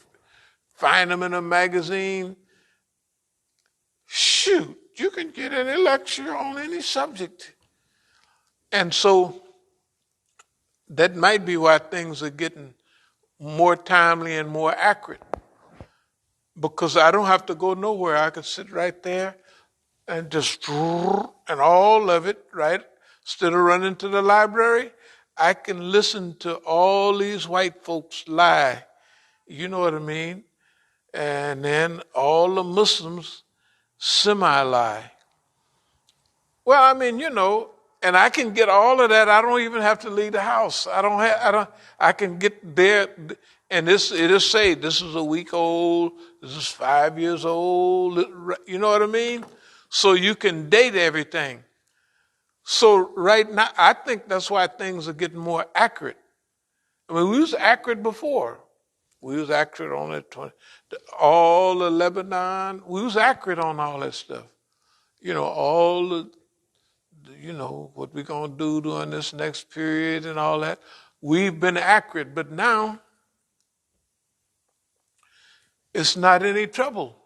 find them in a magazine. Shoot, you can get any lecture on any subject. And so that might be why things are getting more timely and more accurate. Because I don't have to go nowhere. I can sit right there and just, and all of it, right? Instead of running to the library, I can listen to all these white folks lie. You know what I mean? And then all the Muslims semi-lie. Well, I mean, and I can get all of that. I don't even have to leave the house. I can get there, and it'll say, this is a week old, this is 5 years old, you know what I mean? So you can date everything. So right now, I think that's why things are getting more accurate. I mean, we was accurate before. We was accurate on it, all the Lebanon, we was accurate on all that stuff. All the, what we're going to do during this next period and all that. We've been accurate, but now it's not any trouble.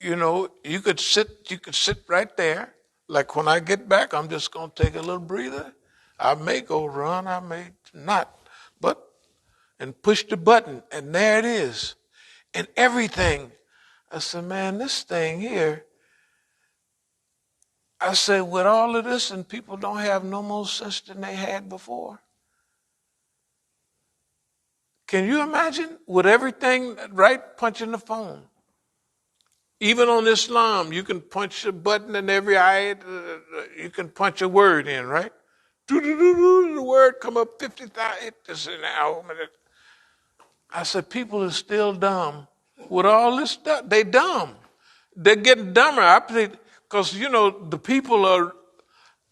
You could sit right there. Like when I get back, I'm just going to take a little breather. I may go run, I may not, and push the button, and there it is. And everything. I said, man, this thing here, I said, with all of this, and people don't have no more sense than they had before. Can you imagine? With everything, right, punching the phone. Even on Islam, you can punch a button in every ayat, you can punch a word in, right? The word come up 50,000 this an hour. I said, people are still dumb with all this stuff. They dumb. They're getting dumber. I think because the people are.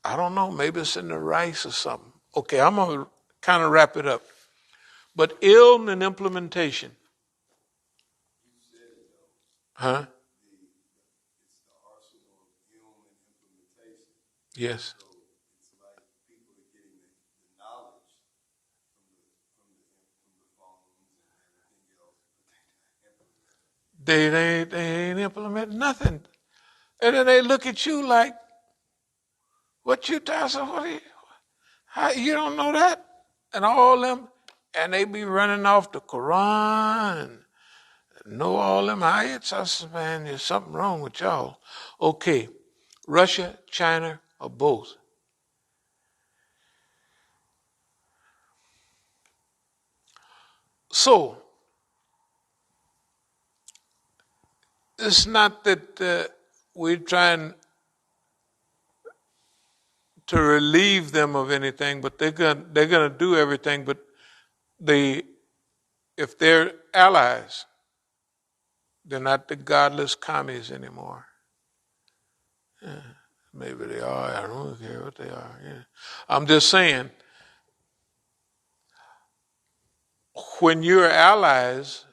I don't know. Maybe it's in the rice or something. Okay, I'm gonna kind of wrap it up. But ill in implementation. Huh? It's the arsenal of film and implementation. Yes. So it's like people are getting the knowledge from the phones and everything else, but they're not implementing. They ain't implementing nothing. And then they look at you like, what you tell us? How you don't know that? And all them, and they be running off the Quran and know all them ayats. I said, man, there's something wrong with y'all. Okay, Russia, China, or both. So, it's not that we're trying to relieve them of anything, but they're gonna do everything. But if they're allies, they're not the godless commies anymore. Yeah, maybe they are. I don't care what they are. Yeah. I'm just saying, when you're allies,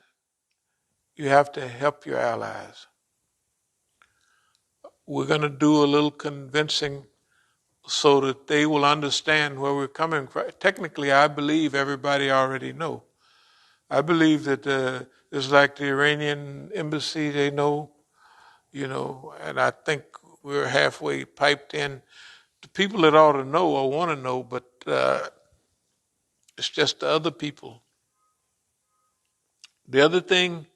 you have to help your allies. We're going to do a little convincing so that they will understand where we're coming from. Technically, I believe everybody already know. I believe that it's like the Iranian embassy, they know, and I think we're halfway piped in. The people that ought to know or want to know, but it's just the other people. The other thing,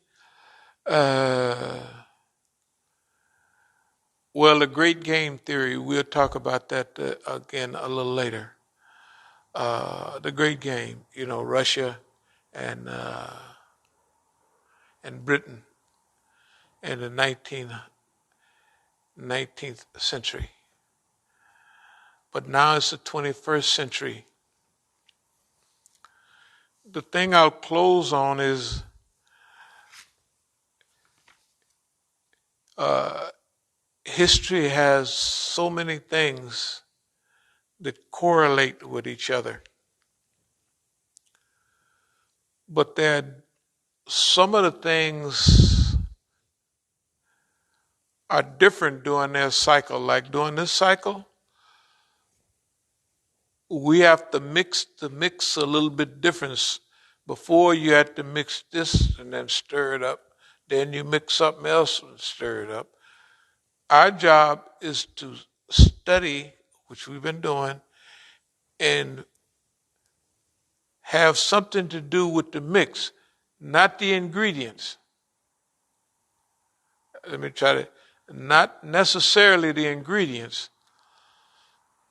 the great game theory, we'll talk about that again a little later. The great game, Russia and Britain in the 19th century. But now it's the 21st century. The thing I'll close on is history has so many things that correlate with each other. But some of the things are different during their cycle. Like during this cycle, we have to mix a little bit different. Before you had to mix this and then stir it up. Then you mix something else and stir it up. Our job is to study, which we've been doing, and have something to do with the mix, not the ingredients. Let me try to, not necessarily the ingredients,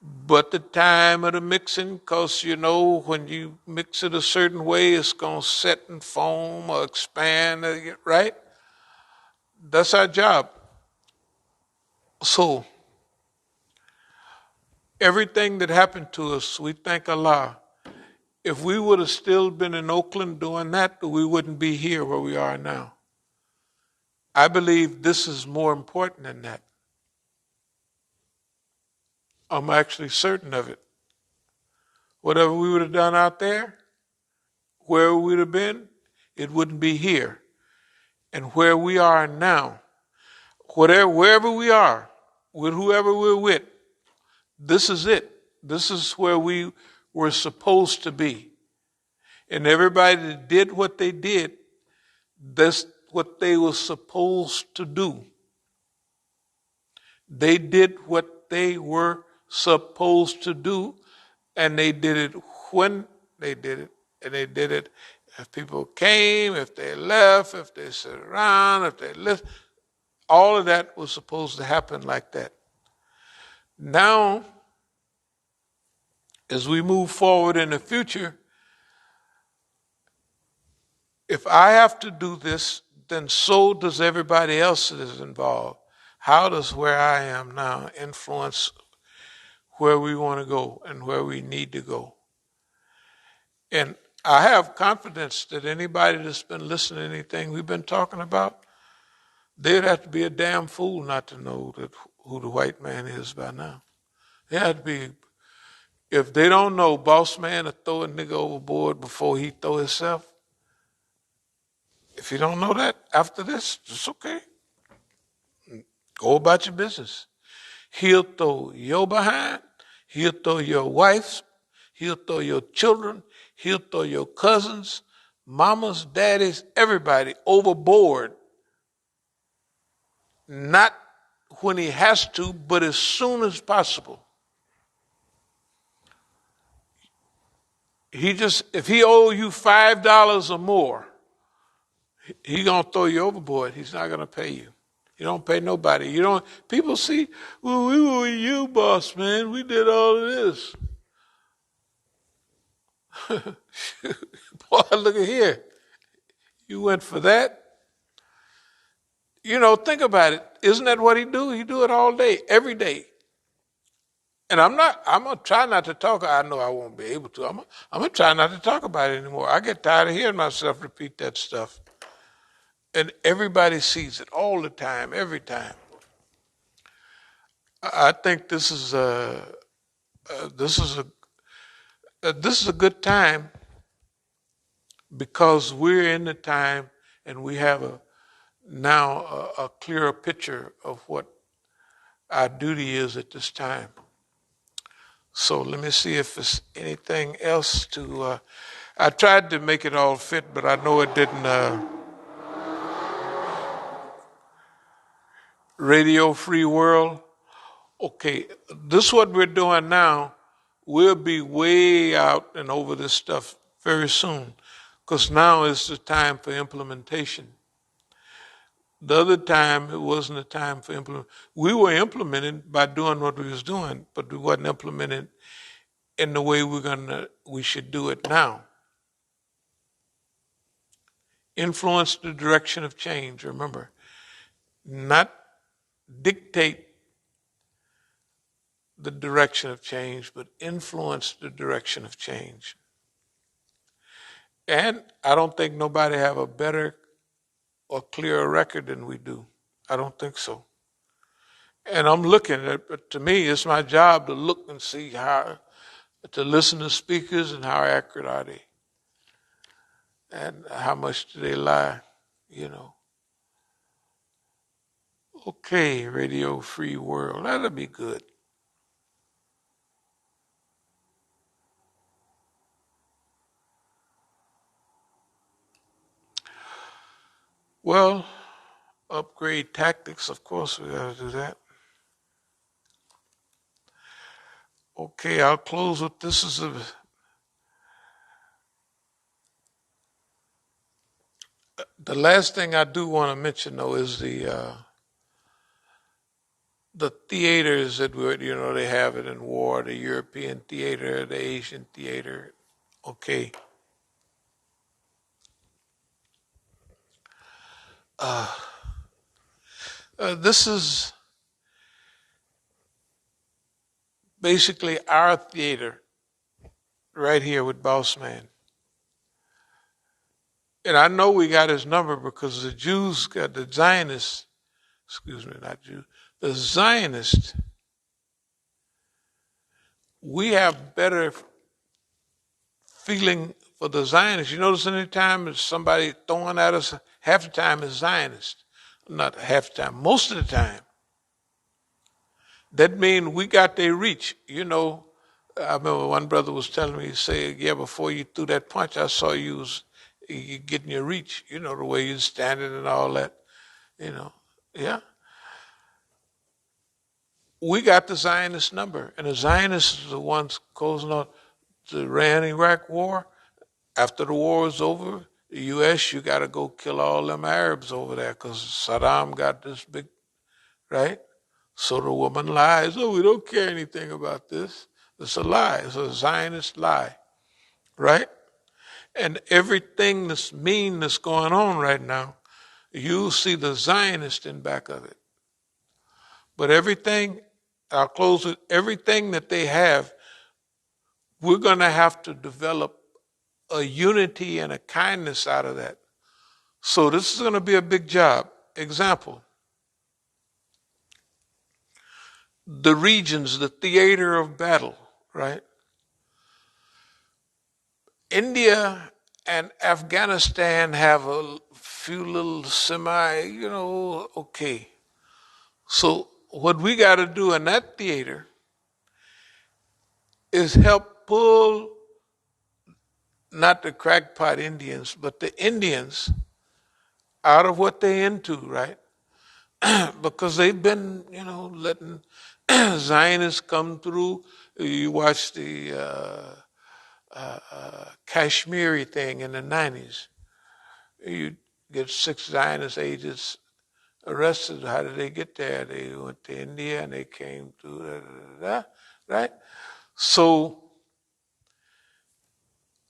but the time of the mixing, because when you mix it a certain way, it's going to set and foam or expand, right? That's our job. So, everything that happened to us, we thank Allah. If we would have still been in Oakland doing that, we wouldn't be here where we are now. I believe this is more important than that. I'm actually certain of it. Whatever we would have done out there, where we would have been, it wouldn't be here. And where we are now, wherever we are, with whoever we're with, this is it. This is where we were supposed to be. And everybody that did what they did, that's what they were supposed to do. They did what they were supposed to do, and they did it when they did it, and they did it if people came, if they left, if they sat around, if they lived. All of that was supposed to happen like that. Now, as we move forward in the future, if I have to do this, then so does everybody else that is involved. How does where I am now influence where we want to go and where we need to go. And I have confidence that anybody that's been listening to anything we've been talking about, they'd have to be a damn fool not to know who the white man is by now. They have to be, if they don't know boss man to throw a nigga overboard before he throw himself, if you don't know that after this, it's okay. Go about your business. He'll throw your behind. He'll throw your wife's. He'll throw your children. He'll throw your cousins, mamas, daddies, everybody overboard. Not when he has to, but as soon as possible. If he owe you $5 or more, he gonna throw you overboard. He's not gonna pay you. You don't pay nobody. People see, well, we were with you, boss man. We did all of this. Boy, look at here. You went for that? Think about it. Isn't that what he do? He do it all day, every day. And I'm going to try not to talk. I know I won't be able to. I'm going to try not to talk about it anymore. I get tired of hearing myself repeat that stuff. And everybody sees it all the time, every time. I think this is a good time because we're in the time and we have now a clearer picture of what our duty is at this time. So let me see if there's anything else to. I tried to make it all fit, but I know it didn't. Radio Free World. Okay, this is what we're doing now. We'll be way out and over this stuff very soon, because now is the time for implementation. The other time, it wasn't a time for implement. We were implementing by doing what we was doing, but we wasn't implementing in the way we should do it now. Influence the direction of change, remember. Not dictate the direction of change, but influence the direction of change. And I don't think nobody have a better or clearer record than we do. I don't think so. And I'm looking at, but to me, it's my job to look and see to listen to speakers and how accurate are they. And how much do they lie, Okay, Radio Free World, that'll be good. Well, upgrade tactics, of course we gotta do that. Okay, I'll close with this. The last thing I do want to mention, though, is the theaters that they have it in war, the European theater, the Asian theater. Okay. This is basically our theater right here with Boss Man. And I know we got his number because the Jews got the Zionists, the Zionists, we have better feeling for the Zionists. You notice any time there's somebody throwing at us, half the time is Zionist. Not half the time, most of the time. That means we got their reach. I remember one brother was telling me, he said, yeah, before you threw that punch, I saw you getting your reach, the way you're standing and all that, yeah. We got the Zionist number, and the Zionists are the ones causing the Iran-Iraq war. After the war was over, the U.S., you got to go kill all them Arabs over there because Saddam got this big, right? So the woman lies, we don't care anything about this. It's a lie. It's a Zionist lie, right? And everything that's mean that's going on right now, you see the Zionist in back of it. But everything I'll close with everything that they have. We're going to have to develop a unity and a kindness out of that. So this is going to be a big job. Example, the regions, the theater of battle, right? India and Afghanistan have a few little okay. So what we got to do in that theater is help pull not the crackpot Indians, but the Indians out of what they into, right? Because they've been, letting Zionists come through. You watch the Kashmiri thing in the 90s. You get 6 Zionist agents arrested. How did they get there? They went to India and they came through, right? So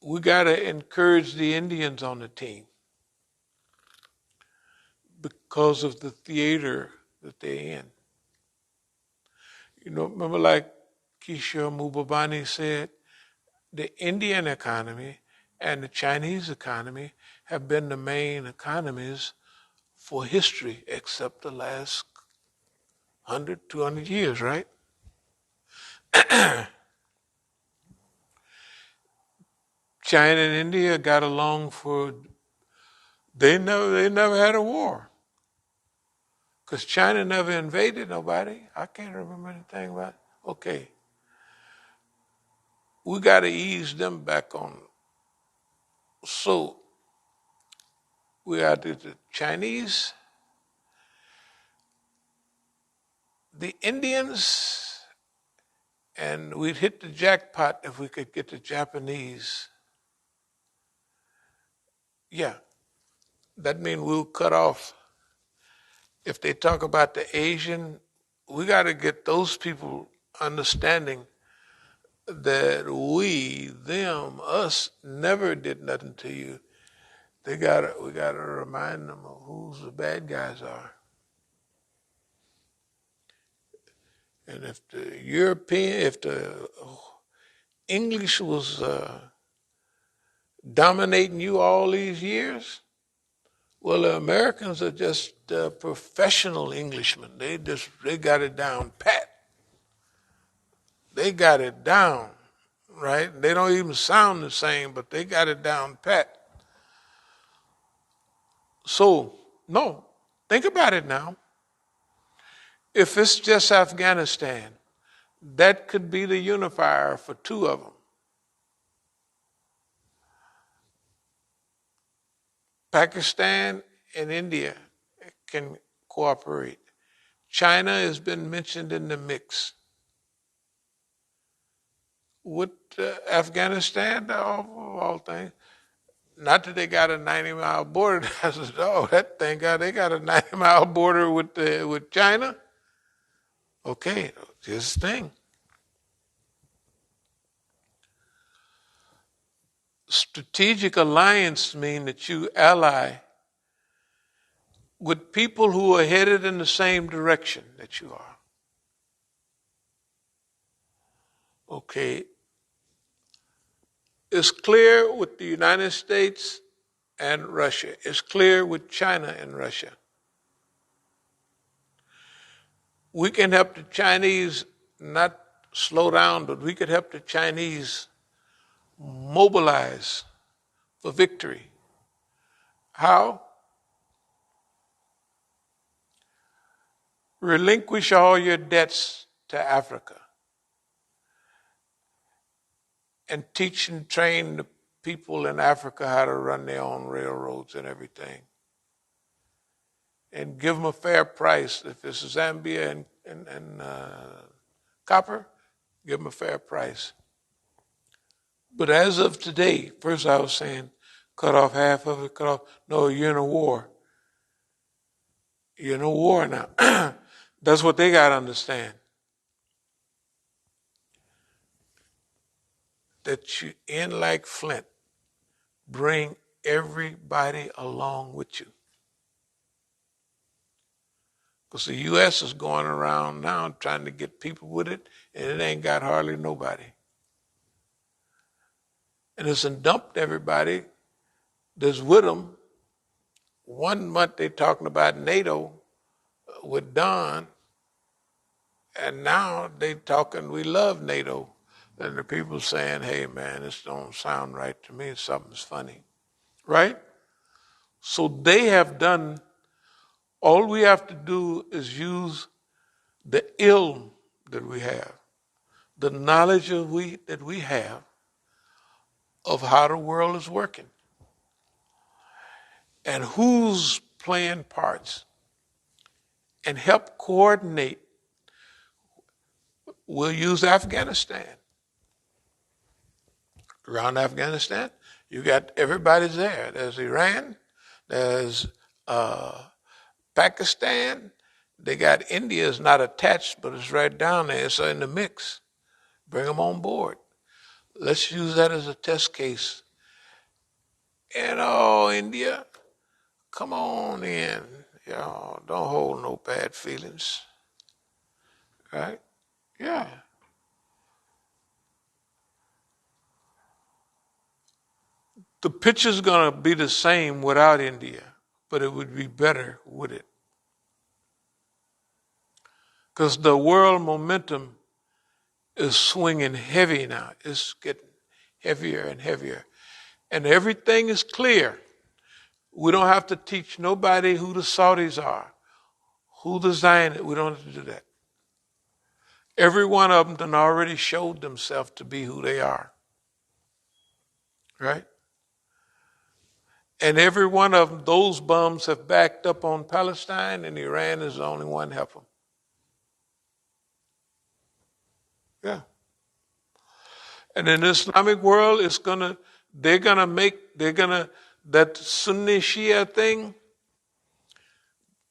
we got to encourage the Indians on the team because of the theater that they're in. Remember like Kishore Mubabani said, the Indian economy and the Chinese economy have been the main economies for history, except the last 100, 200 years, right? China and India got along they never had a war. Because China never invaded nobody. I can't remember anything about it. Okay. We got to ease them back on. So we got the Chinese, the Indians, and we'd hit the jackpot if we could get the Japanese. Yeah, that means we'll cut off. If they talk about the Asian, we got to get those people understanding that we, them, us never did nothing to you. We gotta remind them of who the bad guys are. And if the English was dominating you all these years, well, the Americans are just professional Englishmen. They got it down pat. They got it down, right? They don't even sound the same, but they got it down pat. So, no, think about it now. If it's just Afghanistan, that could be the unifier for 2 of them. Pakistan and India can cooperate. China has been mentioned in the mix. With Afghanistan, all things, not that they got a 90-mile border. That thing they got a 90-mile border with China. Okay, this thing. Strategic alliance mean that you ally with people who are headed in the same direction that you are. Okay. It's clear with the United States and Russia. It's clear with China and Russia. We can help the Chinese not slow down, but we could help the Chinese mobilize for victory. How? Relinquish all your debts to Africa and teach and train the people in Africa how to run their own railroads and everything. And give them a fair price. If it's Zambia and copper, give them a fair price. But as of today, first I was saying, cut off half of it, cut off. No, you're in a war. You're in a war now. That's what they got to understand. That you in like Flint, bring everybody along with you. Because the U.S. is going around now trying to get people with it, and it ain't got hardly nobody. And it's dumped everybody that's with them. 1 month they talking about NATO with Don, and now they talking we love NATO. And the people saying, hey man, this don't sound right to me, something's funny. Right? So they have done, all we have to do is use the ilm that we have, the knowledge that we have of how the world is working and who's playing parts, and help coordinate. We'll use Afghanistan. Around Afghanistan, you got everybody's there. There's Iran, there's Pakistan, they got India's not attached, but it's right down there. It's in the mix. Bring them on board. Let's use that as a test case. And India, come on in. Don't hold no bad feelings. Right? Yeah. The picture's going to be the same without India, but it would be better with it. Because the world momentum is swinging heavy now. It's getting heavier and heavier. And everything is clear. We don't have to teach nobody who the Saudis are, who the Zionists. We don't have to do that. Every one of them done already showed themselves to be who they are. Right? And every one of them, those bums have backed up on Palestine, and Iran is the only one helping them. Yeah. And in the Islamic world, that Sunni Shia thing,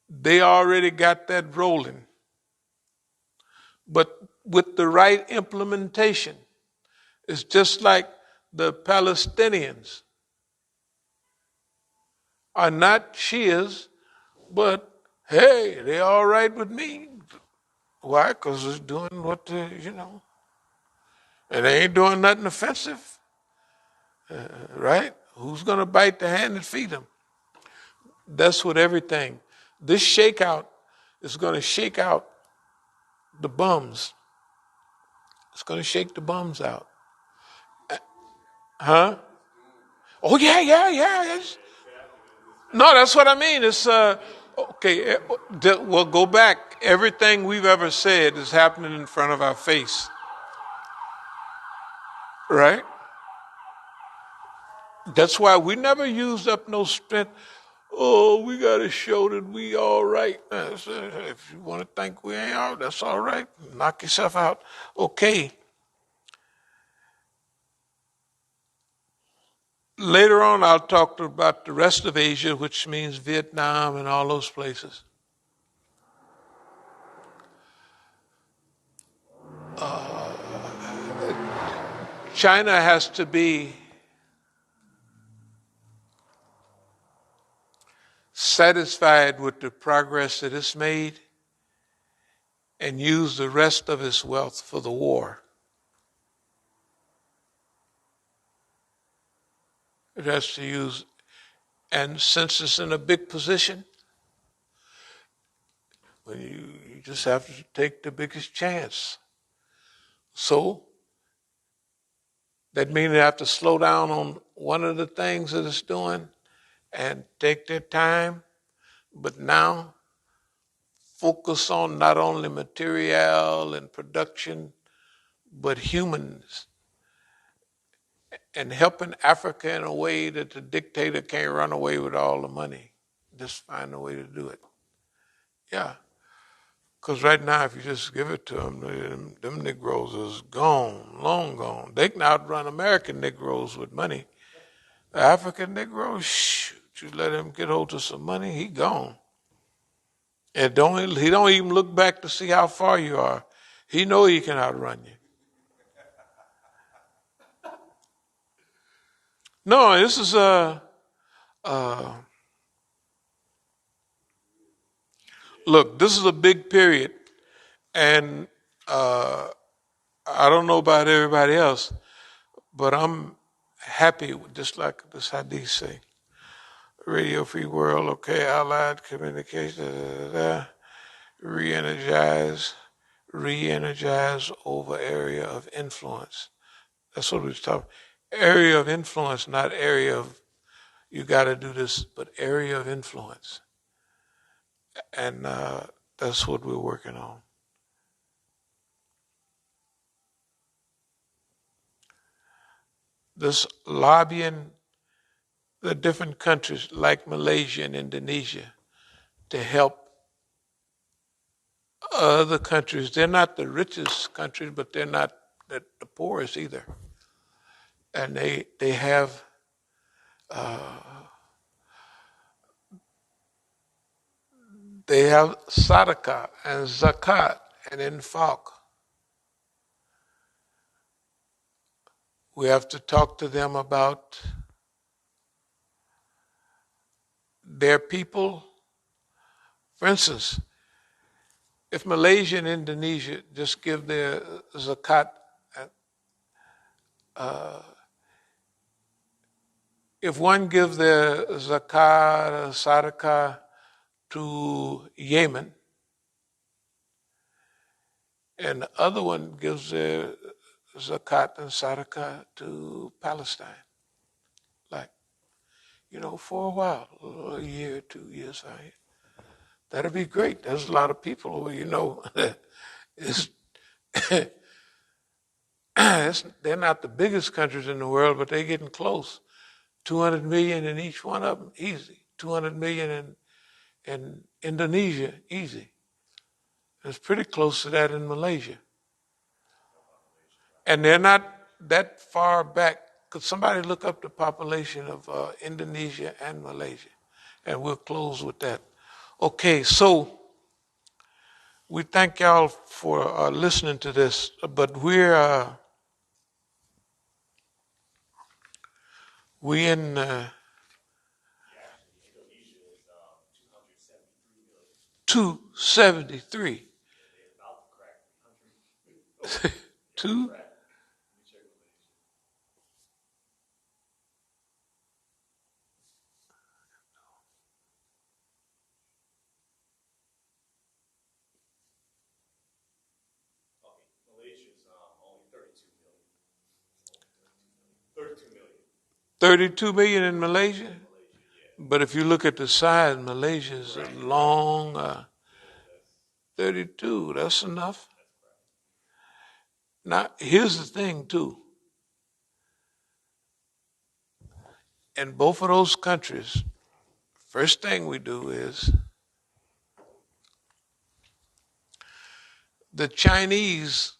they already got that rolling. But with the right implementation, it's just like the Palestinians are not Shias, but hey, they all right with me. Why? Because it's doing what and they ain't doing nothing offensive, right? Who's going to bite the hand that feed them? That's what everything. This shakeout is going to shake out the bums. It's going to shake the bums out. Huh? Oh, yeah. No, that's what I mean. It's, okay, well, go back. Everything we've ever said is happening in front of our face. Right? That's why we never used up no strength. Oh, we got to show that we all right. If you want to think we ain't all right, that's all right. Knock yourself out. Okay. Later on, I'll talk about the rest of Asia, which means Vietnam and all those places. China has to be satisfied with the progress that it's made and use the rest of its wealth for the war. It has to use, and since it's in a big position, well, you just have to take the biggest chance. So that means they have to slow down on one of the things that it's doing and take their time, but now focus on not only material and production, but humans, and helping Africa in a way that the dictator can't run away with all the money. Just find a way to do it. Yeah. Because right now, if you just give it to them Negroes is gone, long gone. They can outrun American Negroes with money. The African Negro, shoot, you let him get hold of some money, he gone. And he don't even look back to see how far you are. He know he can outrun you. No, this is Look, this is a big period, and I don't know about everybody else, but I'm happy, just like this hadith say. Radio Free World, okay, Allied Communication, re-energize over area of influence. That's what we're talking. Area of influence, not area of you got to do this, but area of influence, and that's what we're working on. This lobbying the different countries like Malaysia and Indonesia to help other countries. They're not the richest countries, but they're not the poorest either. And they have sadaqah and zakat and infaq. We have to talk to them about their people. For instance, if Malaysia and Indonesia just give their zakat, if one gives their zakat, sadaqah to Yemen, and the other one gives their zakat and sadaqah to Palestine, like, for a while, a year, 2 years, that'd be great. There's a lot of people, it's, they're not the biggest countries in the world, but they're getting close. 200 million in each one of them, easy. 200 million in Indonesia, easy. It's pretty close to that in Malaysia. And they're not that far back. Could somebody look up the population of Indonesia and Malaysia? And we'll close with that. Okay, so we thank y'all for listening to this, but we in Indonesia is 273 million. 273. They're about to crack 300. Two? Let me check Malaysia. Okay, Malaysia's only 32 million. 32 million. 32 million in Malaysia? Malaysia, yeah. But if you look at the size, Malaysia is a long 32. That's enough. Now, here's the thing, too. In both of those countries, first thing we do is the Chinese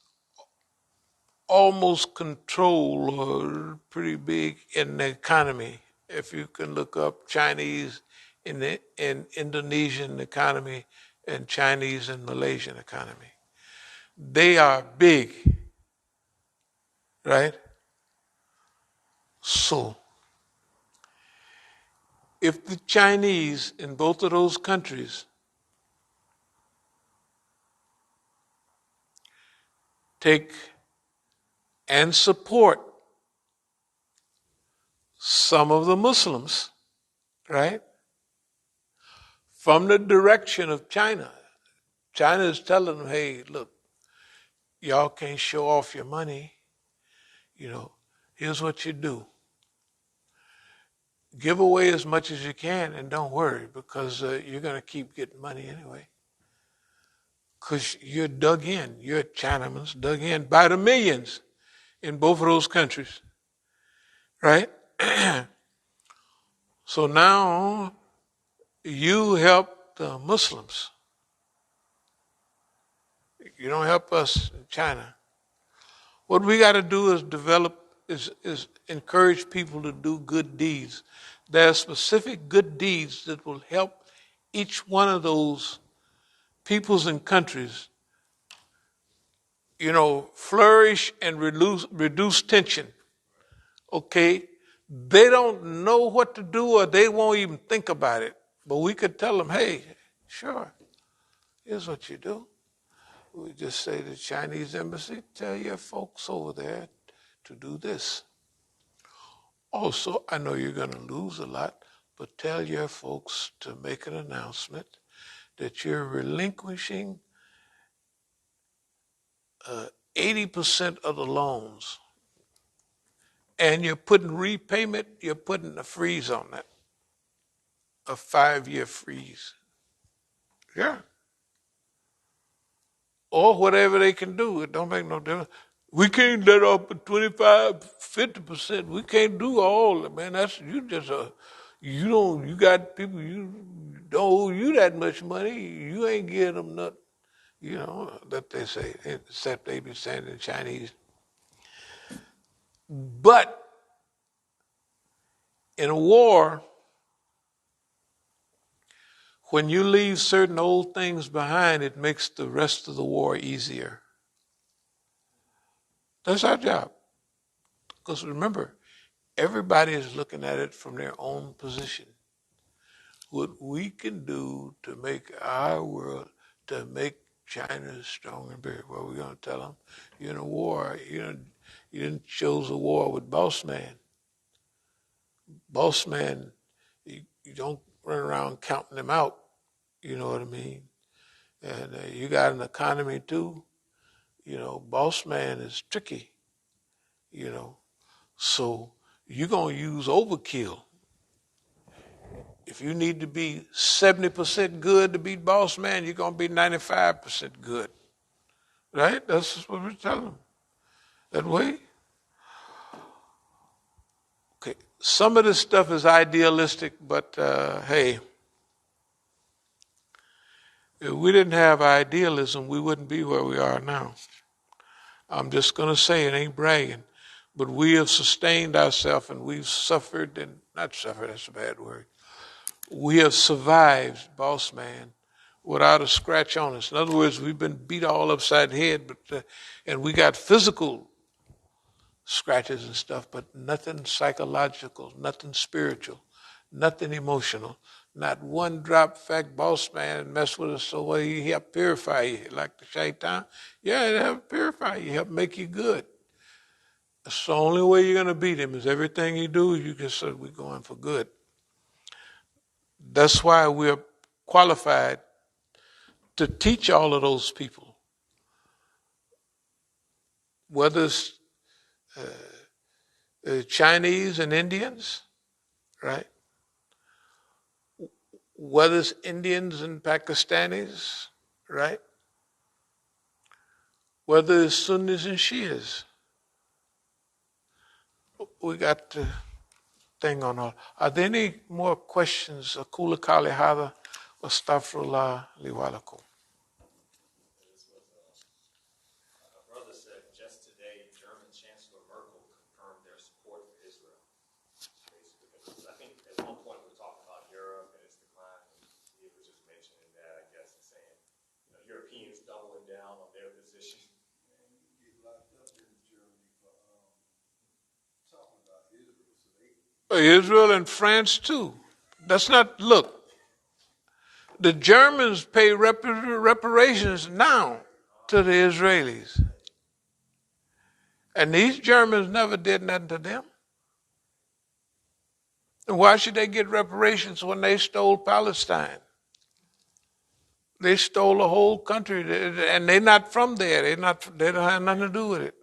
almost control or pretty big in the economy. If you can look up Chinese in Indonesian economy and Chinese and Malaysian economy, they are big, right? So, if the Chinese in both of those countries take and support some of the Muslims, right? From the direction of China. China is telling them, hey, look, y'all can't show off your money. Here's what you do. Give away as much as you can and don't worry because you're going to keep getting money anyway. Because you're dug in. You're Chinaman's dug in by the millions in both of those countries. Right? So now you help the Muslims. You don't help us in China. What we got to do is is encourage people to do good deeds. There are specific good deeds that will help each one of those peoples and countries, flourish and reduce tension. Okay? They don't know what to do or they won't even think about it. But we could tell them, hey, sure, Here's what you do. We just say to the Chinese embassy, tell your folks over there to do this. Also, I know you're going to lose a lot, but tell your folks to make an announcement that you're relinquishing 80% of the loans, and you're putting repayment, you're putting a freeze on that, a 5-year freeze. Yeah. Or whatever they can do. It don't make no difference. We can't let off 25, 50%. We can't do all, man. That's you just you got people you don't owe you that much money. You ain't giving them nothing. You know that they say, except they be saying in Chinese. But in a war, when you leave certain old things behind, it makes the rest of the war easier. That's our job. Because remember, everybody is looking at it from their own position. What we can do to make our world, to make China strong and big. Well, we're going to tell them, you're in a war. You didn't choose a war with boss man. Boss man, you don't run around counting them out. You know what I mean? And you got an economy too. You know, boss man is tricky. You know, so you're going to use overkill. If you need to be 70% good to be boss man, you're going to be 95% good. Right? That's what we're telling them. That way? Okay. Some of this stuff is idealistic, but hey, if we didn't have idealism, we wouldn't be where we are now. I'm just going to say it, ain't bragging, but we have sustained ourselves and we've suffered, and not suffered, that's a bad word. We have survived, boss man, without a scratch on us. In other words, we've been beat all upside the head, and we got physical scratches and stuff, but nothing psychological, nothing spiritual, nothing emotional, not one drop. In fact, boss man mess with us so well, he help purify you, like the shaitan. Yeah, it help purify you, help make you good. That's the only way you're going to beat him is everything you do, you can say we're going for good. That's why we're qualified to teach all of those people, whether it's Chinese and Indians, right? Whether it's Indians and Pakistanis, right? Whether it's Sunnis and Shias. We got the thing on all. Are there any more questions? Akula Kali Hada, Astaghfirullah liwalakum. A brother said just today, German Chancellor Merkel confirmed their support for Israel. Basically, because I think at one point we were talking about Europe and its decline, and he was just mentioning that, I guess, and saying, Europeans doubling down on their position. And you get locked up in Germany for talking about Israel. So Israel and France too. That's not, look, the Germans pay reparations now to the Israelis. And these Germans never did nothing to them. And why should they get reparations when they stole Palestine? They stole a whole country, and they're not from there. They don't have nothing to do with it.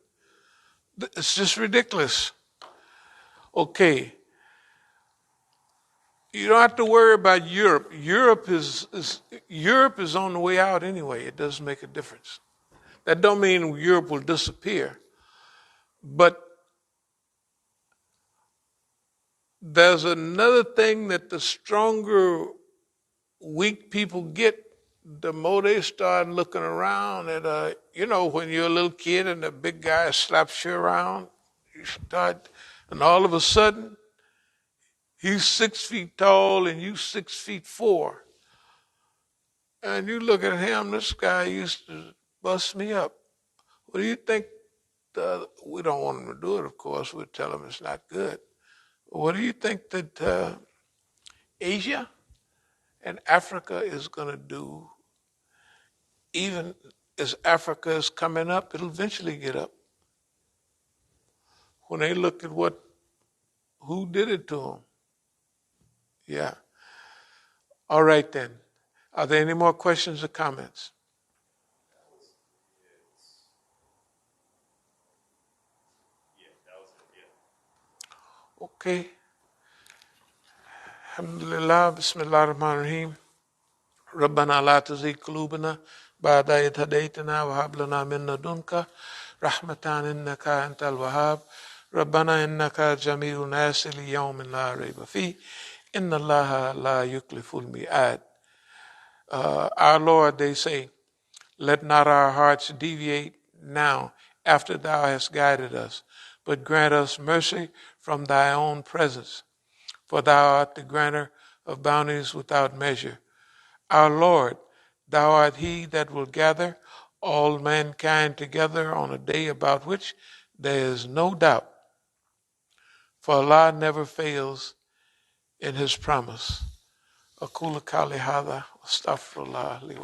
It's just ridiculous. Okay. You don't have to worry about Europe. Europe is on the way out anyway. It doesn't make a difference. That don't mean Europe will disappear. But there's another thing that the stronger weak people get, the more they start looking around at, when you're a little kid and the big guy slaps you around, and all of a sudden, he's 6 feet tall and you 6'4". And you look at him, this guy used to bust me up. What do you think? We don't want him to do it, of course. We'll tell him it's not good. What do you think that Asia and Africa is going to do even as Africa is coming up, it'll eventually get up. When they look at who did it to them. Yeah. All right then. Are there any more questions or comments? Okay. Alhamdulillah. Bismillah ar-Rahman ar-Rahim. ربنا لا تزغ قلوبنا بعد إذ هديتنا وهب لنا من لدنك رحمة إنك أنت الوهاب ربنا إنك جميع الناس ليوم لا ريب فيه إن الله لا يخلف الميعاد. Our Lord, they say, let not our hearts deviate now after thou hast guided us, but grant us mercy from thy own presence, for thou art the granter of bounties without measure. Our Lord, thou art he that will gather all mankind together on a day about which there is no doubt. For Allah never fails in his promise. أقول قولي هذا واستغفر الله لي ولكم.